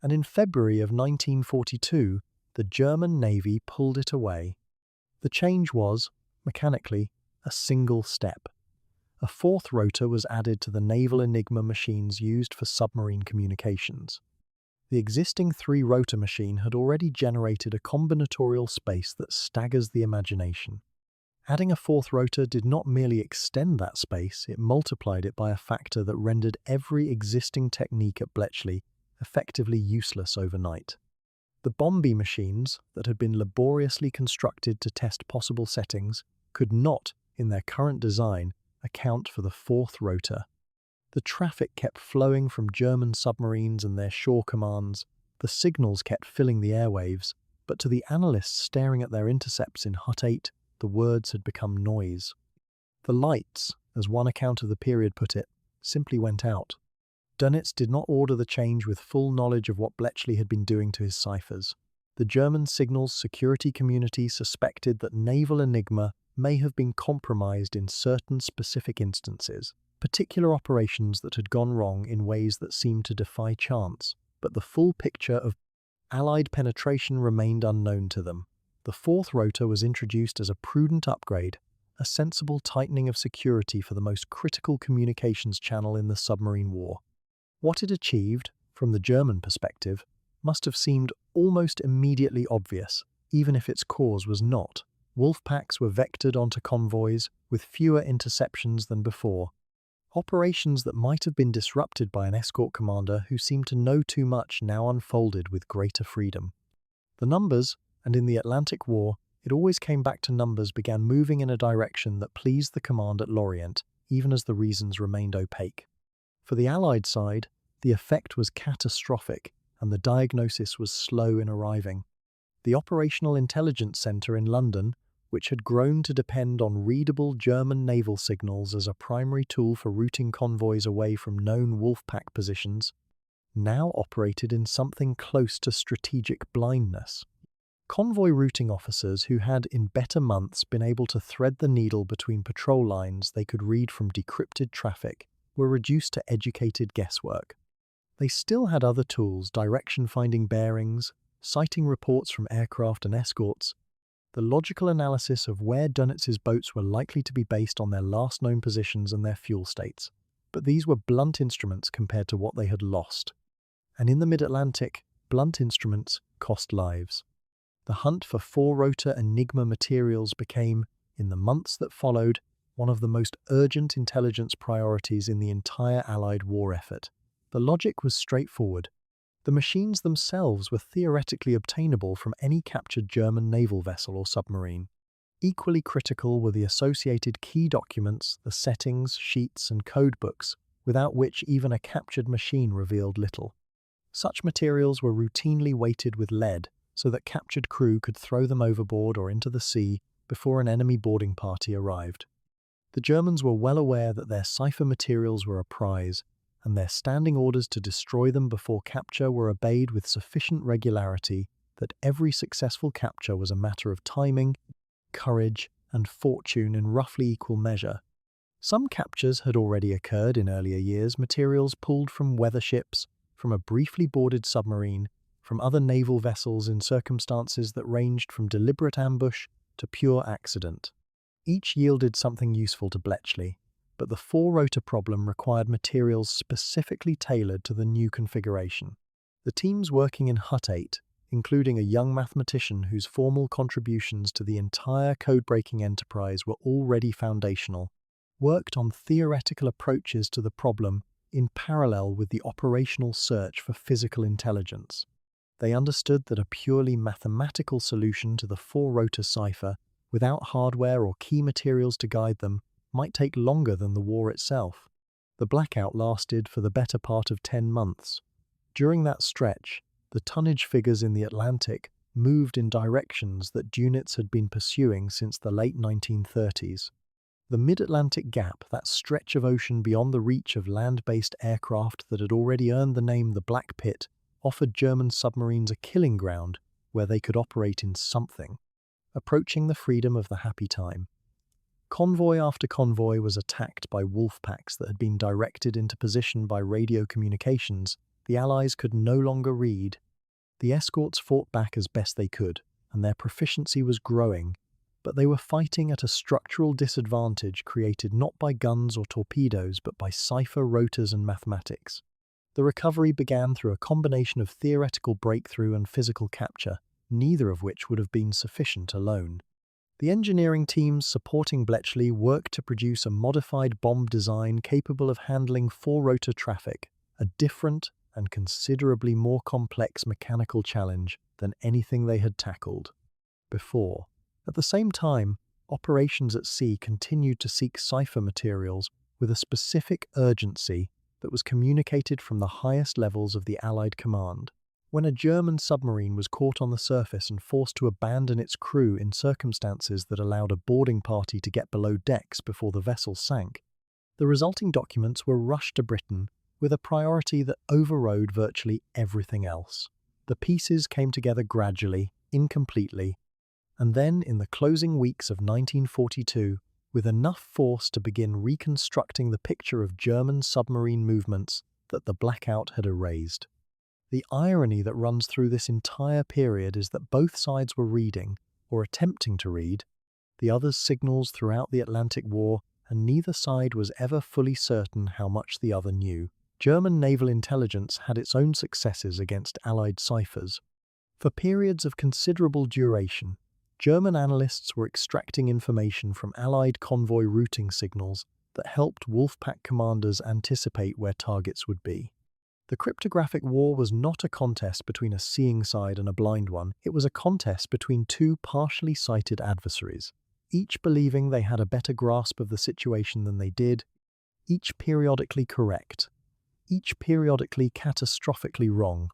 And in February of 1942, the German Navy pulled it away. The change was, mechanically, a single step. A fourth rotor was added to the naval Enigma machines used for submarine communications. The existing three-rotor machine had already generated a combinatorial space that staggers the imagination. Adding a fourth rotor did not merely extend that space, it multiplied it by a factor that rendered every existing technique at Bletchley effectively useless overnight. The Bombi machines, that had been laboriously constructed to test possible settings, could not, in their current design, account for the fourth rotor. The traffic kept flowing from German submarines and their shore commands, the signals kept filling the airwaves, but to the analysts staring at their intercepts in Hut 8, the words had become noise. The lights, as one account of the period put it, simply went out. Dönitz did not order the change with full knowledge of what Bletchley had been doing to his ciphers. The German signals security community suspected that naval Enigma may have been compromised in certain specific instances, particular operations that had gone wrong in ways that seemed to defy chance, but the full picture of Allied penetration remained unknown to them. The fourth rotor was introduced as a prudent upgrade, a sensible tightening of security for the most critical communications channel in the submarine war. What it achieved, from the German perspective, must have seemed almost immediately obvious, even if its cause was not. Wolf packs were vectored onto convoys with fewer interceptions than before. Operations that might have been disrupted by an escort commander who seemed to know too much now unfolded with greater freedom. The numbers, and in the Atlantic War, it always came back to numbers, began moving in a direction that pleased the command at Lorient, even as the reasons remained opaque. For the Allied side, the effect was catastrophic, and the diagnosis was slow in arriving. The Operational Intelligence Centre in London, which had grown to depend on readable German naval signals as a primary tool for routing convoys away from known Wolfpack positions, now operated in something close to strategic blindness. Convoy routing officers who had in better months been able to thread the needle between patrol lines they could read from decrypted traffic were reduced to educated guesswork. They still had other tools, direction-finding bearings, citing reports from aircraft and escorts, the logical analysis of where Dönitz's boats were likely to be based on their last known positions and their fuel states. But these were blunt instruments compared to what they had lost. And in the mid-Atlantic, blunt instruments cost lives. The hunt for four-rotor Enigma materials became, in the months that followed, one of the most urgent intelligence priorities in the entire Allied war effort. The logic was straightforward. The machines themselves were theoretically obtainable from any captured German naval vessel or submarine. Equally critical were the associated key documents, the settings, sheets, and code books, without which even a captured machine revealed little. Such materials were routinely weighted with lead, so that captured crew could throw them overboard or into the sea before an enemy boarding party arrived. The Germans were well aware that their cipher materials were a prize, and their standing orders to destroy them before capture were obeyed with sufficient regularity that every successful capture was a matter of timing, courage, and fortune in roughly equal measure. Some captures had already occurred in earlier years, materials pulled from weather ships, from a briefly boarded submarine, from other naval vessels in circumstances that ranged from deliberate ambush to pure accident. Each yielded something useful to Bletchley, but the four-rotor problem required materials specifically tailored to the new configuration. The teams working in Hut 8, including a young mathematician whose formal contributions to the entire code-breaking enterprise were already foundational, worked on theoretical approaches to the problem in parallel with the operational search for physical intelligence. They understood that a purely mathematical solution to the four-rotor cipher, without hardware or key materials to guide them, might take longer than the war itself. The blackout lasted for the better part of 10 months. During that stretch, the tonnage figures in the Atlantic moved in directions that Dönitz had been pursuing since the late 1930s. The mid-Atlantic gap, that stretch of ocean beyond the reach of land-based aircraft that had already earned the name the Black Pit, offered German submarines a killing ground where they could operate in something, approaching the freedom of the happy time. Convoy after convoy was attacked by wolf packs that had been directed into position by radio communications the Allies could no longer read. The escorts fought back as best they could, and their proficiency was growing, but they were fighting at a structural disadvantage created not by guns or torpedoes but by cipher, rotors, and mathematics. The recovery began through a combination of theoretical breakthrough and physical capture, neither of which would have been sufficient alone. The engineering teams supporting Bletchley worked to produce a modified bomb design capable of handling four-rotor traffic, a different and considerably more complex mechanical challenge than anything they had tackled before. At the same time, operations at sea continued to seek cipher materials with a specific urgency that was communicated from the highest levels of the Allied command. When a German submarine was caught on the surface and forced to abandon its crew in circumstances that allowed a boarding party to get below decks before the vessel sank, the resulting documents were rushed to Britain with a priority that overrode virtually everything else. The pieces came together gradually, incompletely, And then, in the closing weeks of 1942, with enough force to begin reconstructing the picture of German submarine movements that the blackout had erased. The irony that runs through this entire period is that both sides were reading, or attempting to read, the other's signals throughout the Atlantic War, and neither side was ever fully certain how much the other knew. German naval intelligence had its own successes against Allied ciphers. For periods of considerable duration, German analysts were extracting information from Allied convoy routing signals that helped Wolfpack commanders anticipate where targets would be. The cryptographic war was not a contest between a seeing side and a blind one. It was a contest between two partially sighted adversaries, each believing they had a better grasp of the situation than they did, each periodically correct, each periodically catastrophically wrong.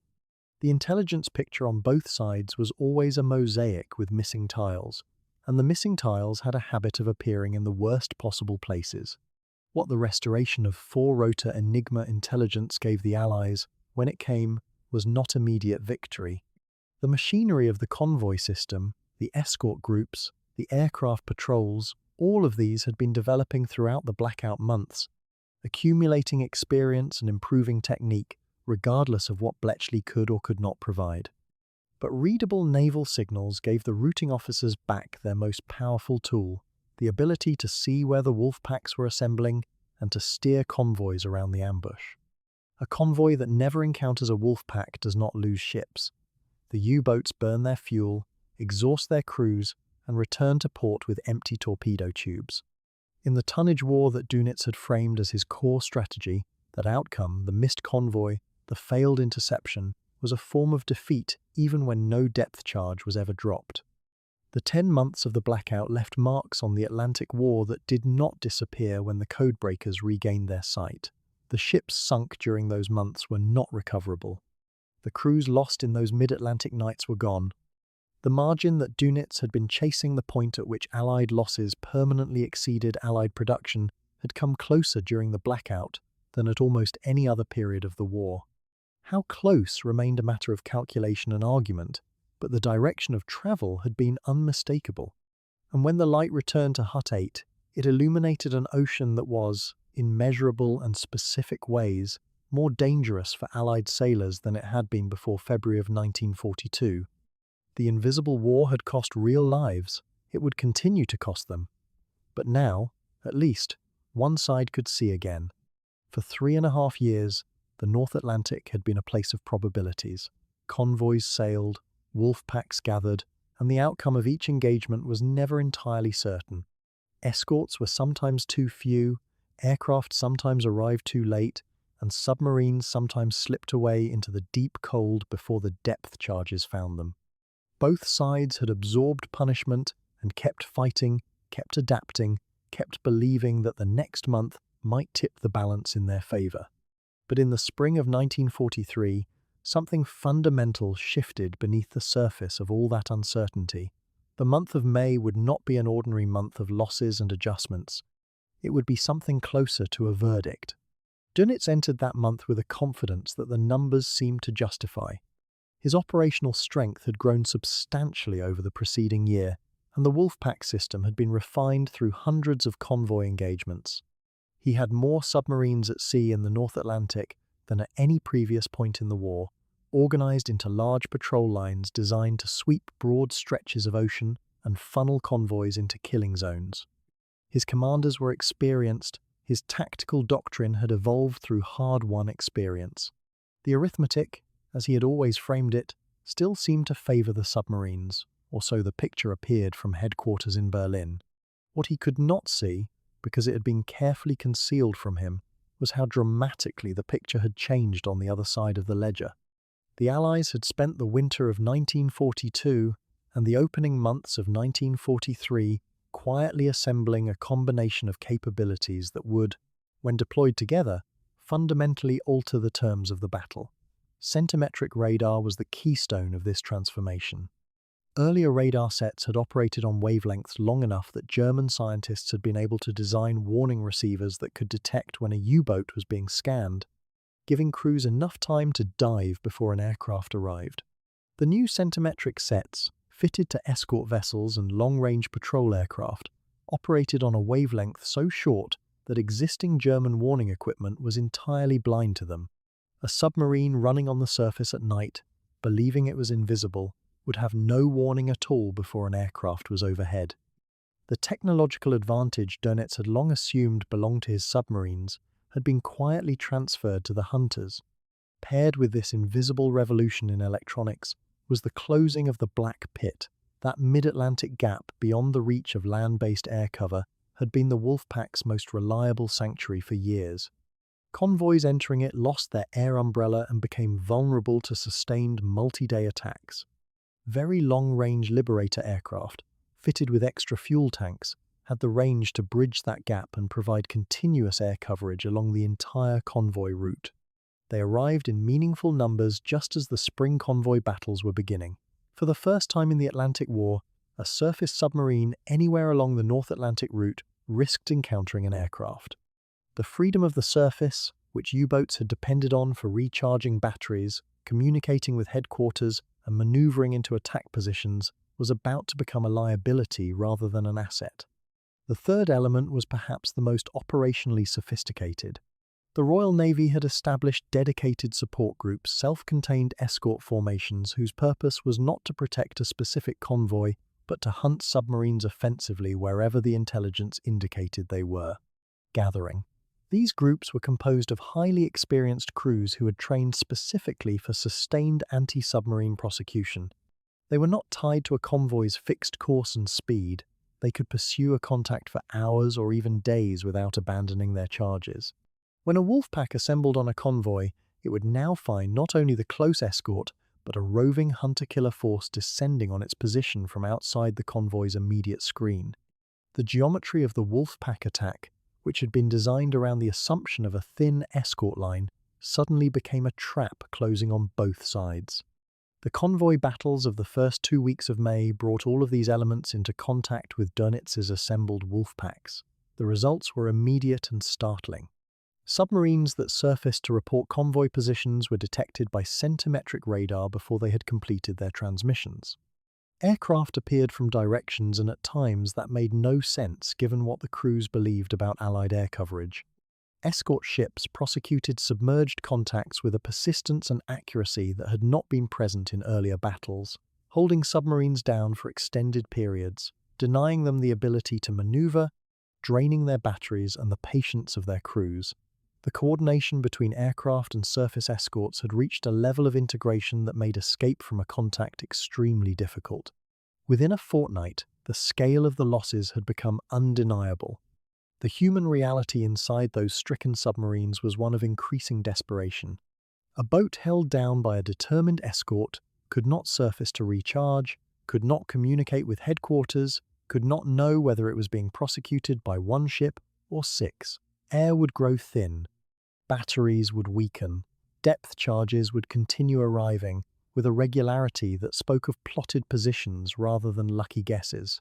The intelligence picture on both sides was always a mosaic with missing tiles, and the missing tiles had a habit of appearing in the worst possible places. What the restoration of four-rotor Enigma intelligence gave the Allies, when it came, was not immediate victory. The machinery of the convoy system, the escort groups, the aircraft patrols, all of these had been developing throughout the blackout months, accumulating experience and improving technique, regardless of what Bletchley could or could not provide. But readable naval signals gave the routing officers back their most powerful tool, the ability to see where the wolf packs were assembling and to steer convoys around the ambush. A convoy that never encounters a wolf pack does not lose ships. The U-boats burn their fuel, exhaust their crews, and return to port with empty torpedo tubes. In the tonnage war that Dönitz had framed as his core strategy, that outcome, the missed convoy, the failed interception, was a form of defeat even when no depth charge was ever dropped. The 10 months of the blackout left marks on the Atlantic War that did not disappear when the codebreakers regained their sight. The ships sunk during those months were not recoverable. The crews lost in those mid-Atlantic nights were gone. The margin that Dönitz had been chasing, the point at which Allied losses permanently exceeded Allied production, had come closer during the blackout than at almost any other period of the war. How close remained a matter of calculation and argument, but the direction of travel had been unmistakable. And when the light returned to Hut 8, it illuminated an ocean that was, in measurable and specific ways, more dangerous for Allied sailors than it had been before February of 1942. The invisible war had cost real lives. It would continue to cost them. But now, at least, one side could see again. For 3.5 years, the North Atlantic had been a place of probabilities. Convoys sailed, wolf packs gathered, and the outcome of each engagement was never entirely certain. Escorts were sometimes too few, aircraft sometimes arrived too late, and submarines sometimes slipped away into the deep cold before the depth charges found them. Both sides had absorbed punishment and kept fighting, kept adapting, kept believing that the next month might tip the balance in their favor. But in the spring of 1943, something fundamental shifted beneath the surface of all that uncertainty. The month of May would not be an ordinary month of losses and adjustments. It would be something closer to a verdict. Dönitz entered that month with a confidence that the numbers seemed to justify. His operational strength had grown substantially over the preceding year, and the Wolfpack system had been refined through hundreds of convoy engagements. He had more submarines at sea in the North Atlantic than at any previous point in the war, organized into large patrol lines designed to sweep broad stretches of ocean and funnel convoys into killing zones. His commanders were experienced, his tactical doctrine had evolved through hard-won experience. The arithmetic, as he had always framed it, still seemed to favor the submarines, or so the picture appeared from headquarters in Berlin. What he could not see, because it had been carefully concealed from him, was how dramatically the picture had changed on the other side of the ledger. The Allies had spent the winter of 1942 and the opening months of 1943 quietly assembling a combination of capabilities that would, when deployed together, fundamentally alter the terms of the battle. Centimetric radar was the keystone of this transformation. Earlier radar sets had operated on wavelengths long enough that German scientists had been able to design warning receivers that could detect when a U-boat was being scanned, giving crews enough time to dive before an aircraft arrived. The new centimetric sets, fitted to escort vessels and long-range patrol aircraft, operated on a wavelength so short that existing German warning equipment was entirely blind to them. A submarine running on the surface at night, believing it was invisible, would have no warning at all before an aircraft was overhead. The technological advantage Dönitz had long assumed belonged to his submarines had been quietly transferred to the hunters. Paired with this invisible revolution in electronics was the closing of the Black Pit. That mid-Atlantic gap beyond the reach of land-based air cover had been the Wolfpack's most reliable sanctuary for years. Convoys entering it lost their air umbrella and became vulnerable to sustained multi-day attacks. Very long-range Liberator aircraft, fitted with extra fuel tanks, had the range to bridge that gap and provide continuous air coverage along the entire convoy route. They arrived in meaningful numbers just as the spring convoy battles were beginning. For the first time in the Atlantic War, a surface submarine anywhere along the North Atlantic route risked encountering an aircraft. The freedom of the surface, which U-boats had depended on for recharging batteries, communicating with headquarters, and maneuvering into attack positions, was about to become a liability rather than an asset. The third element was perhaps the most operationally sophisticated. The Royal Navy had established dedicated support groups, self-contained escort formations whose purpose was not to protect a specific convoy, but to hunt submarines offensively wherever the intelligence indicated they were gathering. These groups were composed of highly experienced crews who had trained specifically for sustained anti-submarine prosecution. They were not tied to a convoy's fixed course and speed. They could pursue a contact for hours or even days without abandoning their charges. When a Wolfpack assembled on a convoy, it would now find not only the close escort, but a roving hunter-killer force descending on its position from outside the convoy's immediate screen. The geometry of the Wolfpack attack, which had been designed around the assumption of a thin escort line, suddenly became a trap closing on both sides. The convoy battles of the first 2 weeks of May brought all of these elements into contact with Dönitz's assembled Wolfpacks. The results were immediate and startling. Submarines that surfaced to report convoy positions were detected by centimetric radar before they had completed their transmissions. Aircraft appeared from directions and at times that made no sense given what the crews believed about Allied air coverage. Escort ships prosecuted submerged contacts with a persistence and accuracy that had not been present in earlier battles, holding submarines down for extended periods, denying them the ability to maneuver, draining their batteries and the patience of their crews. The coordination between aircraft and surface escorts had reached a level of integration that made escape from a contact extremely difficult. Within a fortnight, the scale of the losses had become undeniable. The human reality inside those stricken submarines was one of increasing desperation. A boat held down by a determined escort could not surface to recharge, could not communicate with headquarters, could not know whether it was being prosecuted by one ship or 6. Air would grow thin, batteries would weaken, depth charges would continue arriving with a regularity that spoke of plotted positions rather than lucky guesses.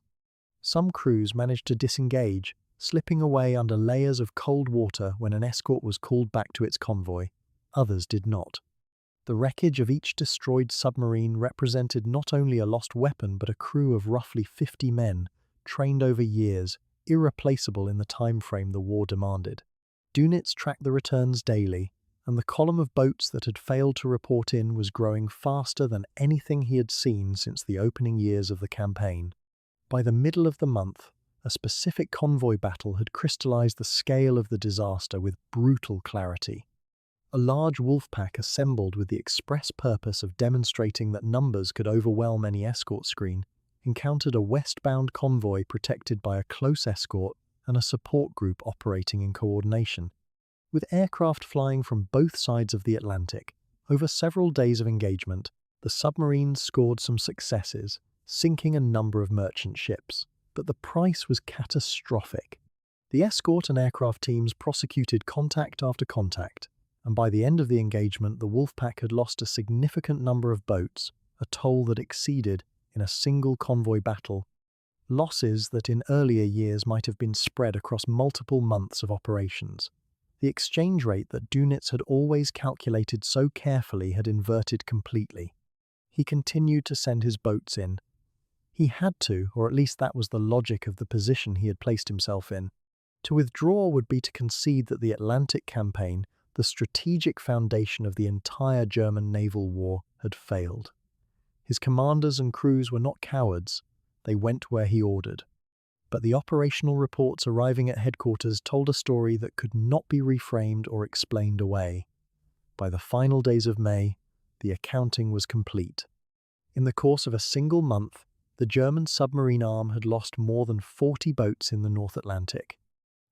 Some crews managed to disengage, slipping away under layers of cold water when an escort was called back to its convoy. Others did not. The wreckage of each destroyed submarine represented not only a lost weapon but a crew of roughly 50 men, trained over years, irreplaceable in the time frame the war demanded. Dönitz tracked the returns daily, and the column of boats that had failed to report in was growing faster than anything he had seen since the opening years of the campaign. By the middle of the month, a specific convoy battle had crystallized the scale of the disaster with brutal clarity. A large Wolfpack assembled with the express purpose of demonstrating that numbers could overwhelm any escort screen encountered a westbound convoy protected by a close escort and a support group operating in coordination. With aircraft flying from both sides of the Atlantic, over several days of engagement, the submarines scored some successes, sinking a number of merchant ships. But the price was catastrophic. The escort and aircraft teams prosecuted contact after contact, and by the end of the engagement, the Wolfpack had lost a significant number of boats, a toll that exceeded, in a single convoy battle, losses that in earlier years might have been spread across multiple months of operations. The exchange rate that Dönitz had always calculated so carefully had inverted completely. He continued to send his boats in, He had to, or at least that was the logic of the position he had placed himself in. To withdraw would be to concede that the Atlantic campaign, the strategic foundation of the entire German naval war, had failed. His commanders and crews were not cowards, they went where he ordered. But the operational reports arriving at headquarters told a story that could not be reframed or explained away. By the final days of May, the accounting was complete. In the course of a single month, the German submarine arm had lost more than 40 boats in the North Atlantic.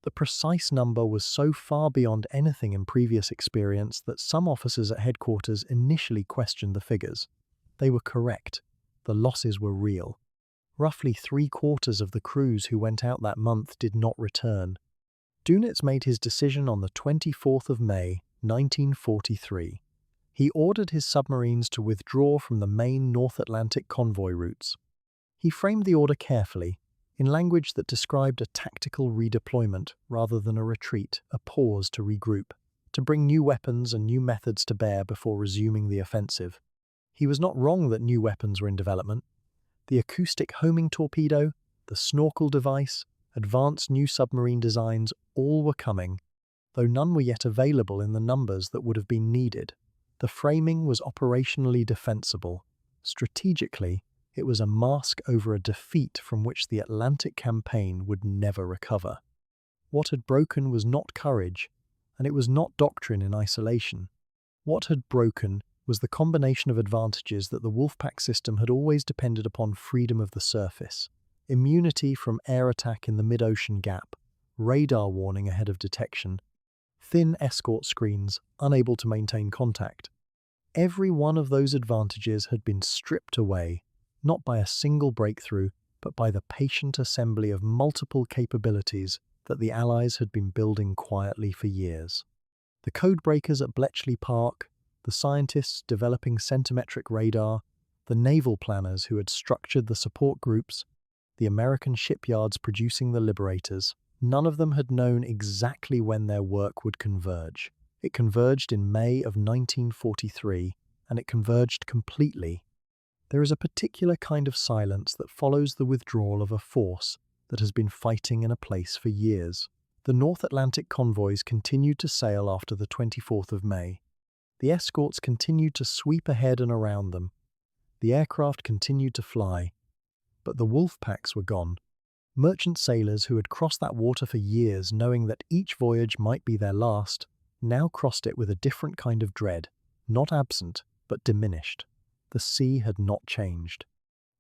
The precise number was so far beyond anything in previous experience that some officers at headquarters initially questioned the figures. They were correct. The losses were real. Roughly 3/4 of the crews who went out that month did not return. Dönitz made his decision on the 24th of May, 1943. He ordered his submarines to withdraw from the main North Atlantic convoy routes. He framed the order carefully, in language that described a tactical redeployment rather than a retreat, a pause to regroup, to bring new weapons and new methods to bear before resuming the offensive. He was not wrong that new weapons were in development. The acoustic homing torpedo, the snorkel device, advanced new submarine designs, all were coming, though none were yet available in the numbers that would have been needed. The framing was operationally defensible. Strategically, it was a mask over a defeat from which the Atlantic campaign would never recover. What had broken was not courage, and it was not doctrine in isolation. What had broken was the combination of advantages that the Wolfpack system had always depended upon: freedom of the surface, immunity from air attack in the mid-ocean gap, radar warning ahead of detection, thin escort screens unable to maintain contact. Every one of those advantages had been stripped away, not by a single breakthrough, but by the patient assembly of multiple capabilities that the Allies had been building quietly for years. The codebreakers at Bletchley Park, the scientists developing centimetric radar, the naval planners who had structured the support groups, the American shipyards producing the liberators, none of them had known exactly when their work would converge. It converged in May of 1943, and it converged completely. There is a particular kind of silence that follows the withdrawal of a force that has been fighting in a place for years. The North Atlantic convoys continued to sail after the 24th of May. The escorts continued to sweep ahead and around them. The aircraft continued to fly. But the wolf packs were gone. Merchant sailors who had crossed that water for years, knowing that each voyage might be their last, now crossed it with a different kind of dread, not absent, but diminished. The sea had not changed.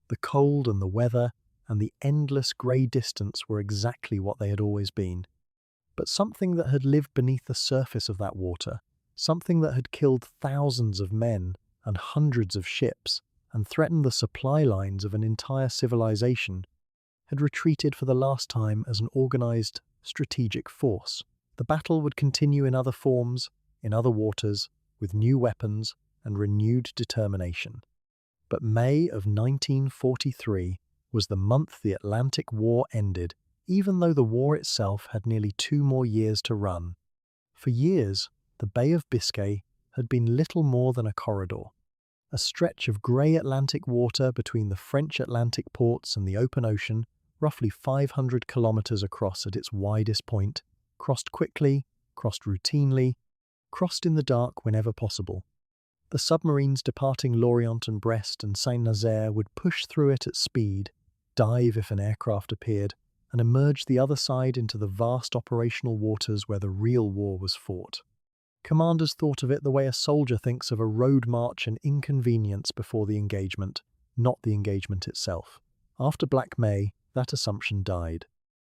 The cold and the weather and the endless grey distance were exactly what they had always been. But something that had lived beneath the surface of that water, something that had killed thousands of men and hundreds of ships and threatened the supply lines of an entire civilization, had retreated for the last time as an organized, strategic force. The battle would continue in other forms, in other waters, with new weapons and renewed determination. But May of 1943 was the month the Atlantic War ended, even though the war itself had nearly 2 more years to run. For years, the Bay of Biscay had been little more than a corridor, a stretch of grey Atlantic water between the French Atlantic ports and the open ocean, roughly 500 kilometers across at its widest point, crossed quickly, crossed routinely, crossed in the dark whenever possible. The submarines departing Lorient and Brest and Saint-Nazaire would push through it at speed, dive if an aircraft appeared, and emerge the other side into the vast operational waters where the real war was fought. Commanders thought of it the way a soldier thinks of a road march and inconvenience before the engagement, not the engagement itself. After Black May, that assumption died.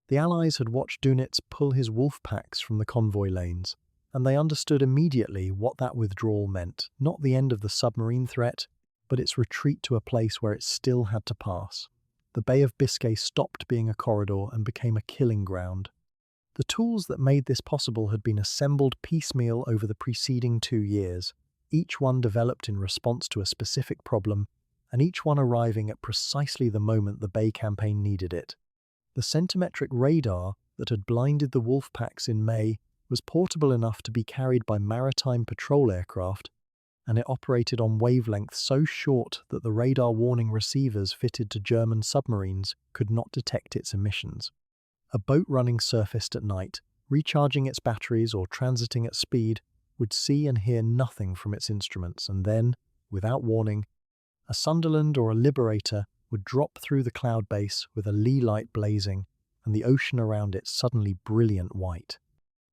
The Allies had watched Dönitz pull his wolf packs from the convoy lanes, and they understood immediately what that withdrawal meant, not the end of the submarine threat, but its retreat to a place where it still had to pass. The Bay of Biscay stopped being a corridor and became a killing ground. The tools that made this possible had been assembled piecemeal over the preceding 2 years, each one developed in response to a specific problem, and each one arriving at precisely the moment the Bay campaign needed it. The centimetric radar that had blinded the wolf packs in May was portable enough to be carried by maritime patrol aircraft, and it operated on wavelengths so short that the radar warning receivers fitted to German submarines could not detect its emissions. A boat running surfaced at night, recharging its batteries or transiting at speed, would see and hear nothing from its instruments, and then, without warning, a Sunderland or a Liberator would drop through the cloud base with a lee light blazing and the ocean around it suddenly brilliant white.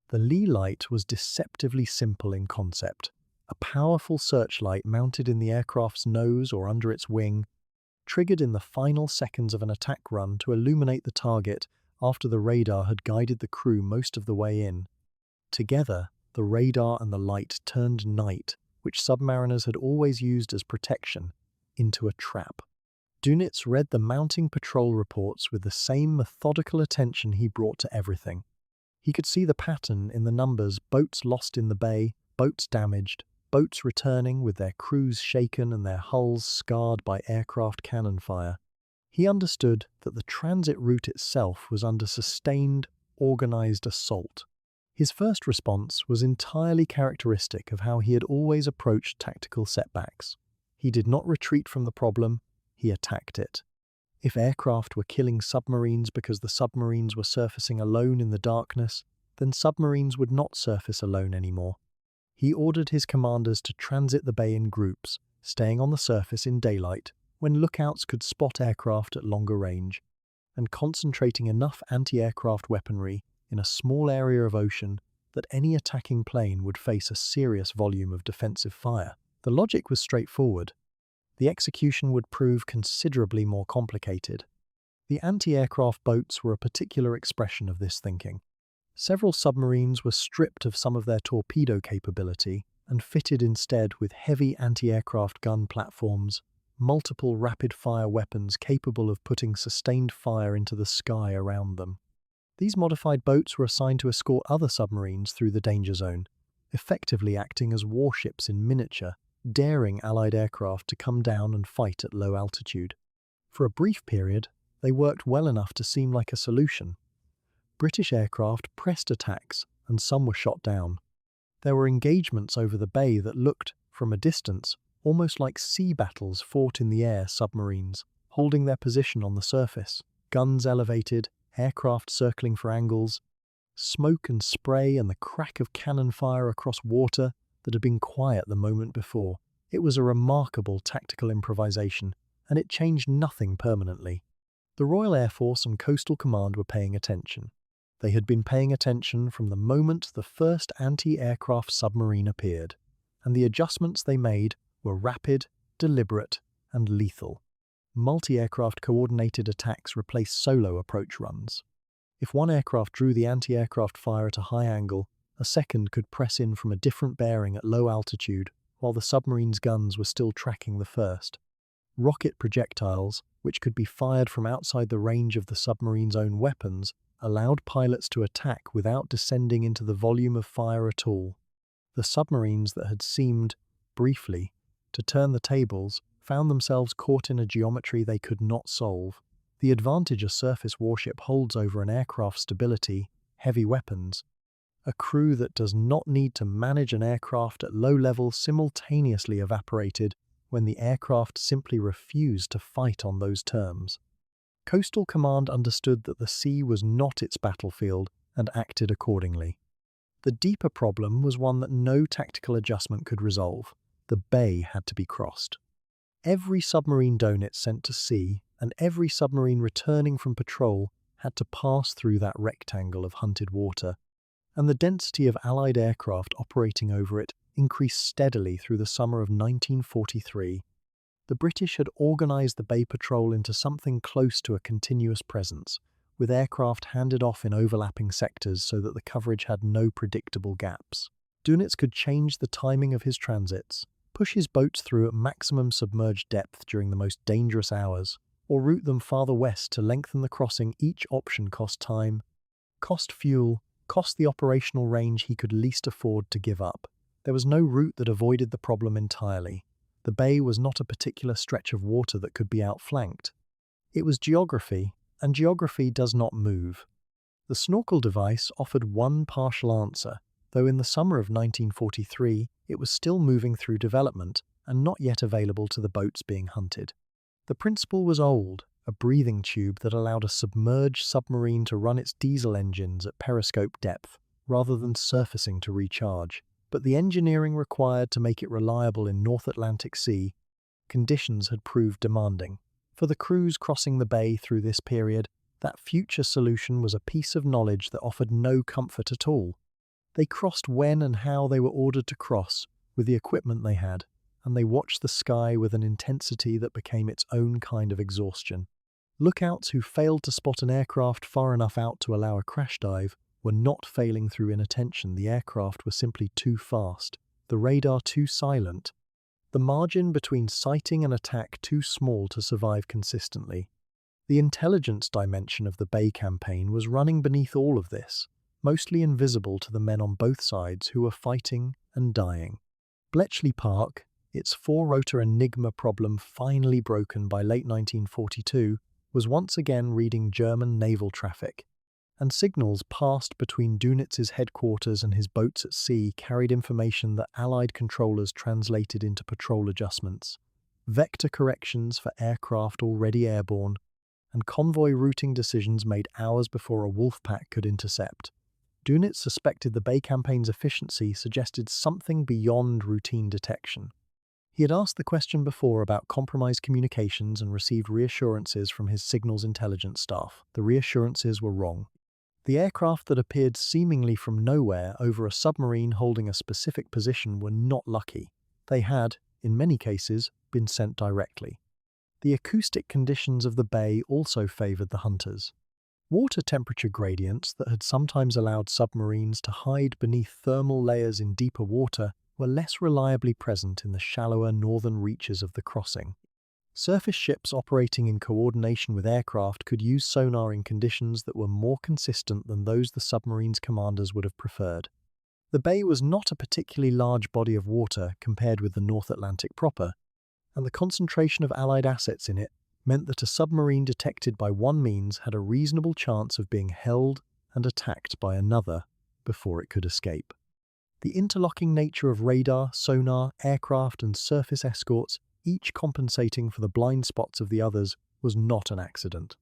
The lee light was deceptively simple in concept. A powerful searchlight mounted in the aircraft's nose or under its wing, triggered in the final seconds of an attack run to illuminate the target after the radar had guided the crew most of the way in. Together, the radar and the light turned night, which submariners had always used as protection, into a trap. Dönitz read the mounting patrol reports with the same methodical attention he brought to everything. He could see the pattern in the numbers: boats lost in the bay, boats damaged, boats returning with their crews shaken and their hulls scarred by aircraft cannon fire. He understood that the transit route itself was under sustained, organized assault. His first response was entirely characteristic of how he had always approached tactical setbacks. He did not retreat from the problem, he attacked it. If aircraft were killing submarines because the submarines were surfacing alone in the darkness, then submarines would not surface alone anymore. He ordered his commanders to transit the bay in groups, staying on the surface in daylight, when lookouts could spot aircraft at longer range, and concentrating enough anti-aircraft weaponry in a small area of ocean that any attacking plane would face a serious volume of defensive fire. The logic was straightforward. The execution would prove considerably more complicated. The anti-aircraft boats were a particular expression of this thinking. Several submarines were stripped of some of their torpedo capability and fitted instead with heavy anti-aircraft gun platforms, multiple rapid-fire weapons capable of putting sustained fire into the sky around them. These modified boats were assigned to escort other submarines through the danger zone, effectively acting as warships in miniature, daring Allied aircraft to come down and fight at low altitude. For a brief period, they worked well enough to seem like a solution. British aircraft pressed attacks, and some were shot down. There were engagements over the bay that looked, from a distance, almost like sea battles fought in the air submarines, holding their position on the surface, guns elevated, aircraft circling for angles, smoke and spray and the crack of cannon fire across water that had been quiet the moment before. It was a remarkable tactical improvisation, and it changed nothing permanently. The Royal Air Force and Coastal Command were paying attention. They had been paying attention from the moment the first anti-aircraft submarine appeared, and the adjustments they made were rapid, deliberate, and lethal. Multi-aircraft coordinated attacks replaced solo approach runs. If one aircraft drew the anti-aircraft fire at a high angle, a second could press in from a different bearing at low altitude while the submarine's guns were still tracking the first. Rocket projectiles, which could be fired from outside the range of the submarine's own weapons, allowed pilots to attack without descending into the volume of fire at all. The submarines that had seemed, briefly, to turn the tables found themselves caught in a geometry they could not solve. The advantage a surface warship holds over an aircraft's stability, heavy weapons. A crew that does not need to manage an aircraft at low level simultaneously evaporated when the aircraft simply refused to fight on those terms. Coastal Command understood that the sea was not its battlefield and acted accordingly. The deeper problem was one that no tactical adjustment could resolve. The bay had to be crossed. Every submarine Dönitz sent to sea and every submarine returning from patrol had to pass through that rectangle of hunted water, and the density of Allied aircraft operating over it increased steadily through the summer of 1943. The British had organised the bay patrol into something close to a continuous presence, with aircraft handed off in overlapping sectors so that the coverage had no predictable gaps. Dönitz could change the timing of his transits, push his boats through at maximum submerged depth during the most dangerous hours, or route them farther west to lengthen the crossing. Each option cost time, cost fuel, cost the operational range he could least afford to give up. There was no route that avoided the problem entirely. The bay was not a particular stretch of water that could be outflanked. It was geography, and geography does not move. The snorkel device offered one partial answer: though in the summer of 1943 it was still moving through development and not yet available to the boats being hunted. The principle was old, a breathing tube that allowed a submerged submarine to run its diesel engines at periscope depth rather than surfacing to recharge. But the engineering required to make it reliable in North Atlantic Sea conditions had proved demanding. For the crews crossing the bay through this period, that future solution was a piece of knowledge that offered no comfort at all. They crossed when and how they were ordered to cross, with the equipment they had, and they watched the sky with an intensity that became its own kind of exhaustion. Lookouts who failed to spot an aircraft far enough out to allow a crash dive were not failing through inattention. The aircraft were simply too fast, the radar too silent, the margin between sighting and attack too small to survive consistently. The intelligence dimension of the Bay campaign was running beneath all of this, mostly invisible to the men on both sides who were fighting and dying. Bletchley Park, its four-rotor Enigma problem finally broken by late 1942, was once again reading German naval traffic, and signals passed between Dönitz's headquarters and his boats at sea carried information that Allied controllers translated into patrol adjustments, vector corrections for aircraft already airborne, and convoy routing decisions made hours before a wolf pack could intercept. Dönitz suspected the Bay campaign's efficiency suggested something beyond routine detection. He had asked the question before about compromised communications and received reassurances from his signals intelligence staff. The reassurances were wrong. The aircraft that appeared seemingly from nowhere over a submarine holding a specific position were not lucky. They had, in many cases, been sent directly. The acoustic conditions of the bay also favored the hunters. Water temperature gradients that had sometimes allowed submarines to hide beneath thermal layers in deeper water were less reliably present in the shallower northern reaches of the crossing. Surface ships operating in coordination with aircraft could use sonar in conditions that were more consistent than those the submarine's commanders would have preferred. The bay was not a particularly large body of water compared with the North Atlantic proper, and the concentration of Allied assets in it meant that a submarine detected by one means had a reasonable chance of being held and attacked by another before it could escape. The interlocking nature of radar, sonar, aircraft, and surface escorts, each compensating for the blind spots of the others, was not an accident.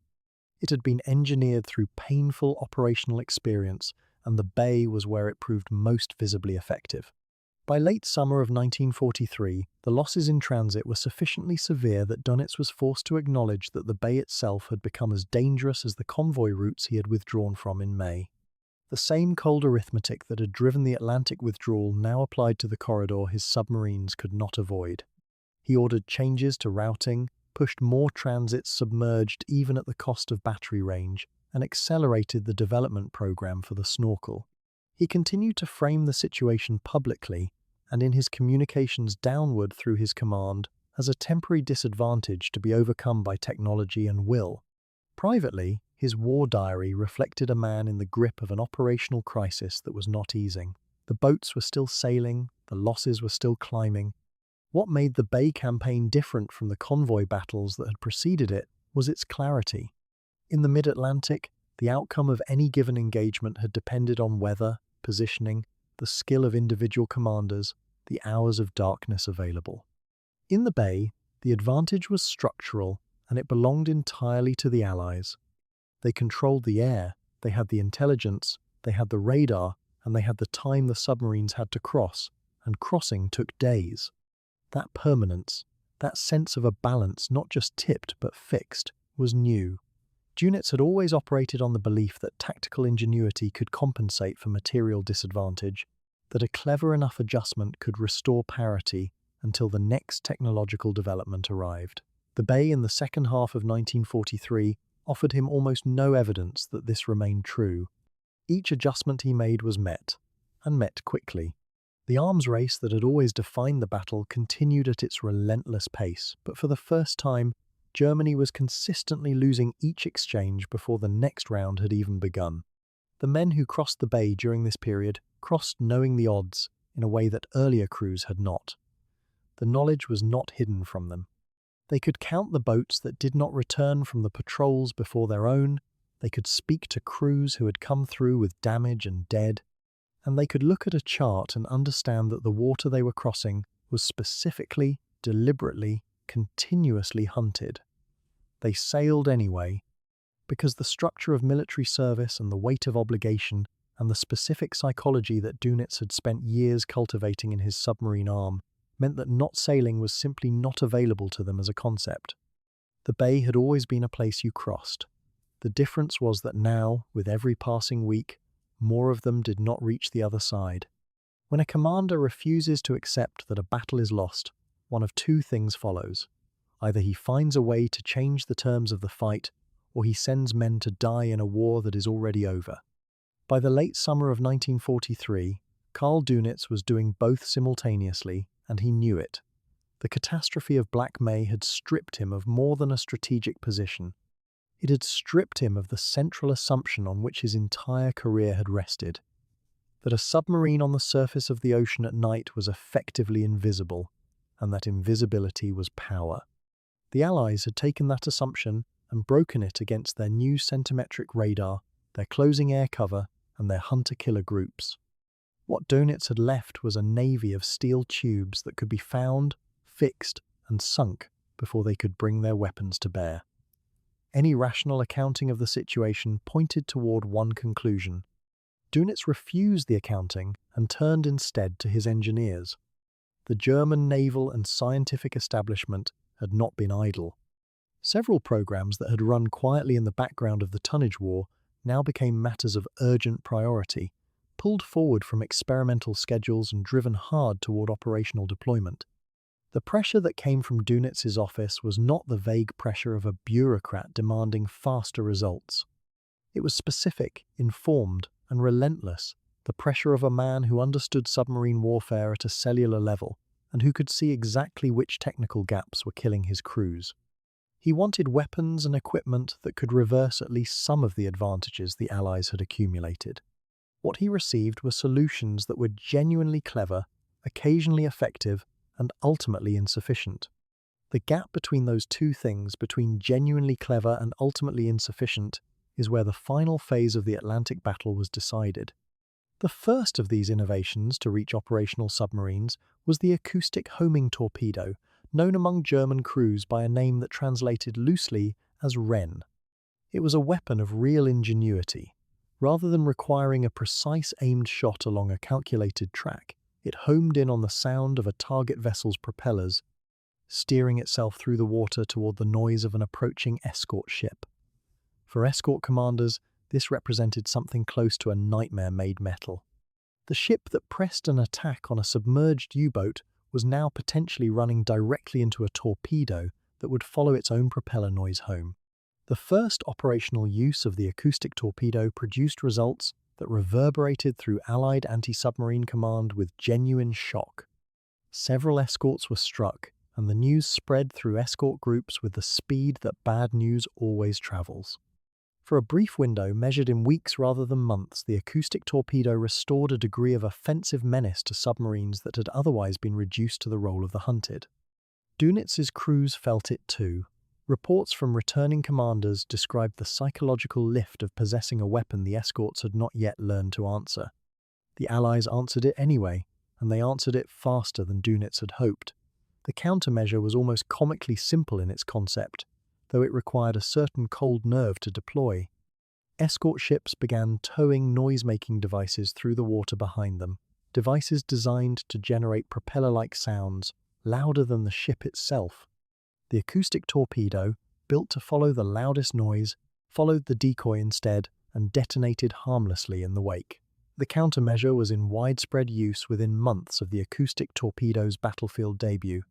It had been engineered through painful operational experience, and the bay was where it proved most visibly effective. By late summer of 1943, the losses in transit were sufficiently severe that Dönitz was forced to acknowledge that the bay itself had become as dangerous as the convoy routes he had withdrawn from in May. The same cold arithmetic that had driven the Atlantic withdrawal now applied to the corridor his submarines could not avoid. He ordered changes to routing, pushed more transits submerged even at the cost of battery range, and accelerated the development program for the snorkel. He continued to frame the situation publicly and in his communications downward through his command as a temporary disadvantage to be overcome by technology and will. Privately, his war diary reflected a man in the grip of an operational crisis that was not easing. The boats were still sailing, the losses were still climbing. What made the Bay campaign different from the convoy battles that had preceded it was its clarity. In the mid-Atlantic, the outcome of any given engagement had depended on weather, positioning, the skill of individual commanders, the hours of darkness available. In the Bay, the advantage was structural, and it belonged entirely to the Allies. They controlled the air, they had the intelligence, they had the radar, and they had the time the submarines had to cross, and crossing took days. That permanence, that sense of a balance not just tipped but fixed, was new. Dönitz had always operated on the belief that tactical ingenuity could compensate for material disadvantage, that a clever enough adjustment could restore parity until the next technological development arrived. The Bay in the second half of 1943 offered him almost no evidence that this remained true. Each adjustment he made was met, and met quickly. The arms race that had always defined the battle continued at its relentless pace, but for the first time, Germany was consistently losing each exchange before the next round had even begun. The men who crossed the Bay during this period crossed knowing the odds in a way that earlier crews had not. The knowledge was not hidden from them. They could count the boats that did not return from the patrols before their own, they could speak to crews who had come through with damage and dead, and they could look at a chart and understand that the water they were crossing was specifically, deliberately, continuously hunted. They sailed anyway, because the structure of military service and the weight of obligation and the specific psychology that Dönitz had spent years cultivating in his submarine arm meant that not sailing was simply not available to them as a concept. The bay had always been a place you crossed. The difference was that now, with every passing week, more of them did not reach the other side. When a commander refuses to accept that a battle is lost, one of two things follows. Either he finds a way to change the terms of the fight, or he sends men to die in a war that is already over. By the late summer of 1943, Karl Dönitz was doing both simultaneously, and he knew it. The catastrophe of Black May had stripped him of more than a strategic position. It had stripped him of the central assumption on which his entire career had rested, that a submarine on the surface of the ocean at night was effectively invisible, and that invisibility was power. The Allies had taken that assumption and broken it against their new centimetric radar, their closing air cover, and their hunter-killer groups. What Dönitz had left was a navy of steel tubes that could be found, fixed, and sunk before they could bring their weapons to bear. Any rational accounting of the situation pointed toward one conclusion. Dönitz refused the accounting and turned instead to his engineers. The German naval and scientific establishment had not been idle. Several programs that had run quietly in the background of the tonnage war now became matters of urgent priority, pulled forward from experimental schedules and driven hard toward operational deployment. The pressure that came from Dönitz's office was not the vague pressure of a bureaucrat demanding faster results. It was specific, informed, and relentless, the pressure of a man who understood submarine warfare at a cellular level and who could see exactly which technical gaps were killing his crews. He wanted weapons and equipment that could reverse at least some of the advantages the Allies had accumulated. What he received were solutions that were genuinely clever, occasionally effective, and ultimately insufficient. The gap between those two things, between genuinely clever and ultimately insufficient, is where the final phase of the Atlantic battle was decided. The first of these innovations to reach operational submarines was the acoustic homing torpedo, known among German crews by a name that translated loosely as Wren. It was a weapon of real ingenuity. Rather than requiring a precise aimed shot along a calculated track, it homed in on the sound of a target vessel's propellers, steering itself through the water toward the noise of an approaching escort ship. For escort commanders, this represented something close to a nightmare made metal. The ship that pressed an attack on a submerged U-boat was now potentially running directly into a torpedo that would follow its own propeller noise home. The first operational use of the acoustic torpedo produced results that reverberated through Allied anti-submarine command with genuine shock. Several escorts were struck, and the news spread through escort groups with the speed that bad news always travels. For a brief window measured in weeks rather than months, the acoustic torpedo restored a degree of offensive menace to submarines that had otherwise been reduced to the role of the hunted. Dönitz's crews felt it too. Reports from returning commanders described the psychological lift of possessing a weapon the escorts had not yet learned to answer. The Allies answered it anyway, and they answered it faster than Dönitz had hoped. The countermeasure was almost comically simple in its concept, though it required a certain cold nerve to deploy. Escort ships began towing noise-making devices through the water behind them, devices designed to generate propeller-like sounds, louder than the ship itself. The acoustic torpedo, built to follow the loudest noise, followed the decoy instead and detonated harmlessly in the wake. The countermeasure was in widespread use within months of the acoustic torpedo's battlefield debut.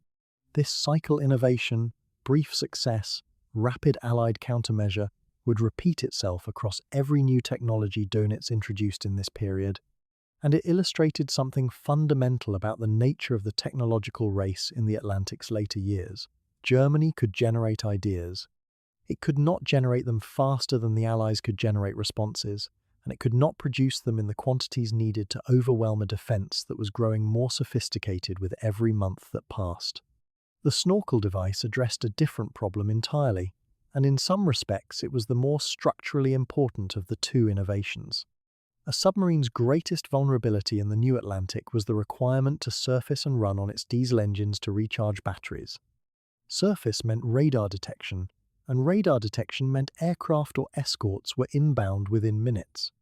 This cycle innovation, brief success, rapid Allied countermeasure would repeat itself across every new technology Dönitz introduced in this period, and it illustrated something fundamental about the nature of the technological race in the Atlantic's later years. Germany could generate ideas. It could not generate them faster than the Allies could generate responses, and it could not produce them in the quantities needed to overwhelm a defense that was growing more sophisticated with every month that passed. The snorkel device addressed a different problem entirely, and in some respects it was the more structurally important of the two innovations. A submarine's greatest vulnerability in the new Atlantic was the requirement to surface and run on its diesel engines to recharge batteries. Surface meant radar detection, and radar detection meant aircraft or escorts were inbound within minutes.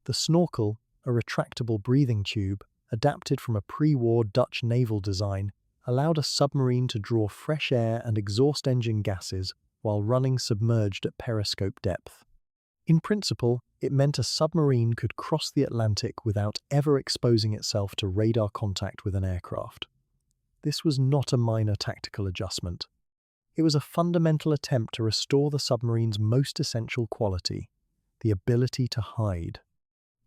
The snorkel, a retractable breathing tube, adapted from a pre-war Dutch naval design, allowed a submarine to draw fresh air and exhaust engine gases while running submerged at periscope depth. In principle, it meant a submarine could cross the Atlantic without ever exposing itself to radar contact with an aircraft. This was not a minor tactical adjustment. It was a fundamental attempt to restore the submarine's most essential quality, the ability to hide.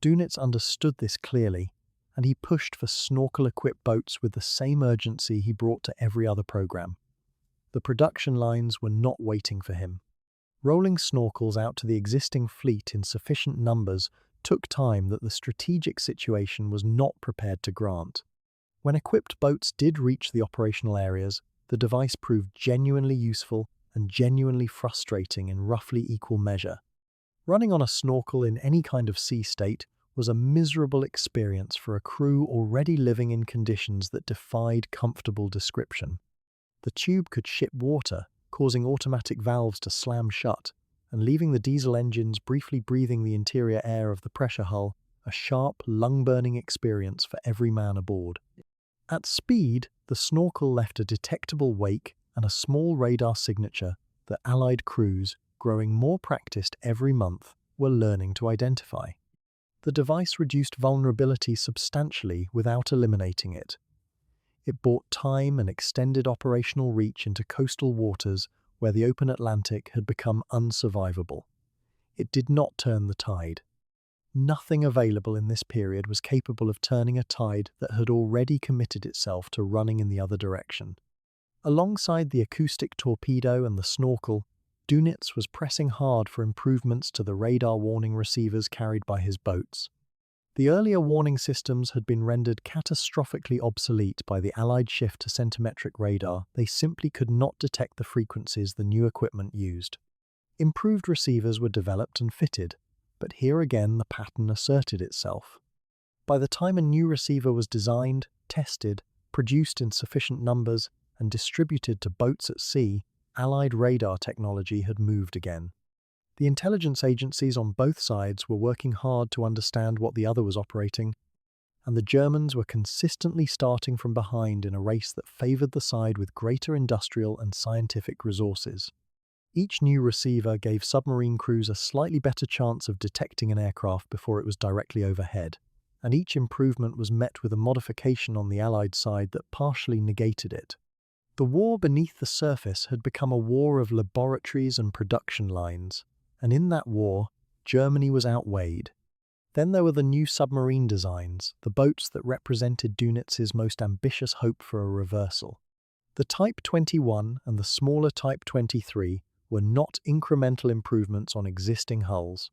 Dönitz understood this clearly, and he pushed for snorkel-equipped boats with the same urgency he brought to every other program. The production lines were not waiting for him. Rolling snorkels out to the existing fleet in sufficient numbers took time that the strategic situation was not prepared to grant. When equipped boats did reach the operational areas, the device proved genuinely useful and genuinely frustrating in roughly equal measure. Running on a snorkel in any kind of sea state was a miserable experience for a crew already living in conditions that defied comfortable description. The tube could ship water, causing automatic valves to slam shut, and leaving the diesel engines briefly breathing the interior air of the pressure hull, a sharp, lung-burning experience for every man aboard. At speed, the snorkel left a detectable wake and a small radar signature that Allied crews, growing more practiced every month, were learning to identify. The device reduced vulnerability substantially without eliminating it. It bought time and extended operational reach into coastal waters where the open Atlantic had become unsurvivable. It did not turn the tide. Nothing available in this period was capable of turning a tide that had already committed itself to running in the other direction. Alongside the acoustic torpedo and the snorkel, Dönitz was pressing hard for improvements to the radar warning receivers carried by his boats. The earlier warning systems had been rendered catastrophically obsolete by the Allied shift to centimetric radar. They simply could not detect the frequencies the new equipment used. Improved receivers were developed and fitted, but here again the pattern asserted itself. By the time a new receiver was designed, tested, produced in sufficient numbers, and distributed to boats at sea, Allied radar technology had moved again. The intelligence agencies on both sides were working hard to understand what the other was operating, and the Germans were consistently starting from behind in a race that favored the side with greater industrial and scientific resources. Each new receiver gave submarine crews a slightly better chance of detecting an aircraft before it was directly overhead, and each improvement was met with a modification on the Allied side that partially negated it. The war beneath the surface had become a war of laboratories and production lines, and in that war, Germany was outweighed. Then there were the new submarine designs, the boats that represented Dönitz's most ambitious hope for a reversal. The Type 21 and the smaller Type 23 were not incremental improvements on existing hulls.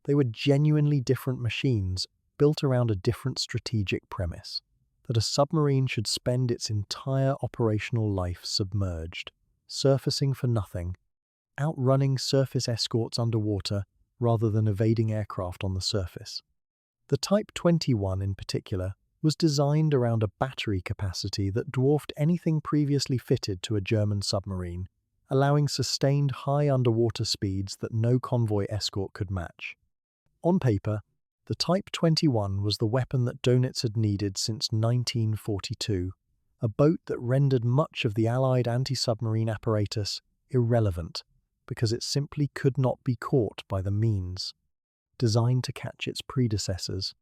They were genuinely different machines built around a different strategic premise, that a submarine should spend its entire operational life submerged, surfacing for nothing, outrunning surface escorts underwater rather than evading aircraft on the surface. The Type 21 in particular was designed around a battery capacity that dwarfed anything previously fitted to a German submarine, allowing sustained high underwater speeds that no convoy escort could match. On paper, the Type 21 was the weapon that Dönitz had needed since 1942, a boat that rendered much of the Allied anti-submarine apparatus irrelevant because it simply could not be caught by the means. Designed to catch its predecessors,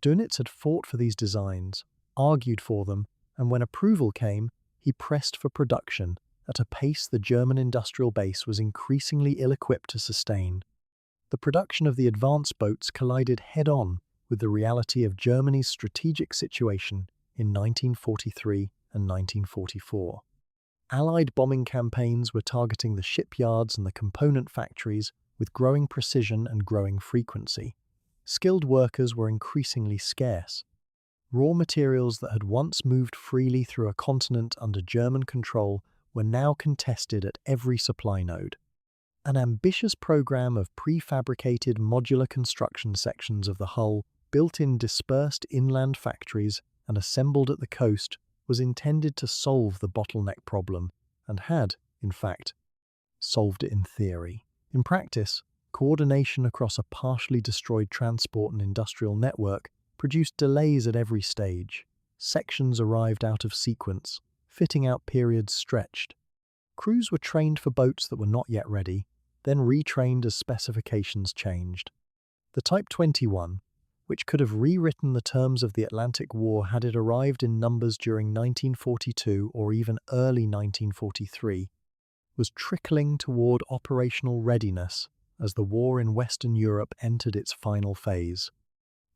Dönitz had fought for these designs, argued for them, and when approval came, he pressed for production at a pace the German industrial base was increasingly ill-equipped to sustain. The production of the advanced boats collided head-on with the reality of Germany's strategic situation in 1943 and 1944. Allied bombing campaigns were targeting the shipyards and the component factories with growing precision and growing frequency. Skilled workers were increasingly scarce. Raw materials that had once moved freely through a continent under German control were now contested at every supply node. An ambitious program of prefabricated modular construction sections of the hull built in dispersed inland factories and assembled at the coast, was intended to solve the bottleneck problem and had, in fact, solved it in theory. In practice, coordination across a partially destroyed transport and industrial network produced delays at every stage. Sections arrived out of sequence, fitting out periods stretched. Crews were trained for boats that were not yet ready, then retrained as specifications changed. The Type 21, which could have rewritten the terms of the Atlantic War had it arrived in numbers during 1942 or even early 1943, was trickling toward operational readiness as the war in Western Europe entered its final phase.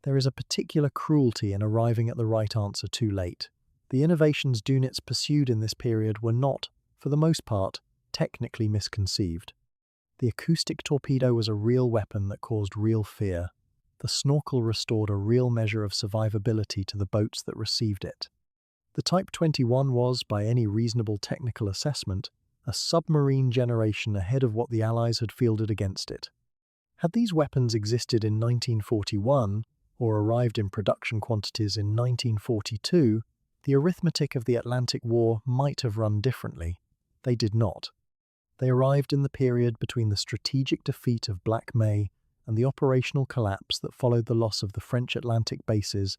There is a particular cruelty in arriving at the right answer too late. The innovations Dönitz pursued in this period were not, for the most part, technically misconceived. The acoustic torpedo was a real weapon that caused real fear. The snorkel restored a real measure of survivability to the boats that received it. The Type 21 was, by any reasonable technical assessment, a submarine generation ahead of what the Allies had fielded against it. Had these weapons existed in 1941, or arrived in production quantities in 1942, the arithmetic of the Atlantic War might have run differently. They did not. They arrived in the period between the strategic defeat of Black May and the operational collapse that followed the loss of the French Atlantic bases,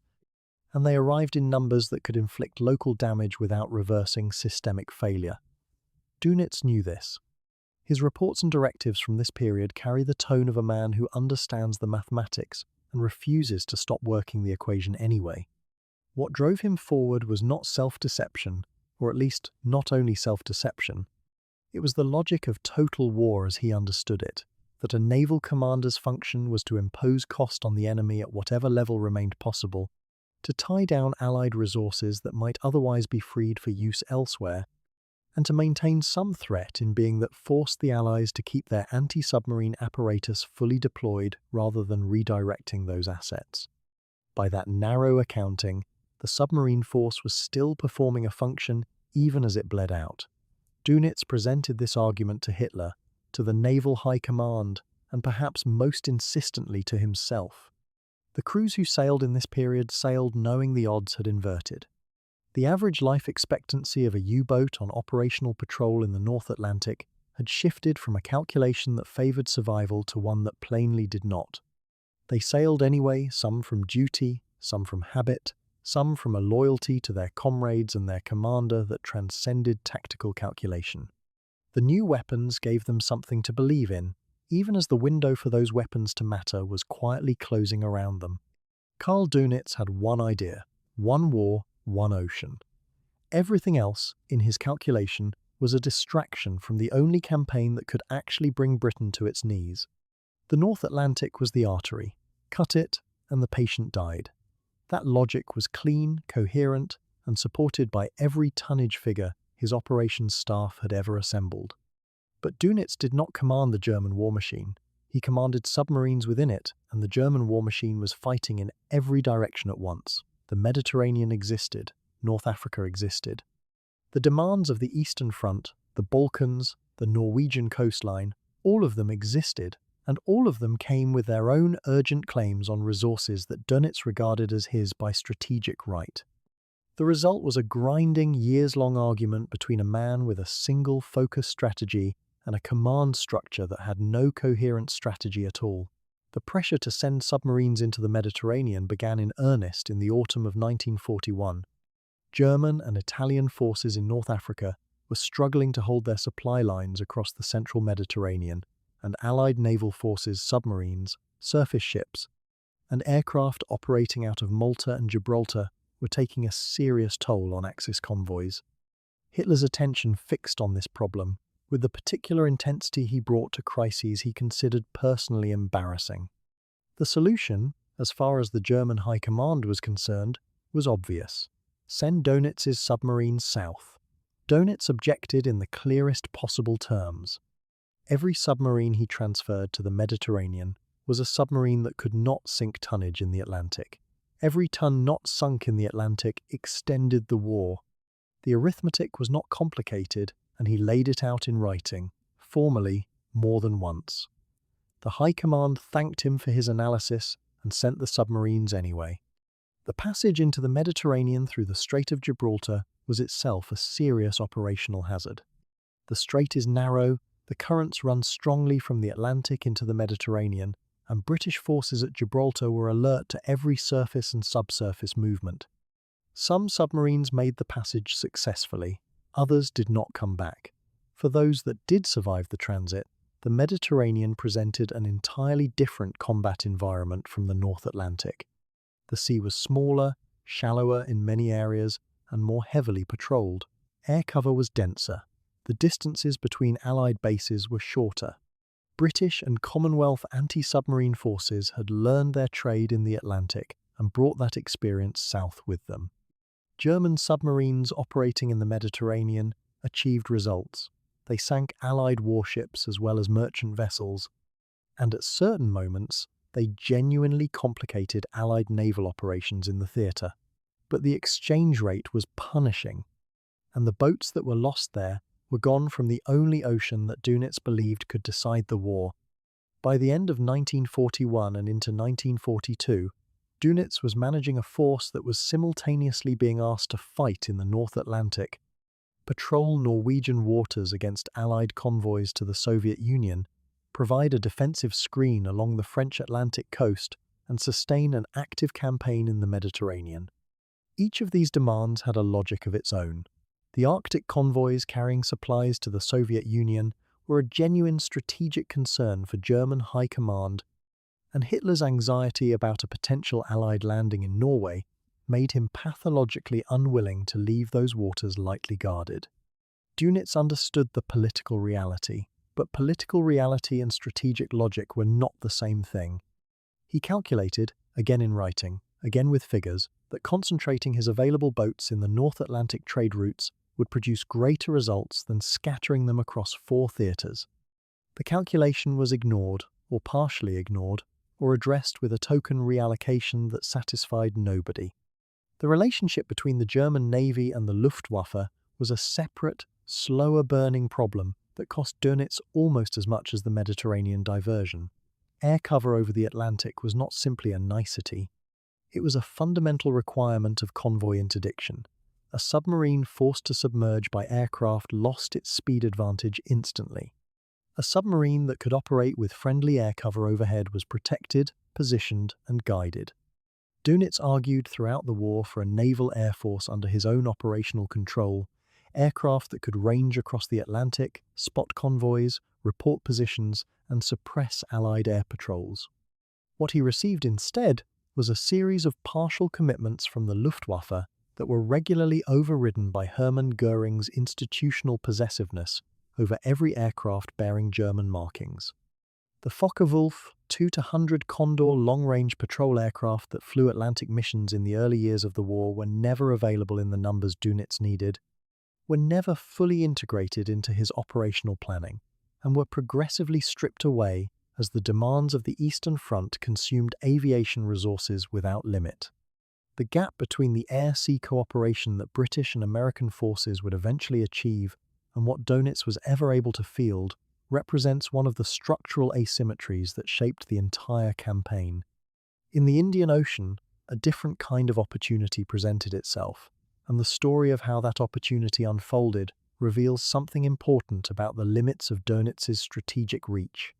and they arrived in numbers that could inflict local damage without reversing systemic failure. Dönitz knew this. His reports and directives from this period carry the tone of a man who understands the mathematics and refuses to stop working the equation anyway. What drove him forward was not self-deception, or at least not only self-deception. It was the logic of total war as he understood it, that a naval commander's function was to impose cost on the enemy at whatever level remained possible, to tie down Allied resources that might otherwise be freed for use elsewhere, and to maintain some threat in being that forced the Allies to keep their anti-submarine apparatus fully deployed rather than redirecting those assets. By that narrow accounting, the submarine force was still performing a function even as it bled out. Dönitz presented this argument to Hitler, to the Naval High Command, and perhaps most insistently to himself. The crews who sailed in this period sailed knowing the odds had inverted. The average life expectancy of a U-boat on operational patrol in the North Atlantic had shifted from a calculation that favoured survival to one that plainly did not. They sailed anyway, some from duty, some from habit, some from a loyalty to their comrades and their commander that transcended tactical calculation. The new weapons gave them something to believe in, even as the window for those weapons to matter was quietly closing around them. Karl Dönitz had one idea: one war, one ocean. Everything else, in his calculation, was a distraction from the only campaign that could actually bring Britain to its knees. The North Atlantic was the artery. Cut it, and the patient died. That logic was clean, coherent, and supported by every tonnage figure his operations staff had ever assembled. But Dönitz did not command the German war machine. He commanded submarines within it, and the German war machine was fighting in every direction at once. The Mediterranean existed, North Africa existed. The demands of the Eastern Front, the Balkans, the Norwegian coastline, all of them existed, and all of them came with their own urgent claims on resources that Dönitz regarded as his by strategic right. The result was a grinding, years-long argument between a man with a single focused strategy and a command structure that had no coherent strategy at all. The pressure to send submarines into the Mediterranean began in earnest in the autumn of 1941. German and Italian forces in North Africa were struggling to hold their supply lines across the central Mediterranean, and Allied naval forces, submarines, surface ships, and aircraft operating out of Malta and Gibraltar were taking a serious toll on Axis convoys. Hitler's attention fixed on this problem, with the particular intensity he brought to crises he considered personally embarrassing. The solution, as far as the German High Command was concerned, was obvious. Send Dönitz's submarines south. Dönitz objected in the clearest possible terms. Every submarine he transferred to the Mediterranean was a submarine that could not sink tonnage in the Atlantic. Every ton not sunk in the Atlantic extended the war. The arithmetic was not complicated, and he laid it out in writing, formally, more than once. The High Command thanked him for his analysis and sent the submarines anyway. The passage into the Mediterranean through the Strait of Gibraltar was itself a serious operational hazard. The strait is narrow, the currents run strongly from the Atlantic into the Mediterranean, and British forces at Gibraltar were alert to every surface and subsurface movement. Some submarines made the passage successfully, others did not come back. For those that did survive the transit, the Mediterranean presented an entirely different combat environment from the North Atlantic. The sea was smaller, shallower in many areas, and more heavily patrolled. Air cover was denser. The distances between Allied bases were shorter. British and Commonwealth anti-submarine forces had learned their trade in the Atlantic and brought that experience south with them. German submarines operating in the Mediterranean achieved results. They sank Allied warships as well as merchant vessels, and at certain moments, they genuinely complicated Allied naval operations in the theatre. But the exchange rate was punishing, and the boats that were lost there were gone from the only ocean that Dönitz believed could decide the war. By the end of 1941 and into 1942, Dönitz was managing a force that was simultaneously being asked to fight in the North Atlantic, patrol Norwegian waters against Allied convoys to the Soviet Union, provide a defensive screen along the French Atlantic coast, and sustain an active campaign in the Mediterranean. Each of these demands had a logic of its own. The Arctic convoys carrying supplies to the Soviet Union were a genuine strategic concern for German high command, and Hitler's anxiety about a potential Allied landing in Norway made him pathologically unwilling to leave those waters lightly guarded. Dönitz understood the political reality, but political reality and strategic logic were not the same thing. He calculated, again in writing, again with figures, that concentrating his available boats in the North Atlantic trade routes would produce greater results than scattering them across 4 theatres. The calculation was ignored, or partially ignored, or addressed with a token reallocation that satisfied nobody. The relationship between the German Navy and the Luftwaffe was a separate, slower-burning problem that cost Dönitz almost as much as the Mediterranean diversion. Air cover over the Atlantic was not simply a nicety. It was a fundamental requirement of convoy interdiction. A submarine forced to submerge by aircraft lost its speed advantage instantly. A submarine that could operate with friendly air cover overhead was protected, positioned, and guided. Dönitz argued throughout the war for a naval air force under his own operational control, aircraft that could range across the Atlantic, spot convoys, report positions, and suppress Allied air patrols. What he received instead was a series of partial commitments from the Luftwaffe that were regularly overridden by Hermann Göring's institutional possessiveness over every aircraft bearing German markings. The Focke-Wulf 2-100 Condor long-range patrol aircraft that flew Atlantic missions in the early years of the war were never available in the numbers Dönitz needed, were never fully integrated into his operational planning, and were progressively stripped away as the demands of the Eastern Front consumed aviation resources without limit. The gap between the air-sea cooperation that British and American forces would eventually achieve and what Dönitz was ever able to field represents one of the structural asymmetries that shaped the entire campaign. In the Indian Ocean, a different kind of opportunity presented itself, and the story of how that opportunity unfolded reveals something important about the limits of Dönitz's strategic reach.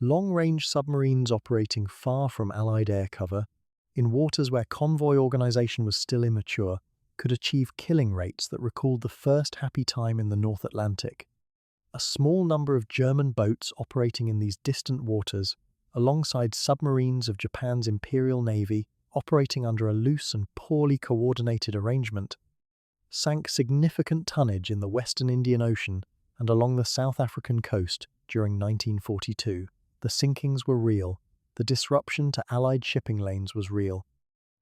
Long-range submarines operating far from Allied air cover, in waters where convoy organization was still immature, could achieve killing rates that recalled the first happy time in the North Atlantic. A small number of German boats operating in these distant waters, alongside submarines of Japan's Imperial Navy operating under a loose and poorly coordinated arrangement, sank significant tonnage in the Western Indian Ocean and along the South African coast during 1942. The sinkings were real, the disruption to Allied shipping lanes was real.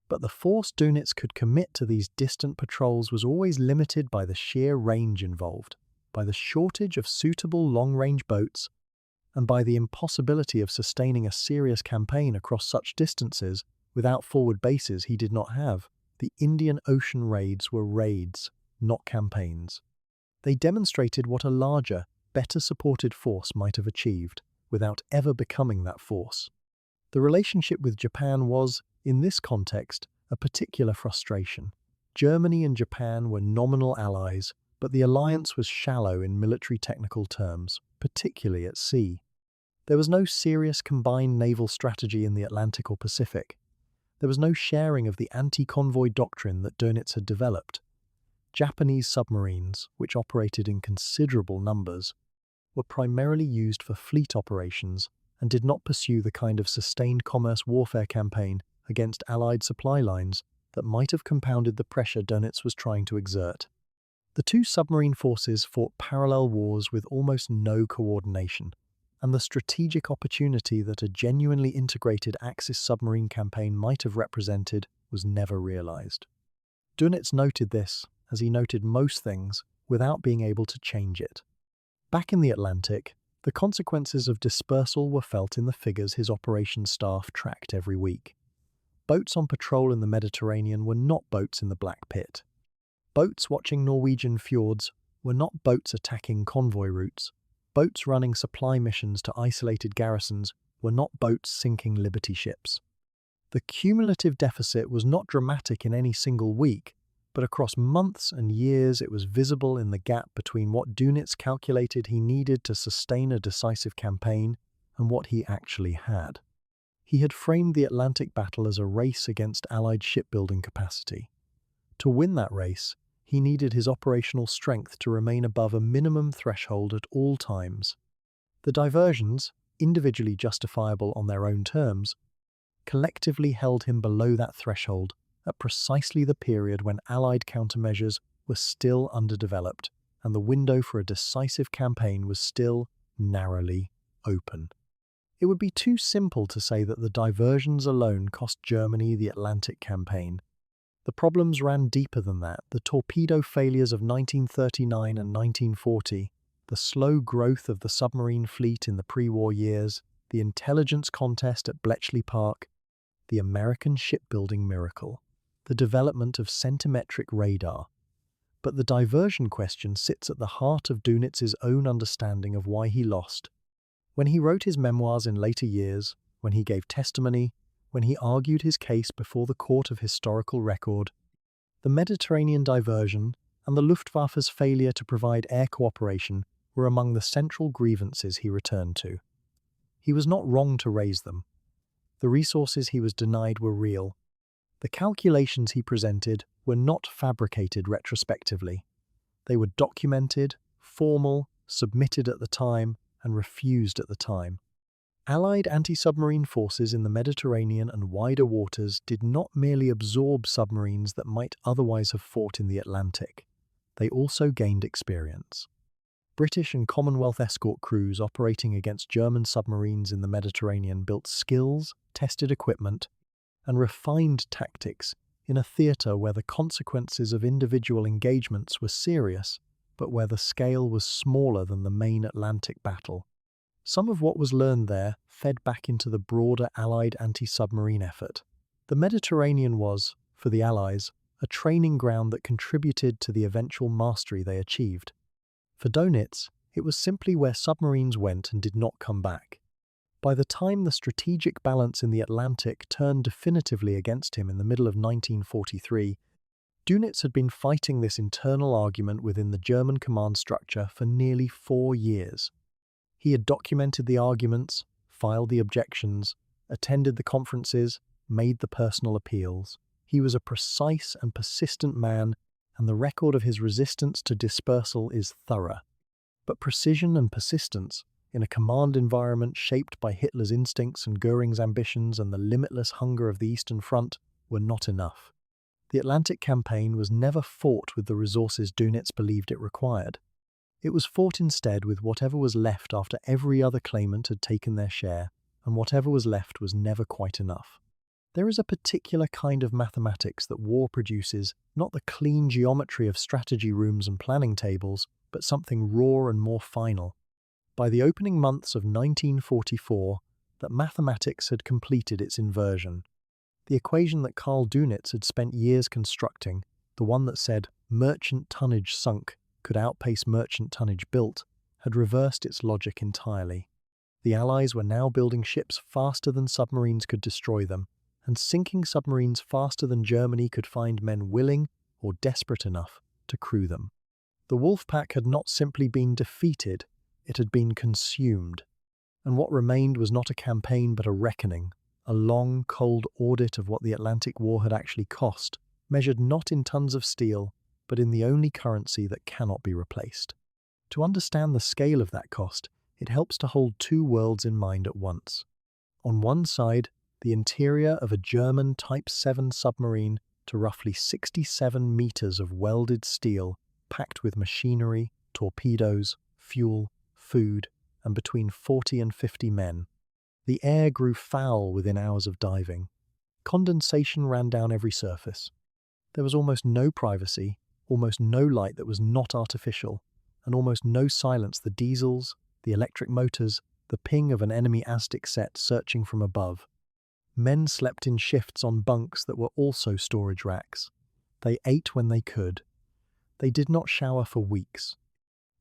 But the force Dönitz could commit to these distant patrols was always limited by the sheer range involved, by the shortage of suitable long-range boats, and by the impossibility of sustaining a serious campaign across such distances without forward bases he did not have. The Indian Ocean raids were raids, not campaigns. They demonstrated what a larger, better supported force might have achieved, without ever becoming that force. The relationship with Japan was, in this context, a particular frustration. Germany and Japan were nominal allies, but the alliance was shallow in military technical terms, particularly at sea. There was no serious combined naval strategy in the Atlantic or Pacific. There was no sharing of the anti-convoy doctrine that Dönitz had developed. Japanese submarines, which operated in considerable numbers, were primarily used for fleet operations and did not pursue the kind of sustained commerce warfare campaign against Allied supply lines that might have compounded the pressure Dönitz was trying to exert. The two submarine forces fought parallel wars with almost no coordination, and the strategic opportunity that a genuinely integrated Axis submarine campaign might have represented was never realized. Dönitz noted this, as he noted most things, without being able to change it. Back in the Atlantic, the consequences of dispersal were felt in the figures his operations staff tracked every week. Boats on patrol in the Mediterranean were not boats in the Black Pit. Boats watching Norwegian fjords were not boats attacking convoy routes. Boats running supply missions to isolated garrisons were not boats sinking Liberty ships. The cumulative deficit was not dramatic in any single week, but across months and years it was visible in the gap between what Dönitz calculated he needed to sustain a decisive campaign and what he actually had. He had framed the Atlantic battle as a race against Allied shipbuilding capacity. To win that race, he needed his operational strength to remain above a minimum threshold at all times. The diversions, individually justifiable on their own terms, collectively held him below that threshold at precisely the period when Allied countermeasures were still underdeveloped and the window for a decisive campaign was still narrowly open. It would be too simple to say that the diversions alone cost Germany the Atlantic campaign. The problems ran deeper than that. The torpedo failures of 1939 and 1940, the slow growth of the submarine fleet in the pre-war years, the intelligence contest at Bletchley Park, the American shipbuilding miracle, the development of centimetric radar. But the diversion question sits at the heart of Dönitz's own understanding of why he lost. When he wrote his memoirs in later years, when he gave testimony, when he argued his case before the court of historical record, the Mediterranean diversion and the Luftwaffe's failure to provide air cooperation were among the central grievances he returned to. He was not wrong to raise them. The resources he was denied were real. The calculations he presented were not fabricated retrospectively. They were documented, formal, submitted at the time, and refused at the time. Allied anti-submarine forces in the Mediterranean and wider waters did not merely absorb submarines that might otherwise have fought in the Atlantic. They also gained experience. British and Commonwealth escort crews operating against German submarines in the Mediterranean built skills, tested equipment, and refined tactics in a theatre where the consequences of individual engagements were serious, but where the scale was smaller than the main Atlantic battle. Some of what was learned there fed back into the broader Allied anti-submarine effort. The Mediterranean was, for the Allies, a training ground that contributed to the eventual mastery they achieved. For Dönitz, it was simply where submarines went and did not come back. By the time the strategic balance in the Atlantic turned definitively against him in the middle of 1943, Dönitz had been fighting this internal argument within the German command structure for nearly 4 years. He had documented the arguments, filed the objections, attended the conferences, made the personal appeals. He was a precise and persistent man, and the record of his resistance to dispersal is thorough. But precision and persistence, in a command environment shaped by Hitler's instincts and Göring's ambitions and the limitless hunger of the Eastern Front, were not enough. The Atlantic campaign was never fought with the resources Dönitz believed it required. It was fought instead with whatever was left after every other claimant had taken their share, and whatever was left was never quite enough. There is a particular kind of mathematics that war produces, not the clean geometry of strategy rooms and planning tables, but something raw and more final. By the opening months of 1944, that mathematics had completed its inversion. The equation that Karl Dönitz had spent years constructing, the one that said merchant tonnage sunk could outpace merchant tonnage built, had reversed its logic entirely. The Allies were now building ships faster than submarines could destroy them, and sinking submarines faster than Germany could find men willing or desperate enough to crew them. The Wolf Pack had not simply been defeated, it had been consumed. And what remained was not a campaign but a reckoning, a long, cold audit of what the Atlantic War had actually cost, measured not in tons of steel, but in the only currency that cannot be replaced. To understand the scale of that cost, it helps to hold two worlds in mind at once. On one side, the interior of a German Type 7 submarine to roughly 67 meters of welded steel packed with machinery, torpedoes, fuel, food, and between 40 and 50 men. The air grew foul within hours of diving. Condensation ran down every surface. There was almost no privacy, almost no light that was not artificial, and almost no silence. The diesels, the electric motors, the ping of an enemy Aztec set searching from above. Men slept in shifts on bunks that were also storage racks. They ate when they could. They did not shower for weeks.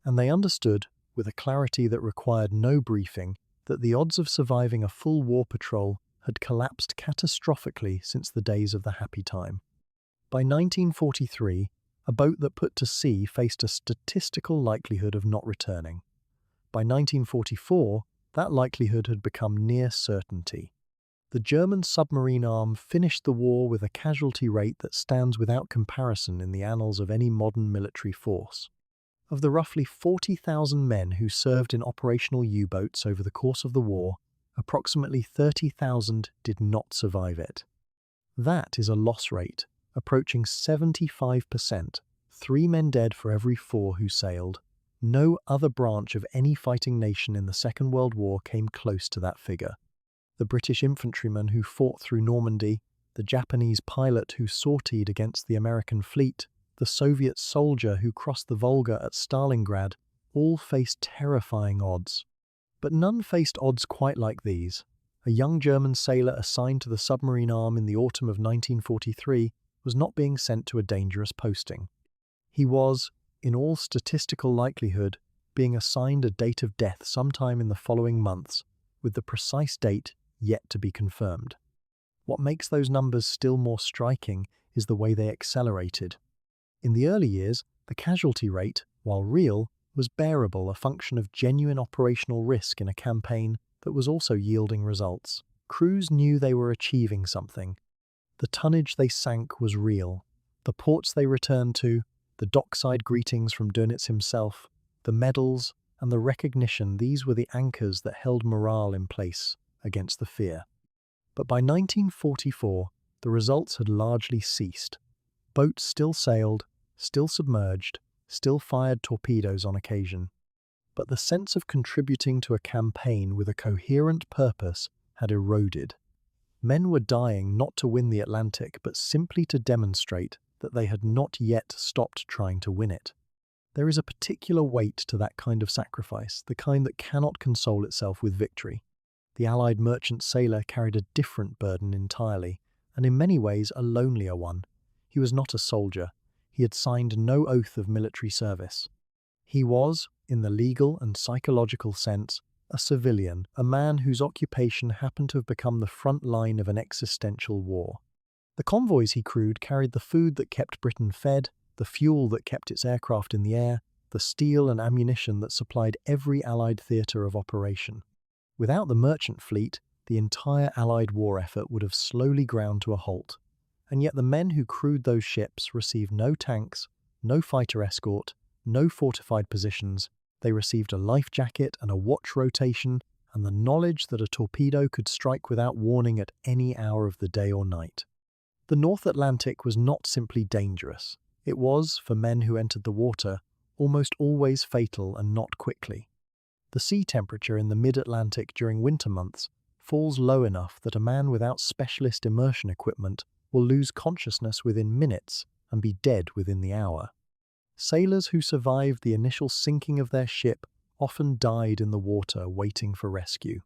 And they understood, with a clarity that required no briefing, that the odds of surviving a full war patrol had collapsed catastrophically since the days of the happy time. By 1943, a boat that put to sea faced a statistical likelihood of not returning. By 1944, that likelihood had become near certainty. The German submarine arm finished the war with a casualty rate that stands without comparison in the annals of any modern military force. Of the roughly 40,000 men who served in operational U-boats over the course of the war, approximately 30,000 did not survive it. That is a loss rate approaching 75%, 3 men dead for every 4 who sailed. No other branch of any fighting nation in the Second World War came close to that figure. The British infantryman who fought through Normandy, the Japanese pilot who sortied against the American fleet, the Soviet soldier who crossed the Volga at Stalingrad, all faced terrifying odds. But none faced odds quite like these. A young German sailor assigned to the submarine arm in the autumn of 1943 was not being sent to a dangerous posting. He was, in all statistical likelihood, being assigned a date of death sometime in the following months, with the precise date yet to be confirmed. What makes those numbers still more striking is the way they accelerated. In the early years, the casualty rate, while real, was bearable, a function of genuine operational risk in a campaign that was also yielding results. Crews knew they were achieving something. The tonnage they sank was real. The ports they returned to, the dockside greetings from Dönitz himself, the medals, and the recognition, these were the anchors that held morale in place against the fear. But by 1944, the results had largely ceased. Boats still sailed, still submerged, still fired torpedoes on occasion. But the sense of contributing to a campaign with a coherent purpose had eroded. Men were dying not to win the Atlantic, but simply to demonstrate that they had not yet stopped trying to win it. There is a particular weight to that kind of sacrifice, the kind that cannot console itself with victory. The Allied merchant sailor carried a different burden entirely, and in many ways a lonelier one. He was not a soldier. He had signed no oath of military service. He was, in the legal and psychological sense, a civilian, a man whose occupation happened to have become the front line of an existential war. The convoys he crewed carried the food that kept Britain fed, the fuel that kept its aircraft in the air, the steel and ammunition that supplied every Allied theatre of operation. Without the merchant fleet, the entire Allied war effort would have slowly ground to a halt. And yet the men who crewed those ships received no tanks, no fighter escort, no fortified positions. They received a life jacket and a watch rotation, and the knowledge that a torpedo could strike without warning at any hour of the day or night. The North Atlantic was not simply dangerous. It was, for men who entered the water, almost always fatal and not quickly. The sea temperature in the mid-Atlantic during winter months falls low enough that a man without specialist immersion equipment will lose consciousness within minutes and be dead within the hour. Sailors who survived the initial sinking of their ship often died in the water waiting for rescue.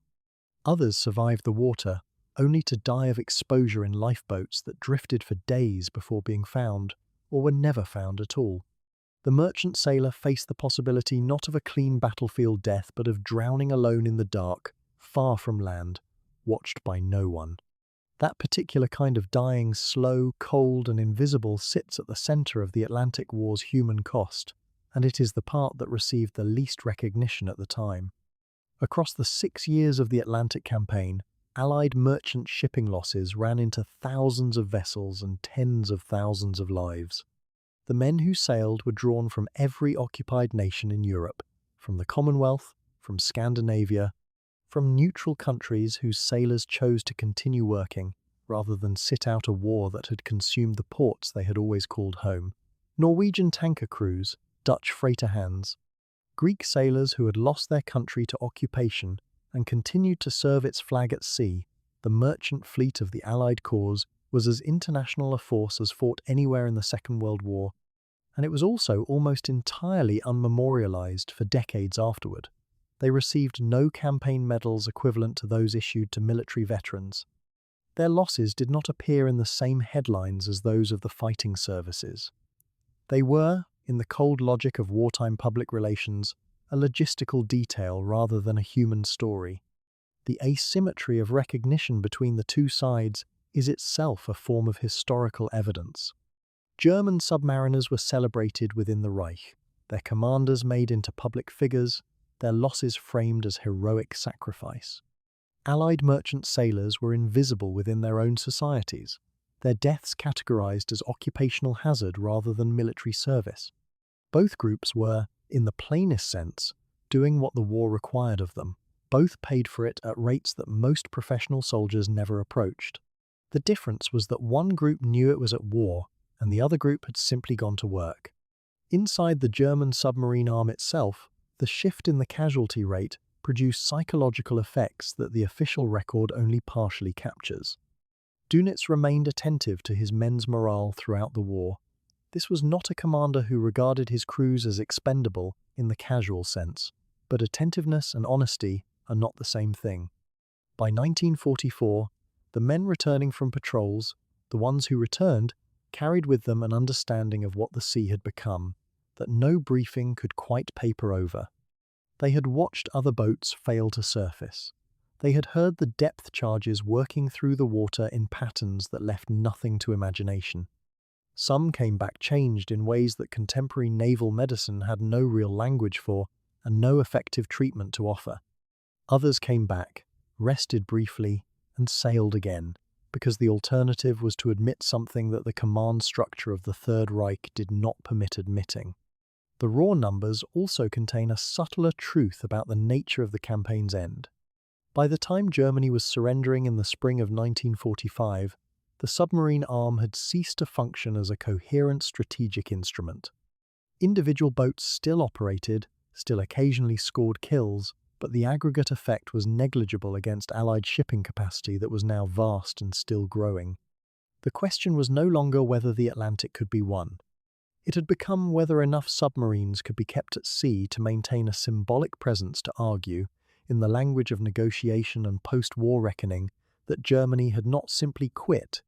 Others survived the water only to die of exposure in lifeboats that drifted for days before being found, or were never found at all. The merchant sailor faced the possibility not of a clean battlefield death, but of drowning alone in the dark, far from land, watched by no one. That particular kind of dying, slow, cold, and invisible, sits at the center of the Atlantic War's human cost, and it is the part that received the least recognition at the time. Across the 6 years of the Atlantic campaign, Allied merchant shipping losses ran into thousands of vessels and tens of thousands of lives. The men who sailed were drawn from every occupied nation in Europe, from the Commonwealth, from Scandinavia, from neutral countries whose sailors chose to continue working rather than sit out a war that had consumed the ports they had always called home. Norwegian tanker crews, Dutch freighter hands, Greek sailors who had lost their country to occupation and continued to serve its flag at sea. The merchant fleet of the Allied cause was as international a force as fought anywhere in the Second World War, and it was also almost entirely unmemorialized for decades afterward. They received no campaign medals equivalent to those issued to military veterans. Their losses did not appear in the same headlines as those of the fighting services. They were, in the cold logic of wartime public relations, a logistical detail rather than a human story. The asymmetry of recognition between the two sides is itself a form of historical evidence. German submariners were celebrated within the Reich, their commanders made into public figures, their losses framed as heroic sacrifice. Allied merchant sailors were invisible within their own societies, their deaths categorized as occupational hazard rather than military service. Both groups were, in the plainest sense, doing what the war required of them. Both paid for it at rates that most professional soldiers never approached. The difference was that one group knew it was at war, and the other group had simply gone to work. Inside the German submarine arm itself, the shift in the casualty rate produced psychological effects that the official record only partially captures. Dönitz remained attentive to his men's morale throughout the war. This was not a commander who regarded his crews as expendable in the casual sense, but attentiveness and honesty are not the same thing. By 1944, the men returning from patrols, the ones who returned, carried with them an understanding of what the sea had become, that no briefing could quite paper over. They had watched other boats fail to surface. They had heard the depth charges working through the water in patterns that left nothing to imagination. Some came back changed in ways that contemporary naval medicine had no real language for and no effective treatment to offer. Others came back, rested briefly, and sailed again, because the alternative was to admit something that the command structure of the Third Reich did not permit admitting. The raw numbers also contain a subtler truth about the nature of the campaign's end. By the time Germany was surrendering in the spring of 1945, the submarine arm had ceased to function as a coherent strategic instrument. Individual boats still operated, still occasionally scored kills, but the aggregate effect was negligible against Allied shipping capacity that was now vast and still growing. The question was no longer whether the Atlantic could be won. It had become whether enough submarines could be kept at sea to maintain a symbolic presence to argue, in the language of negotiation and post-war reckoning, that Germany had not simply quit.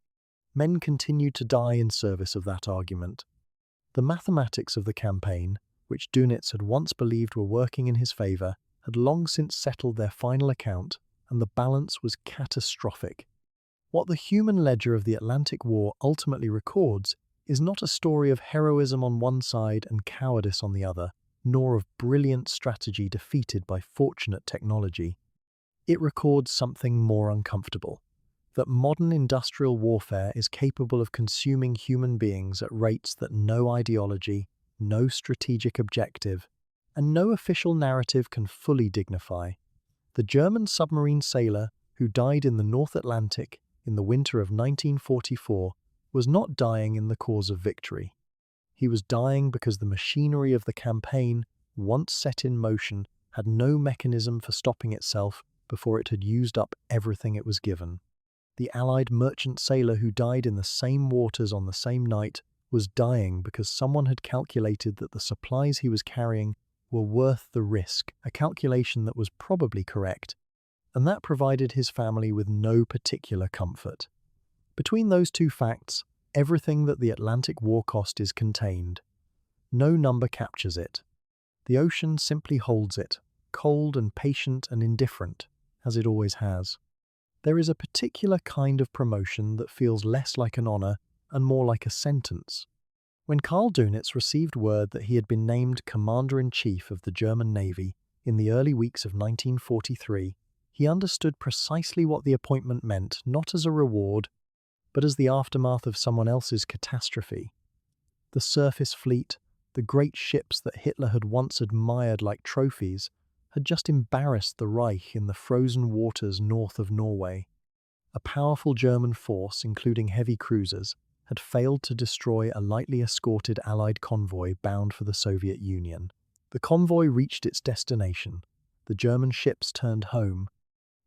Men continued to die in service of that argument. The mathematics of the campaign, which Dönitz had once believed were working in his favour, had long since settled their final account, and the balance was catastrophic. What the human ledger of the Atlantic War ultimately records is not a story of heroism on one side and cowardice on the other, nor of brilliant strategy defeated by fortunate technology. It records something more uncomfortable, that modern industrial warfare is capable of consuming human beings at rates that no ideology, no strategic objective, and no official narrative can fully dignify. The German submarine sailor who died in the North Atlantic in the winter of 1944 was not dying in the cause of victory. He was dying because the machinery of the campaign, once set in motion, had no mechanism for stopping itself before it had used up everything it was given. The Allied merchant sailor who died in the same waters on the same night was dying because someone had calculated that the supplies he was carrying were worth the risk, a calculation that was probably correct, and that provided his family with no particular comfort. Between those two facts, everything that the Atlantic war cost is contained. No number captures it. The ocean simply holds it, cold and patient and indifferent, as it always has. There is a particular kind of promotion that feels less like an honor and more like a sentence. When Karl Dönitz received word that he had been named Commander-in-Chief of the German Navy in the early weeks of 1943, he understood precisely what the appointment meant, not as a reward, but as the aftermath of someone else's catastrophe. The surface fleet, the great ships that Hitler had once admired like trophies, had just embarrassed the Reich in the frozen waters north of Norway. A powerful German force, including heavy cruisers, had failed to destroy a lightly escorted Allied convoy bound for the Soviet Union. The convoy reached its destination. The German ships turned home.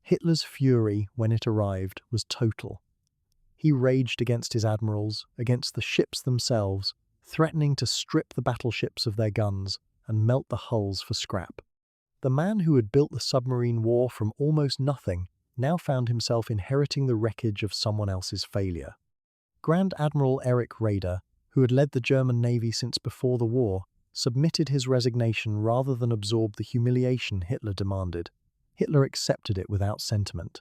Hitler's fury, when it arrived, was total. He raged against his admirals, against the ships themselves, threatening to strip the battleships of their guns and melt the hulls for scrap. The man who had built the submarine war from almost nothing now found himself inheriting the wreckage of someone else's failure. Grand Admiral Erich Raeder, who had led the German Navy since before the war, submitted his resignation rather than absorb the humiliation Hitler demanded. Hitler accepted it without sentiment.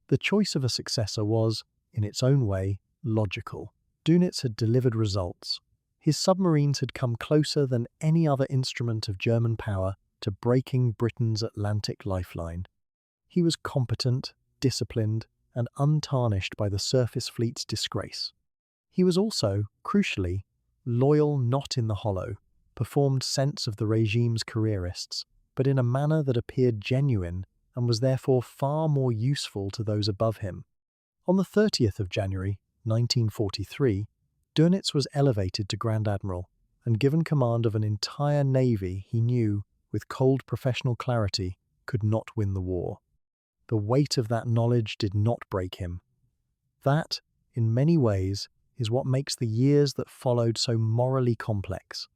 The choice of a successor was, in its own way, logical. Dönitz had delivered results. His submarines had come closer than any other instrument of German power to breaking Britain's Atlantic lifeline. He was competent, disciplined, and untarnished by the surface fleet's disgrace. He was also, crucially, loyal not in the hollow, performed sense of the regime's careerists, but in a manner that appeared genuine and was therefore far more useful to those above him. On the 30th of January, 1943, Dönitz was elevated to Grand Admiral and given command of an entire navy he knew, with cold professional clarity, could not win the war. The weight of that knowledge did not break him. That, in many ways, is what makes the years that followed so morally complex.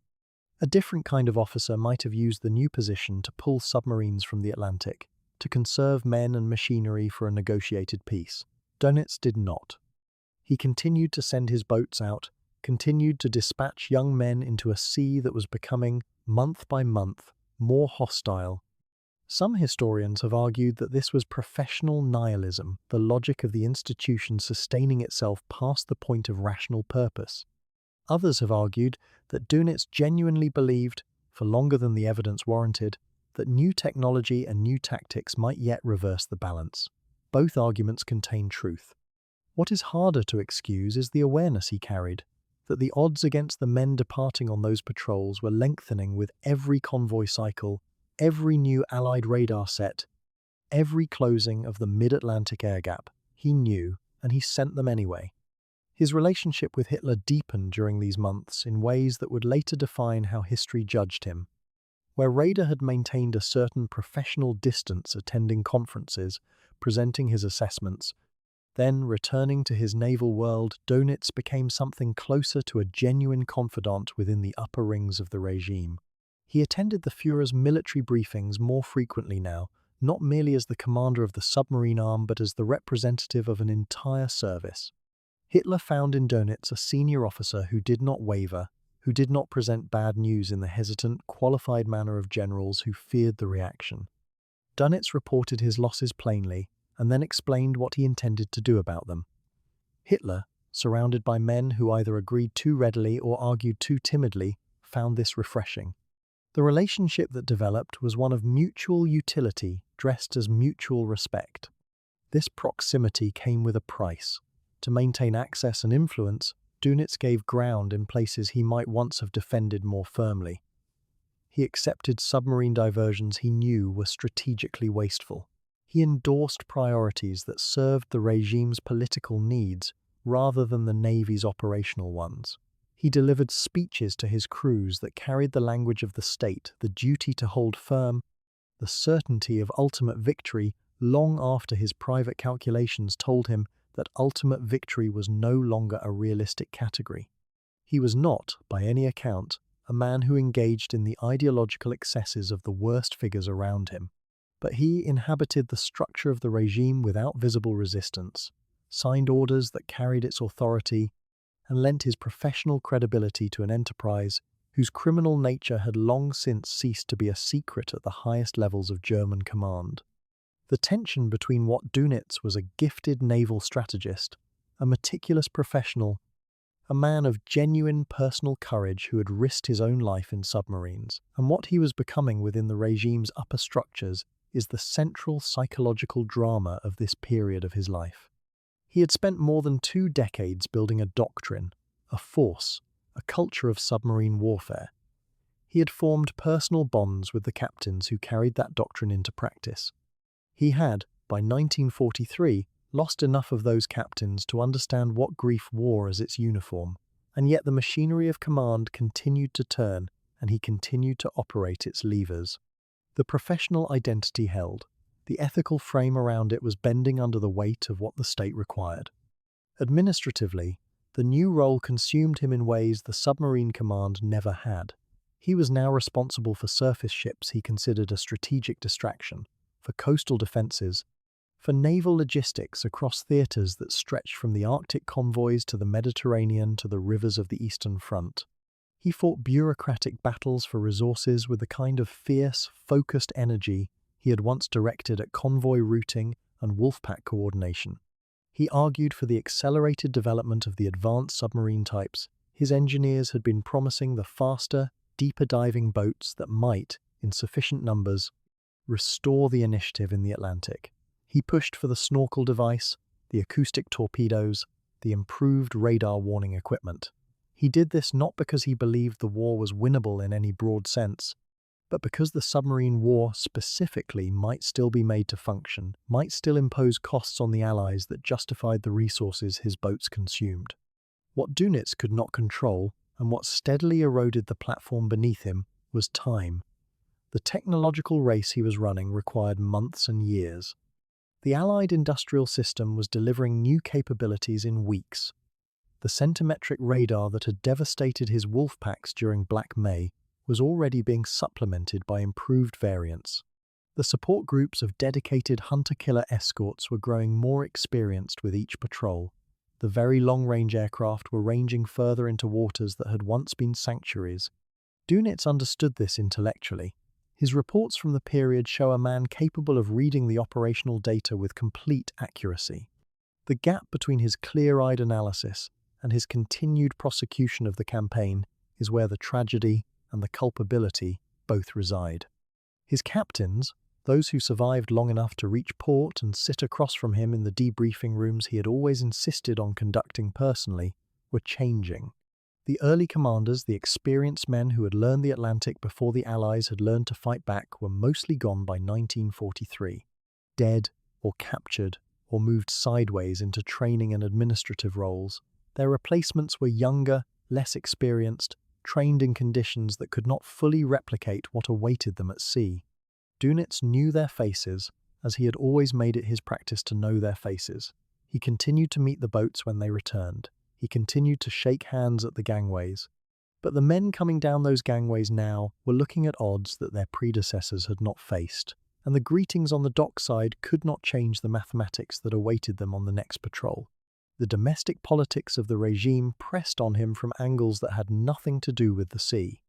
A different kind of officer might have used the new position to pull submarines from the Atlantic, to conserve men and machinery for a negotiated peace. Dönitz did not. He continued to send his boats out, continued to dispatch young men into a sea that was becoming, month by month, more hostile. Some historians have argued that this was professional nihilism, the logic of the institution sustaining itself past the point of rational purpose. Others have argued that Dönitz genuinely believed, for longer than the evidence warranted, that new technology and new tactics might yet reverse the balance. Both arguments contain truth. What is harder to excuse is the awareness he carried, that the odds against the men departing on those patrols were lengthening with every convoy cycle, every new Allied radar set, every closing of the mid-Atlantic air gap. He knew, and he sent them anyway. His relationship with Hitler deepened during these months in ways that would later define how history judged him. Where Raeder had maintained a certain professional distance attending conferences, presenting his assessments, then returning to his naval world, Dönitz became something closer to a genuine confidant within the upper rings of the regime. He attended the Führer's military briefings more frequently now, not merely as the commander of the submarine arm but as the representative of an entire service. Hitler found in Dönitz a senior officer who did not waver, who did not present bad news in the hesitant, qualified manner of generals who feared the reaction. Dönitz reported his losses plainly, and then explained what he intended to do about them. Hitler, surrounded by men who either agreed too readily or argued too timidly, found this refreshing. The relationship that developed was one of mutual utility dressed as mutual respect. This proximity came with a price. To maintain access and influence, Dönitz gave ground in places he might once have defended more firmly. He accepted submarine diversions he knew were strategically wasteful. He endorsed priorities that served the regime's political needs rather than the Navy's operational ones. He delivered speeches to his crews that carried the language of the state, the duty to hold firm, the certainty of ultimate victory long after his private calculations told him that ultimate victory was no longer a realistic category. He was not, by any account, a man who engaged in the ideological excesses of the worst figures around him, but he inhabited the structure of the regime without visible resistance, signed orders that carried its authority, and lent his professional credibility to an enterprise whose criminal nature had long since ceased to be a secret at the highest levels of German command. The tension between what Dönitz was a gifted naval strategist, a meticulous professional, a man of genuine personal courage who had risked his own life in submarines, and what he was becoming within the regime's upper structures is the central psychological drama of this period of his life. He had spent more than 2 decades building a doctrine, a force, a culture of submarine warfare. He had formed personal bonds with the captains who carried that doctrine into practice. He had, by 1943, lost enough of those captains to understand what grief wore as its uniform, and yet the machinery of command continued to turn, and he continued to operate its levers. The professional identity held. The ethical frame around it was bending under the weight of what the state required. Administratively, the new role consumed him in ways the submarine command never had. He was now responsible for surface ships he considered a strategic distraction, for coastal defenses, for naval logistics across theaters that stretched from the Arctic convoys to the Mediterranean to the rivers of the Eastern Front. He fought bureaucratic battles for resources with the kind of fierce, focused energy he had once directed at convoy routing and wolfpack coordination. He argued for the accelerated development of the advanced submarine types. His engineers had been promising the faster, deeper diving boats that might, in sufficient numbers, restore the initiative in the Atlantic. He pushed for the snorkel device, the acoustic torpedoes, the improved radar warning equipment. He did this not because he believed the war was winnable in any broad sense, but because the submarine war specifically might still be made to function, might still impose costs on the Allies that justified the resources his boats consumed. What Dönitz could not control, and what steadily eroded the platform beneath him, was time. The technological race he was running required months and years. The Allied industrial system was delivering new capabilities in weeks. The centimetric radar that had devastated his wolfpacks during Black May was already being supplemented by improved variants. The support groups of dedicated hunter-killer escorts were growing more experienced with each patrol. The very long-range aircraft were ranging further into waters that had once been sanctuaries. Dönitz understood this intellectually. His reports from the period show a man capable of reading the operational data with complete accuracy. The gap between his clear-eyed analysis and his continued prosecution of the campaign is where the tragedy and the culpability both reside. His captains, those who survived long enough to reach port and sit across from him in the debriefing rooms he had always insisted on conducting personally, were changing. The early commanders, the experienced men who had learned the Atlantic before the Allies had learned to fight back, were mostly gone by 1943, dead or captured or moved sideways into training and administrative roles. Their replacements were younger, less experienced, trained in conditions that could not fully replicate what awaited them at sea. Dönitz knew their faces, as he had always made it his practice to know their faces. He continued to meet the boats when they returned. He continued to shake hands at the gangways. But the men coming down those gangways now were looking at odds that their predecessors had not faced, and the greetings on the dockside could not change the mathematics that awaited them on the next patrol. The domestic politics of the regime pressed on him from angles that had nothing to do with the sea.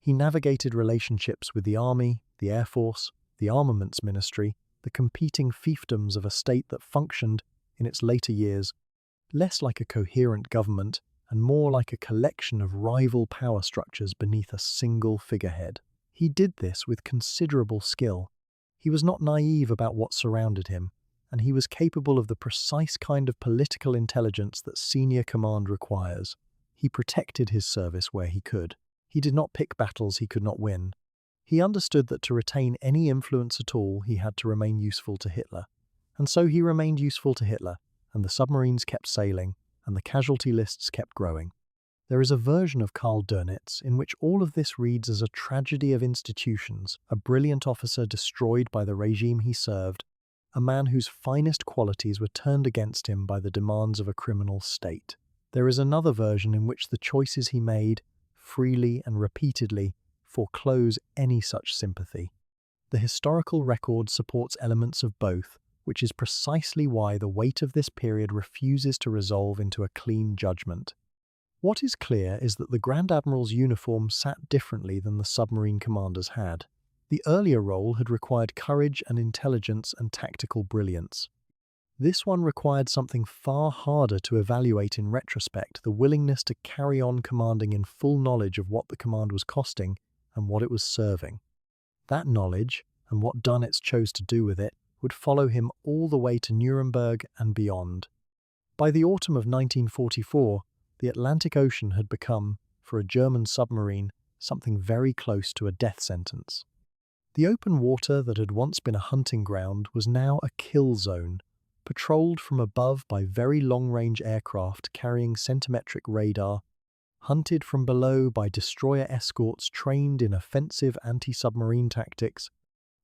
He navigated relationships with the army, the air force, the armaments ministry, the competing fiefdoms of a state that functioned, in its later years, less like a coherent government and more like a collection of rival power structures beneath a single figurehead. He did this with considerable skill. He was not naive about what surrounded him, and he was capable of the precise kind of political intelligence that senior command requires. He protected his service where he could. He did not pick battles he could not win. He understood that to retain any influence at all, he had to remain useful to Hitler. And so he remained useful to Hitler, and the submarines kept sailing, and the casualty lists kept growing. There is a version of Karl Dönitz in which all of this reads as a tragedy of institutions, a brilliant officer destroyed by the regime he served, a man whose finest qualities were turned against him by the demands of a criminal state. There is another version in which the choices he made, freely and repeatedly, foreclose any such sympathy. The historical record supports elements of both, which is precisely why the weight of this period refuses to resolve into a clean judgment. What is clear is that the Grand Admiral's uniform sat differently than the submarine commanders had. The earlier role had required courage and intelligence and tactical brilliance. This one required something far harder to evaluate in retrospect: the willingness to carry on commanding in full knowledge of what the command was costing and what it was serving. That knowledge, and what Dönitz chose to do with it, would follow him all the way to Nuremberg and beyond. By the autumn of 1944, the Atlantic Ocean had become, for a German submarine, something very close to a death sentence. The open water that had once been a hunting ground was now a kill zone, patrolled from above by very long-range aircraft carrying centimetric radar, hunted from below by destroyer escorts trained in offensive anti-submarine tactics,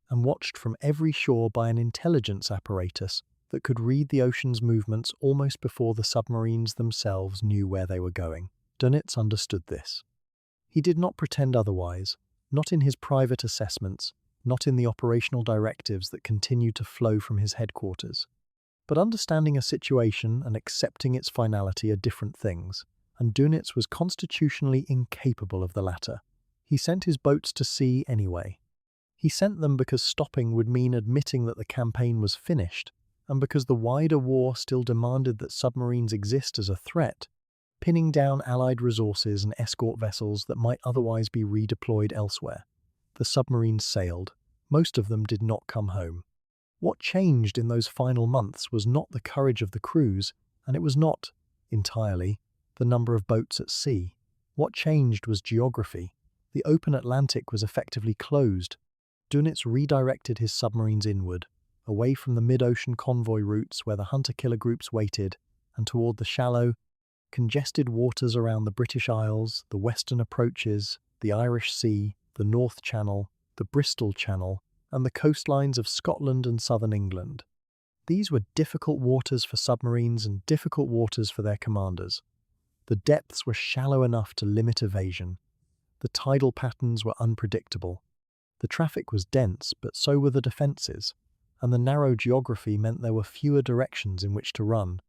and watched from every shore by an intelligence apparatus that could read the ocean's movements almost before the submarines themselves knew where they were going. Dönitz understood this. He did not pretend otherwise, not in his private assessments, not in the operational directives that continued to flow from his headquarters. But understanding a situation and accepting its finality are different things, and Dönitz was constitutionally incapable of the latter. He sent his boats to sea anyway. He sent them because stopping would mean admitting that the campaign was finished, and because the wider war still demanded that submarines exist as a threat, pinning down Allied resources and escort vessels that might otherwise be redeployed elsewhere. The submarines sailed. Most of them did not come home. What changed in those final months was not the courage of the crews, and it was not, entirely, the number of boats at sea. What changed was geography. The open Atlantic was effectively closed. Dönitz redirected his submarines inward, away from the mid-ocean convoy routes where the hunter-killer groups waited, and toward the shallow, congested waters around the British Isles, the western approaches, the Irish Sea, the North Channel, the Bristol Channel, and the coastlines of Scotland and southern England. These were difficult waters for submarines and difficult waters for their commanders. The depths were shallow enough to limit evasion. The tidal patterns were unpredictable. The traffic was dense, but so were the defences, and the narrow geography meant there were fewer directions in which to run.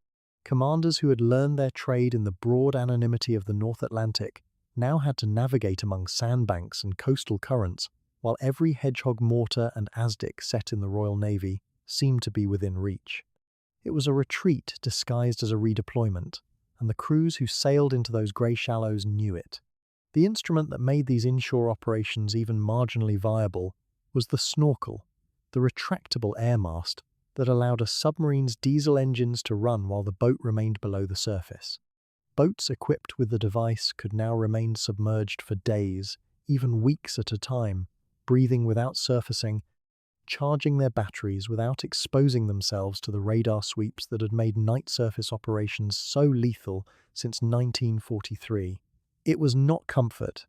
Commanders who had learned their trade in the broad anonymity of the North Atlantic now had to navigate among sandbanks and coastal currents, while every hedgehog mortar and ASDIC set in the Royal Navy seemed to be within reach. It was a retreat disguised as a redeployment, and the crews who sailed into those grey shallows knew it. The instrument that made these inshore operations even marginally viable was the snorkel, the retractable air mast that allowed a submarine's diesel engines to run while the boat remained below the surface. Boats equipped with the device could now remain submerged for days, even weeks at a time, breathing without surfacing, charging their batteries without exposing themselves to the radar sweeps that had made night surface operations so lethal since 1943. It was not comfort.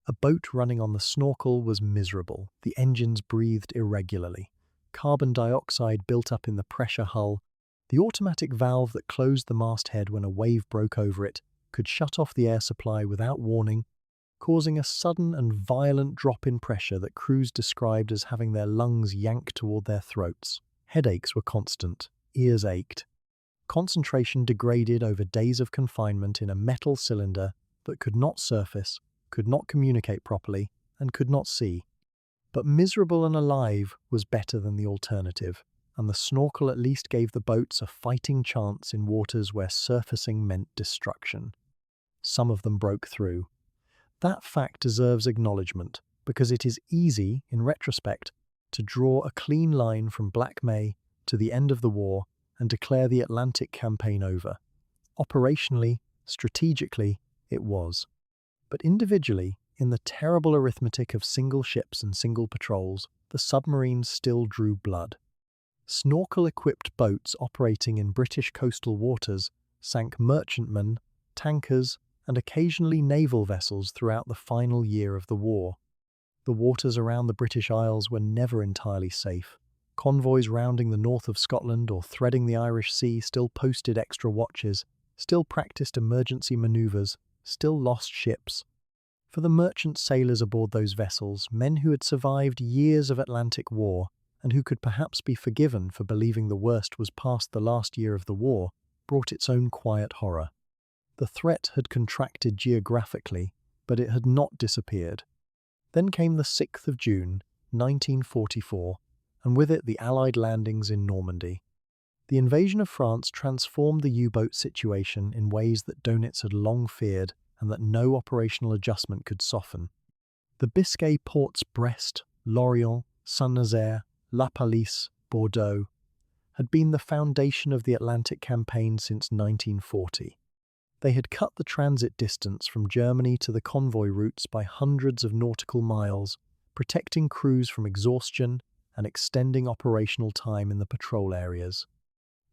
A boat running on the snorkel was miserable. The engines breathed irregularly. Carbon dioxide built up in the pressure hull. The automatic valve that closed the masthead when a wave broke over it could shut off the air supply without warning, causing a sudden and violent drop in pressure that crews described as having their lungs yanked toward their throats. Headaches were constant. Ears ached. Concentration degraded over days of confinement in a metal cylinder that could not surface, could not communicate properly, and could not see. But miserable and alive was better than the alternative, and the snorkel at least gave the boats a fighting chance in waters where surfacing meant destruction. Some of them broke through. That fact deserves acknowledgement, because it is easy, in retrospect, to draw a clean line from Black May to the end of the war and declare the Atlantic campaign over. Operationally, strategically, it was. But individually, in the terrible arithmetic of single ships and single patrols, the submarines still drew blood. Snorkel-equipped boats operating in British coastal waters sank merchantmen, tankers, and occasionally naval vessels throughout the final year of the war. The waters around the British Isles were never entirely safe. Convoys rounding the north of Scotland or threading the Irish Sea still posted extra watches, still practiced emergency manoeuvres, still lost ships. For the merchant sailors aboard those vessels, men who had survived years of Atlantic war and who could perhaps be forgiven for believing the worst was past the last year of the war, brought its own quiet horror. The threat had contracted geographically, but it had not disappeared. Then came the 6th of June, 1944, and with it the Allied landings in Normandy. The invasion of France transformed the U-boat situation in ways that Dönitz had long feared and that no operational adjustment could soften. The Biscay ports Brest, Lorient, Saint-Nazaire, La Pallice, Bordeaux had been the foundation of the Atlantic campaign since 1940. They had cut the transit distance from Germany to the convoy routes by hundreds of nautical miles, protecting crews from exhaustion and extending operational time in the patrol areas.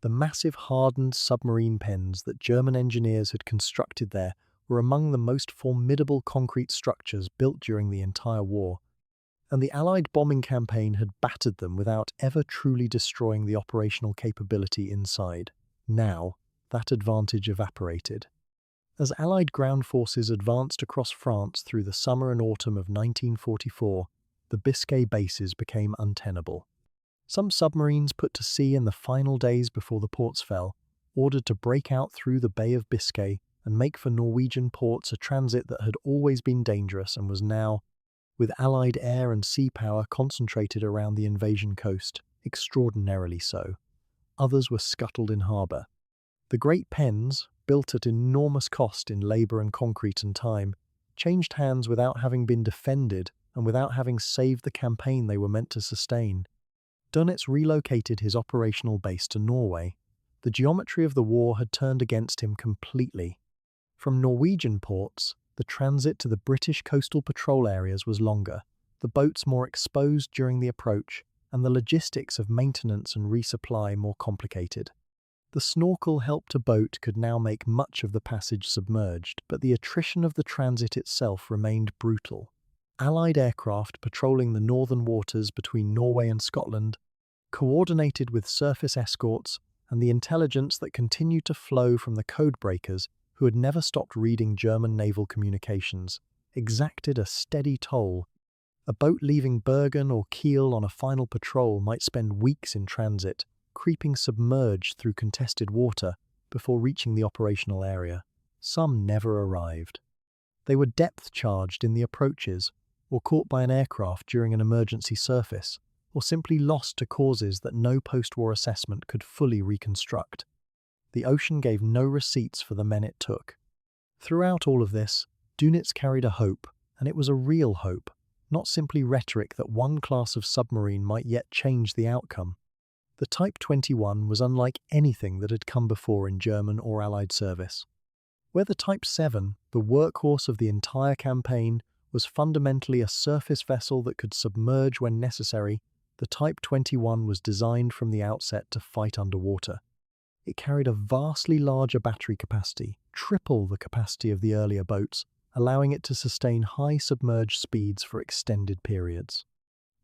The massive hardened submarine pens that German engineers had constructed there were among the most formidable concrete structures built during the entire war, and the Allied bombing campaign had battered them without ever truly destroying the operational capability inside. Now, that advantage evaporated. As Allied ground forces advanced across France through the summer and autumn of 1944, the Biscay bases became untenable. Some submarines put to sea in the final days before the ports fell, ordered to break out through the Bay of Biscay and make for Norwegian ports, a transit that had always been dangerous and was now, with Allied air and sea power concentrated around the invasion coast, extraordinarily so. Others were scuttled in harbour. The great pens, built at enormous cost in labour and concrete and time, changed hands without having been defended and without having saved the campaign they were meant to sustain. Dönitz relocated his operational base to Norway. The geometry of the war had turned against him completely. From Norwegian ports, the transit to the British coastal patrol areas was longer, the boats more exposed during the approach, and the logistics of maintenance and resupply more complicated. The snorkel-helped a boat could now make much of the passage submerged, but the attrition of the transit itself remained brutal. Allied aircraft patrolling the northern waters between Norway and Scotland, coordinated with surface escorts and the intelligence that continued to flow from the codebreakers who had never stopped reading German naval communications, exacted a steady toll. A boat leaving Bergen or Kiel on a final patrol might spend weeks in transit, creeping submerged through contested water before reaching the operational area. Some never arrived. They were depth-charged in the approaches, or caught by an aircraft during an emergency surface, or simply lost to causes that no post-war assessment could fully reconstruct. The ocean gave no receipts for the men it took. Throughout all of this, Dönitz carried a hope, and it was a real hope, not simply rhetoric that one class of submarine might yet change the outcome. The Type 21 was unlike anything that had come before in German or Allied service. Where the Type 7, the workhorse of the entire campaign, was fundamentally a surface vessel that could submerge when necessary, the Type 21 was designed from the outset to fight underwater. It carried a vastly larger battery capacity, triple the capacity of the earlier boats, allowing it to sustain high submerged speeds for extended periods.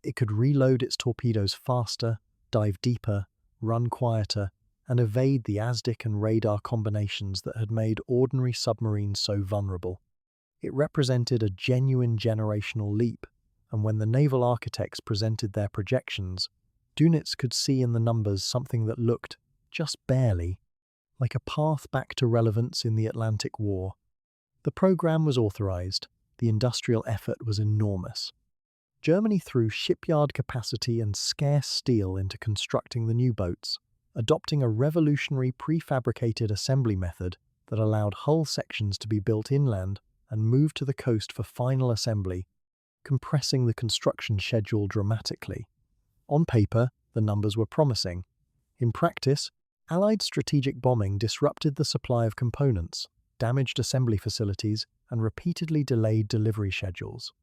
It could reload its torpedoes faster, dive deeper, run quieter, and evade the ASDIC and radar combinations that had made ordinary submarines so vulnerable. It represented a genuine generational leap, and when the naval architects presented their projections, Dönitz could see in the numbers something that looked, just barely, like a path back to relevance in the Atlantic War. The program was authorized. The industrial effort was enormous. Germany threw shipyard capacity and scarce steel into constructing the new boats, adopting a revolutionary prefabricated assembly method that allowed hull sections to be built inland and moved to the coast for final assembly, compressing the construction schedule dramatically. On paper, the numbers were promising. In practice, Allied strategic bombing disrupted the supply of components, damaged assembly facilities, and repeatedly delayed delivery schedules.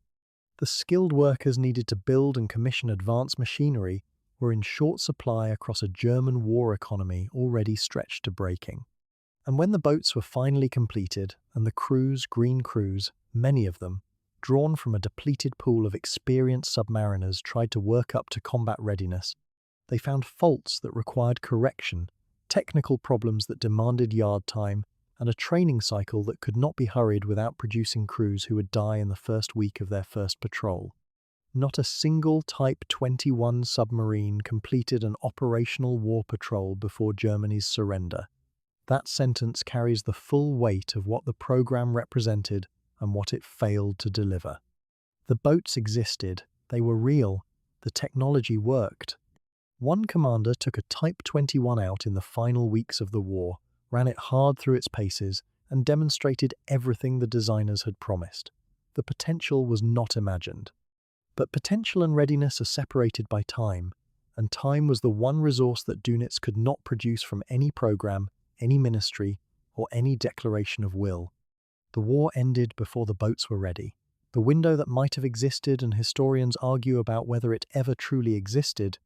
The skilled workers needed to build and commission advanced machinery were in short supply across a German war economy already stretched to breaking. And when the boats were finally completed, and the green crews, many of them, drawn from a depleted pool of experienced submariners, tried to work up to combat readiness, they found faults that required correction, technical problems that demanded yard time, and a training cycle that could not be hurried without producing crews who would die in the first week of their first patrol. Not a single Type 21 submarine completed an operational war patrol before Germany's surrender. That sentence carries the full weight of what the program represented and what it failed to deliver. The boats existed, they were real, The technology worked. One commander took a Type 21 out in the final weeks of the war, ran it hard through its paces, and demonstrated everything the designers had promised. The potential was not imagined. But potential and readiness are separated by time, and time was the one resource that Dönitz could not produce from any program, any ministry, or any declaration of will. The war ended before the boats were ready. The window that might have existed, and historians argue about whether it ever truly existed,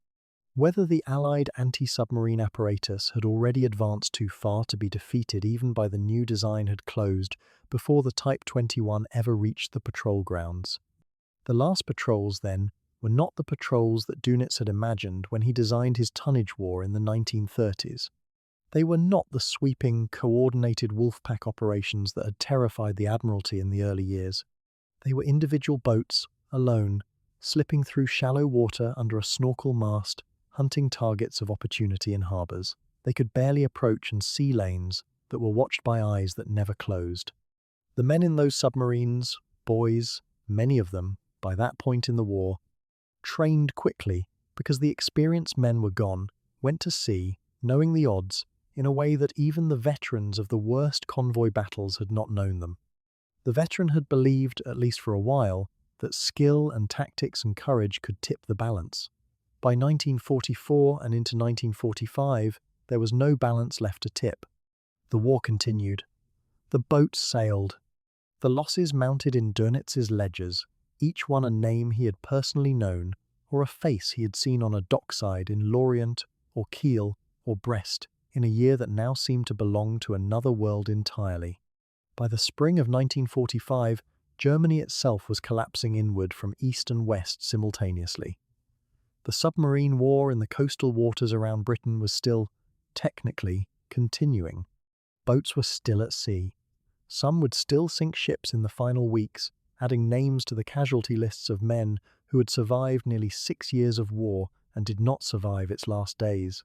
whether the Allied anti-submarine apparatus had already advanced too far to be defeated even by the new design, had closed before the Type 21 ever reached the patrol grounds. The last patrols, then, were not the patrols that Dönitz had imagined when he designed his tonnage war in the 1930s. They were not the sweeping, coordinated wolfpack operations that had terrified the Admiralty in the early years. They were individual boats, alone, slipping through shallow water under a snorkel mast, hunting targets of opportunity in harbours. They could barely approach and see lanes that were watched by eyes that never closed. The men in those submarines, boys, many of them, by that point in the war, trained quickly because the experienced men were gone, went to sea, knowing the odds, in a way that even the veterans of the worst convoy battles had not known them. The veteran had believed, at least for a while, that skill and tactics and courage could tip the balance. By 1944 and into 1945, there was no balance left to tip. The war continued. The boats sailed. The losses mounted in Dönitz's ledgers, each one a name he had personally known, or a face he had seen on a dockside in Lorient or Kiel or Brest in a year that now seemed to belong to another world entirely. By the spring of 1945, Germany itself was collapsing inward from east and west simultaneously. The submarine war in the coastal waters around Britain was still, technically, continuing. Boats were still at sea. Some would still sink ships in the final weeks, adding names to the casualty lists of men who had survived nearly 6 years of war and did not survive its last days.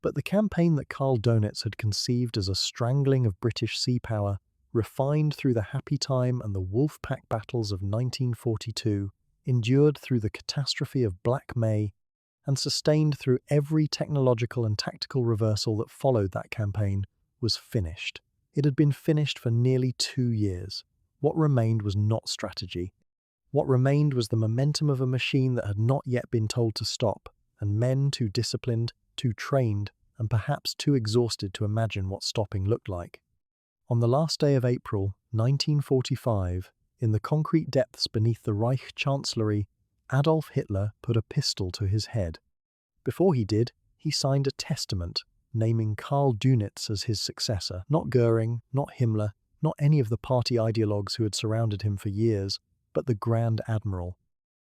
But the campaign that Karl Dönitz had conceived as a strangling of British sea power, refined through the happy time and the wolf-pack battles of 1942, endured through the catastrophe of Black May, and sustained through every technological and tactical reversal that followed that campaign, was finished. It had been finished for nearly 2 years. What remained was not strategy. What remained was the momentum of a machine that had not yet been told to stop, and men too disciplined, too trained, and perhaps too exhausted to imagine what stopping looked like. On the last day of April, 1945, in the concrete depths beneath the Reich Chancellery, Adolf Hitler put a pistol to his head. Before he did, he signed a testament naming Karl Dönitz as his successor, not Goering, not Himmler, not any of the party ideologues who had surrounded him for years, but the Grand Admiral.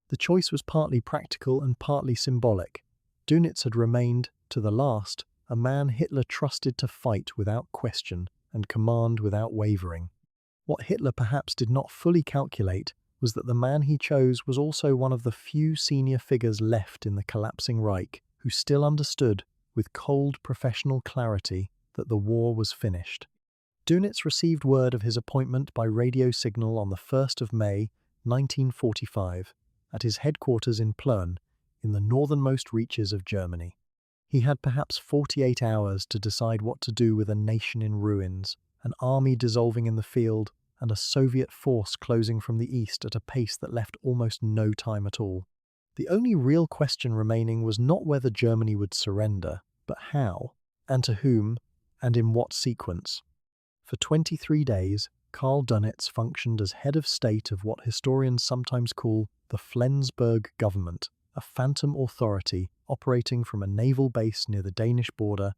The choice was partly practical and partly symbolic. Dönitz had remained, to the last, a man Hitler trusted to fight without question and command without wavering. What Hitler perhaps did not fully calculate was that the man he chose was also one of the few senior figures left in the collapsing Reich who still understood, with cold professional clarity, that the war was finished. Dönitz received word of his appointment by radio signal on the 1st of May, 1945, at his headquarters in Plön, in the northernmost reaches of Germany. He had perhaps 48 hours to decide what to do with a nation in ruins, an army dissolving in the field, and a Soviet force closing from the east at a pace that left almost no time at all. The only real question remaining was not whether Germany would surrender, but how, and to whom, and in what sequence. For 23 days, Karl Dönitz functioned as head of state of what historians sometimes call the Flensburg government, a phantom authority operating from a naval base near the Danish border,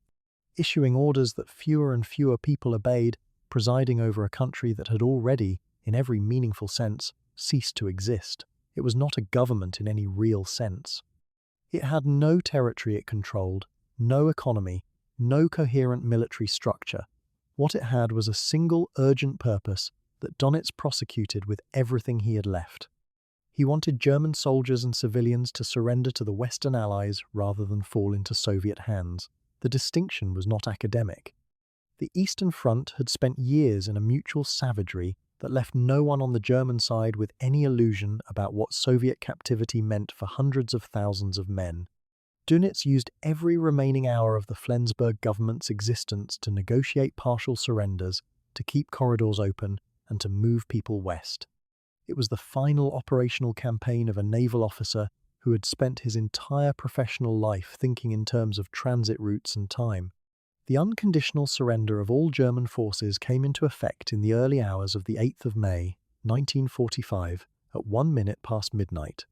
issuing orders that fewer and fewer people obeyed, presiding over a country that had already, in every meaningful sense, ceased to exist. It was not a government in any real sense. It had no territory it controlled, no economy, no coherent military structure. What it had was a single urgent purpose that Dönitz prosecuted with everything he had left. He wanted German soldiers and civilians to surrender to the Western Allies rather than fall into Soviet hands. The distinction was not academic. The Eastern Front had spent years in a mutual savagery that left no one on the German side with any illusion about what Soviet captivity meant for hundreds of thousands of men. Dönitz used every remaining hour of the Flensburg government's existence to negotiate partial surrenders, to keep corridors open, and to move people west. It was the final operational campaign of a naval officer who had spent his entire professional life thinking in terms of transit routes and time. The unconditional surrender of all German forces came into effect in the early hours of the 8th of May, 1945, at 1 minute past midnight.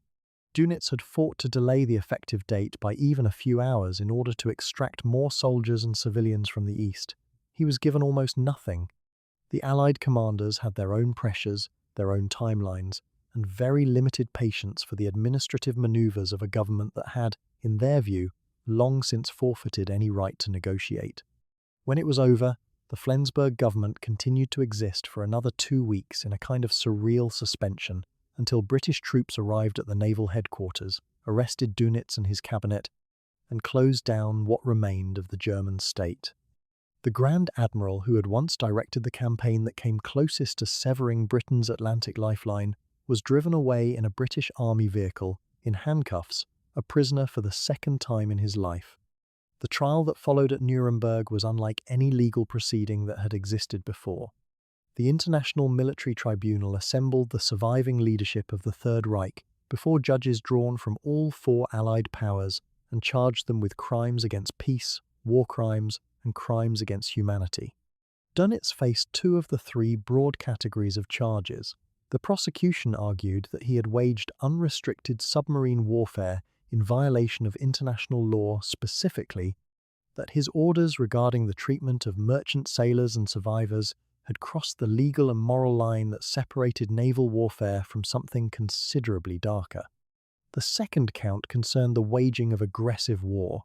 Dönitz had fought to delay the effective date by even a few hours in order to extract more soldiers and civilians from the east. He was given almost nothing. The Allied commanders had their own pressures, their own timelines, and very limited patience for the administrative maneuvers of a government that had, in their view, long since forfeited any right to negotiate. When it was over, the Flensburg government continued to exist for another 2 weeks in a kind of surreal suspension until British troops arrived at the naval headquarters, arrested Dönitz and his cabinet, and closed down what remained of the German state. The Grand Admiral who had once directed the campaign that came closest to severing Britain's Atlantic lifeline was driven away in a British army vehicle, in handcuffs, a prisoner for the second time in his life. The trial that followed at Nuremberg was unlike any legal proceeding that had existed before. The International Military Tribunal assembled the surviving leadership of the Third Reich before judges drawn from all 4 Allied powers and charged them with crimes against peace, war crimes, and crimes against humanity. Dönitz faced 2 of the 3 broad categories of charges. The prosecution argued that he had waged unrestricted submarine warfare in violation of international law, specifically that his orders regarding the treatment of merchant sailors and survivors had crossed the legal and moral line that separated naval warfare from something considerably darker. The second count concerned the waging of aggressive war.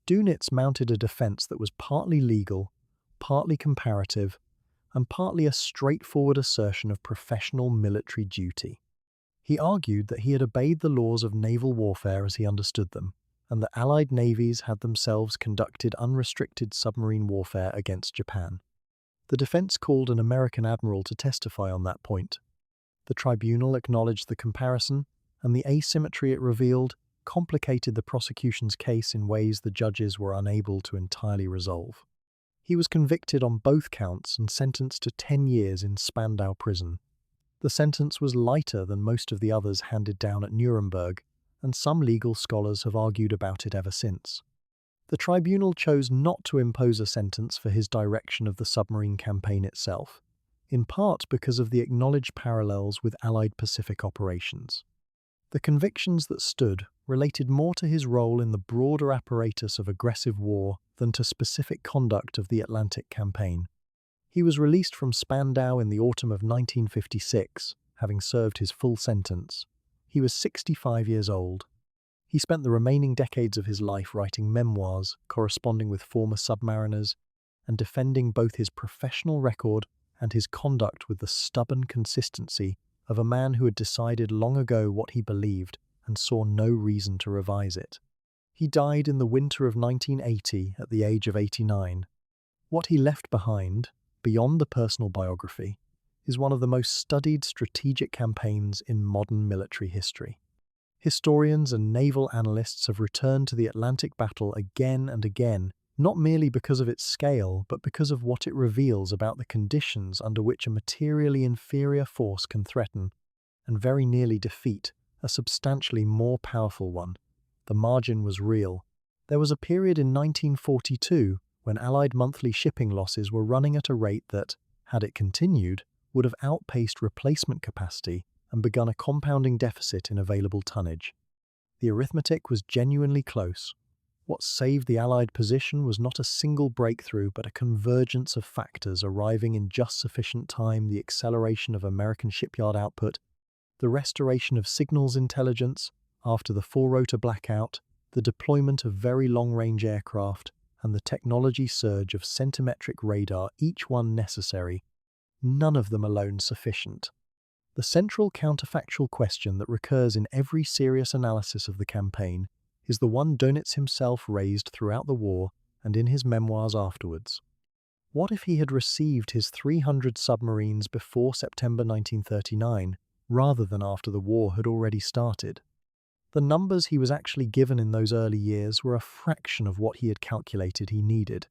Dönitz mounted a defense that was partly legal, partly comparative, and partly a straightforward assertion of professional military duty. He argued that he had obeyed the laws of naval warfare as he understood them, and that Allied navies had themselves conducted unrestricted submarine warfare against Japan. The defense called an American admiral to testify on that point. The tribunal acknowledged the comparison, and the asymmetry it revealed complicated the prosecution's case in ways the judges were unable to entirely resolve. He was convicted on both counts and sentenced to 10 years in Spandau prison. The sentence was lighter than most of the others handed down at Nuremberg, and some legal scholars have argued about it ever since. The tribunal chose not to impose a sentence for his direction of the submarine campaign itself, in part because of the acknowledged parallels with Allied Pacific operations. The convictions that stood related more to his role in the broader apparatus of aggressive war than to specific conduct of the Atlantic campaign. He was released from Spandau in the autumn of 1956, having served his full sentence. He was 65 years old. He spent the remaining decades of his life writing memoirs, corresponding with former submariners, and defending both his professional record and his conduct with the stubborn consistency of a man who had decided long ago what he believed and saw no reason to revise it. He died in the winter of 1980 at the age of 89. What he left behind, beyond the personal biography, is one of the most studied strategic campaigns in modern military history. Historians and naval analysts have returned to the Atlantic battle again and again, not merely because of its scale, but because of what it reveals about the conditions under which a materially inferior force can threaten, and very nearly defeat, a substantially more powerful one. The margin was real. There was a period in 1942 when Allied monthly shipping losses were running at a rate that, had it continued, would have outpaced replacement capacity and begun a compounding deficit in available tonnage. The arithmetic was genuinely close. What saved the Allied position was not a single breakthrough, but a convergence of factors arriving in just sufficient time: the acceleration of American shipyard output, the restoration of signals intelligence after the four-rotor blackout, the deployment of very long-range aircraft, and the technology surge of centimetric radar, each one necessary, none of them alone sufficient. The central counterfactual question that recurs in every serious analysis of the campaign is the one Dönitz himself raised throughout the war and in his memoirs afterwards. What if he had received his 300 submarines before September 1939, rather than after the war had already started? The numbers he was actually given in those early years were a fraction of what he had calculated he needed.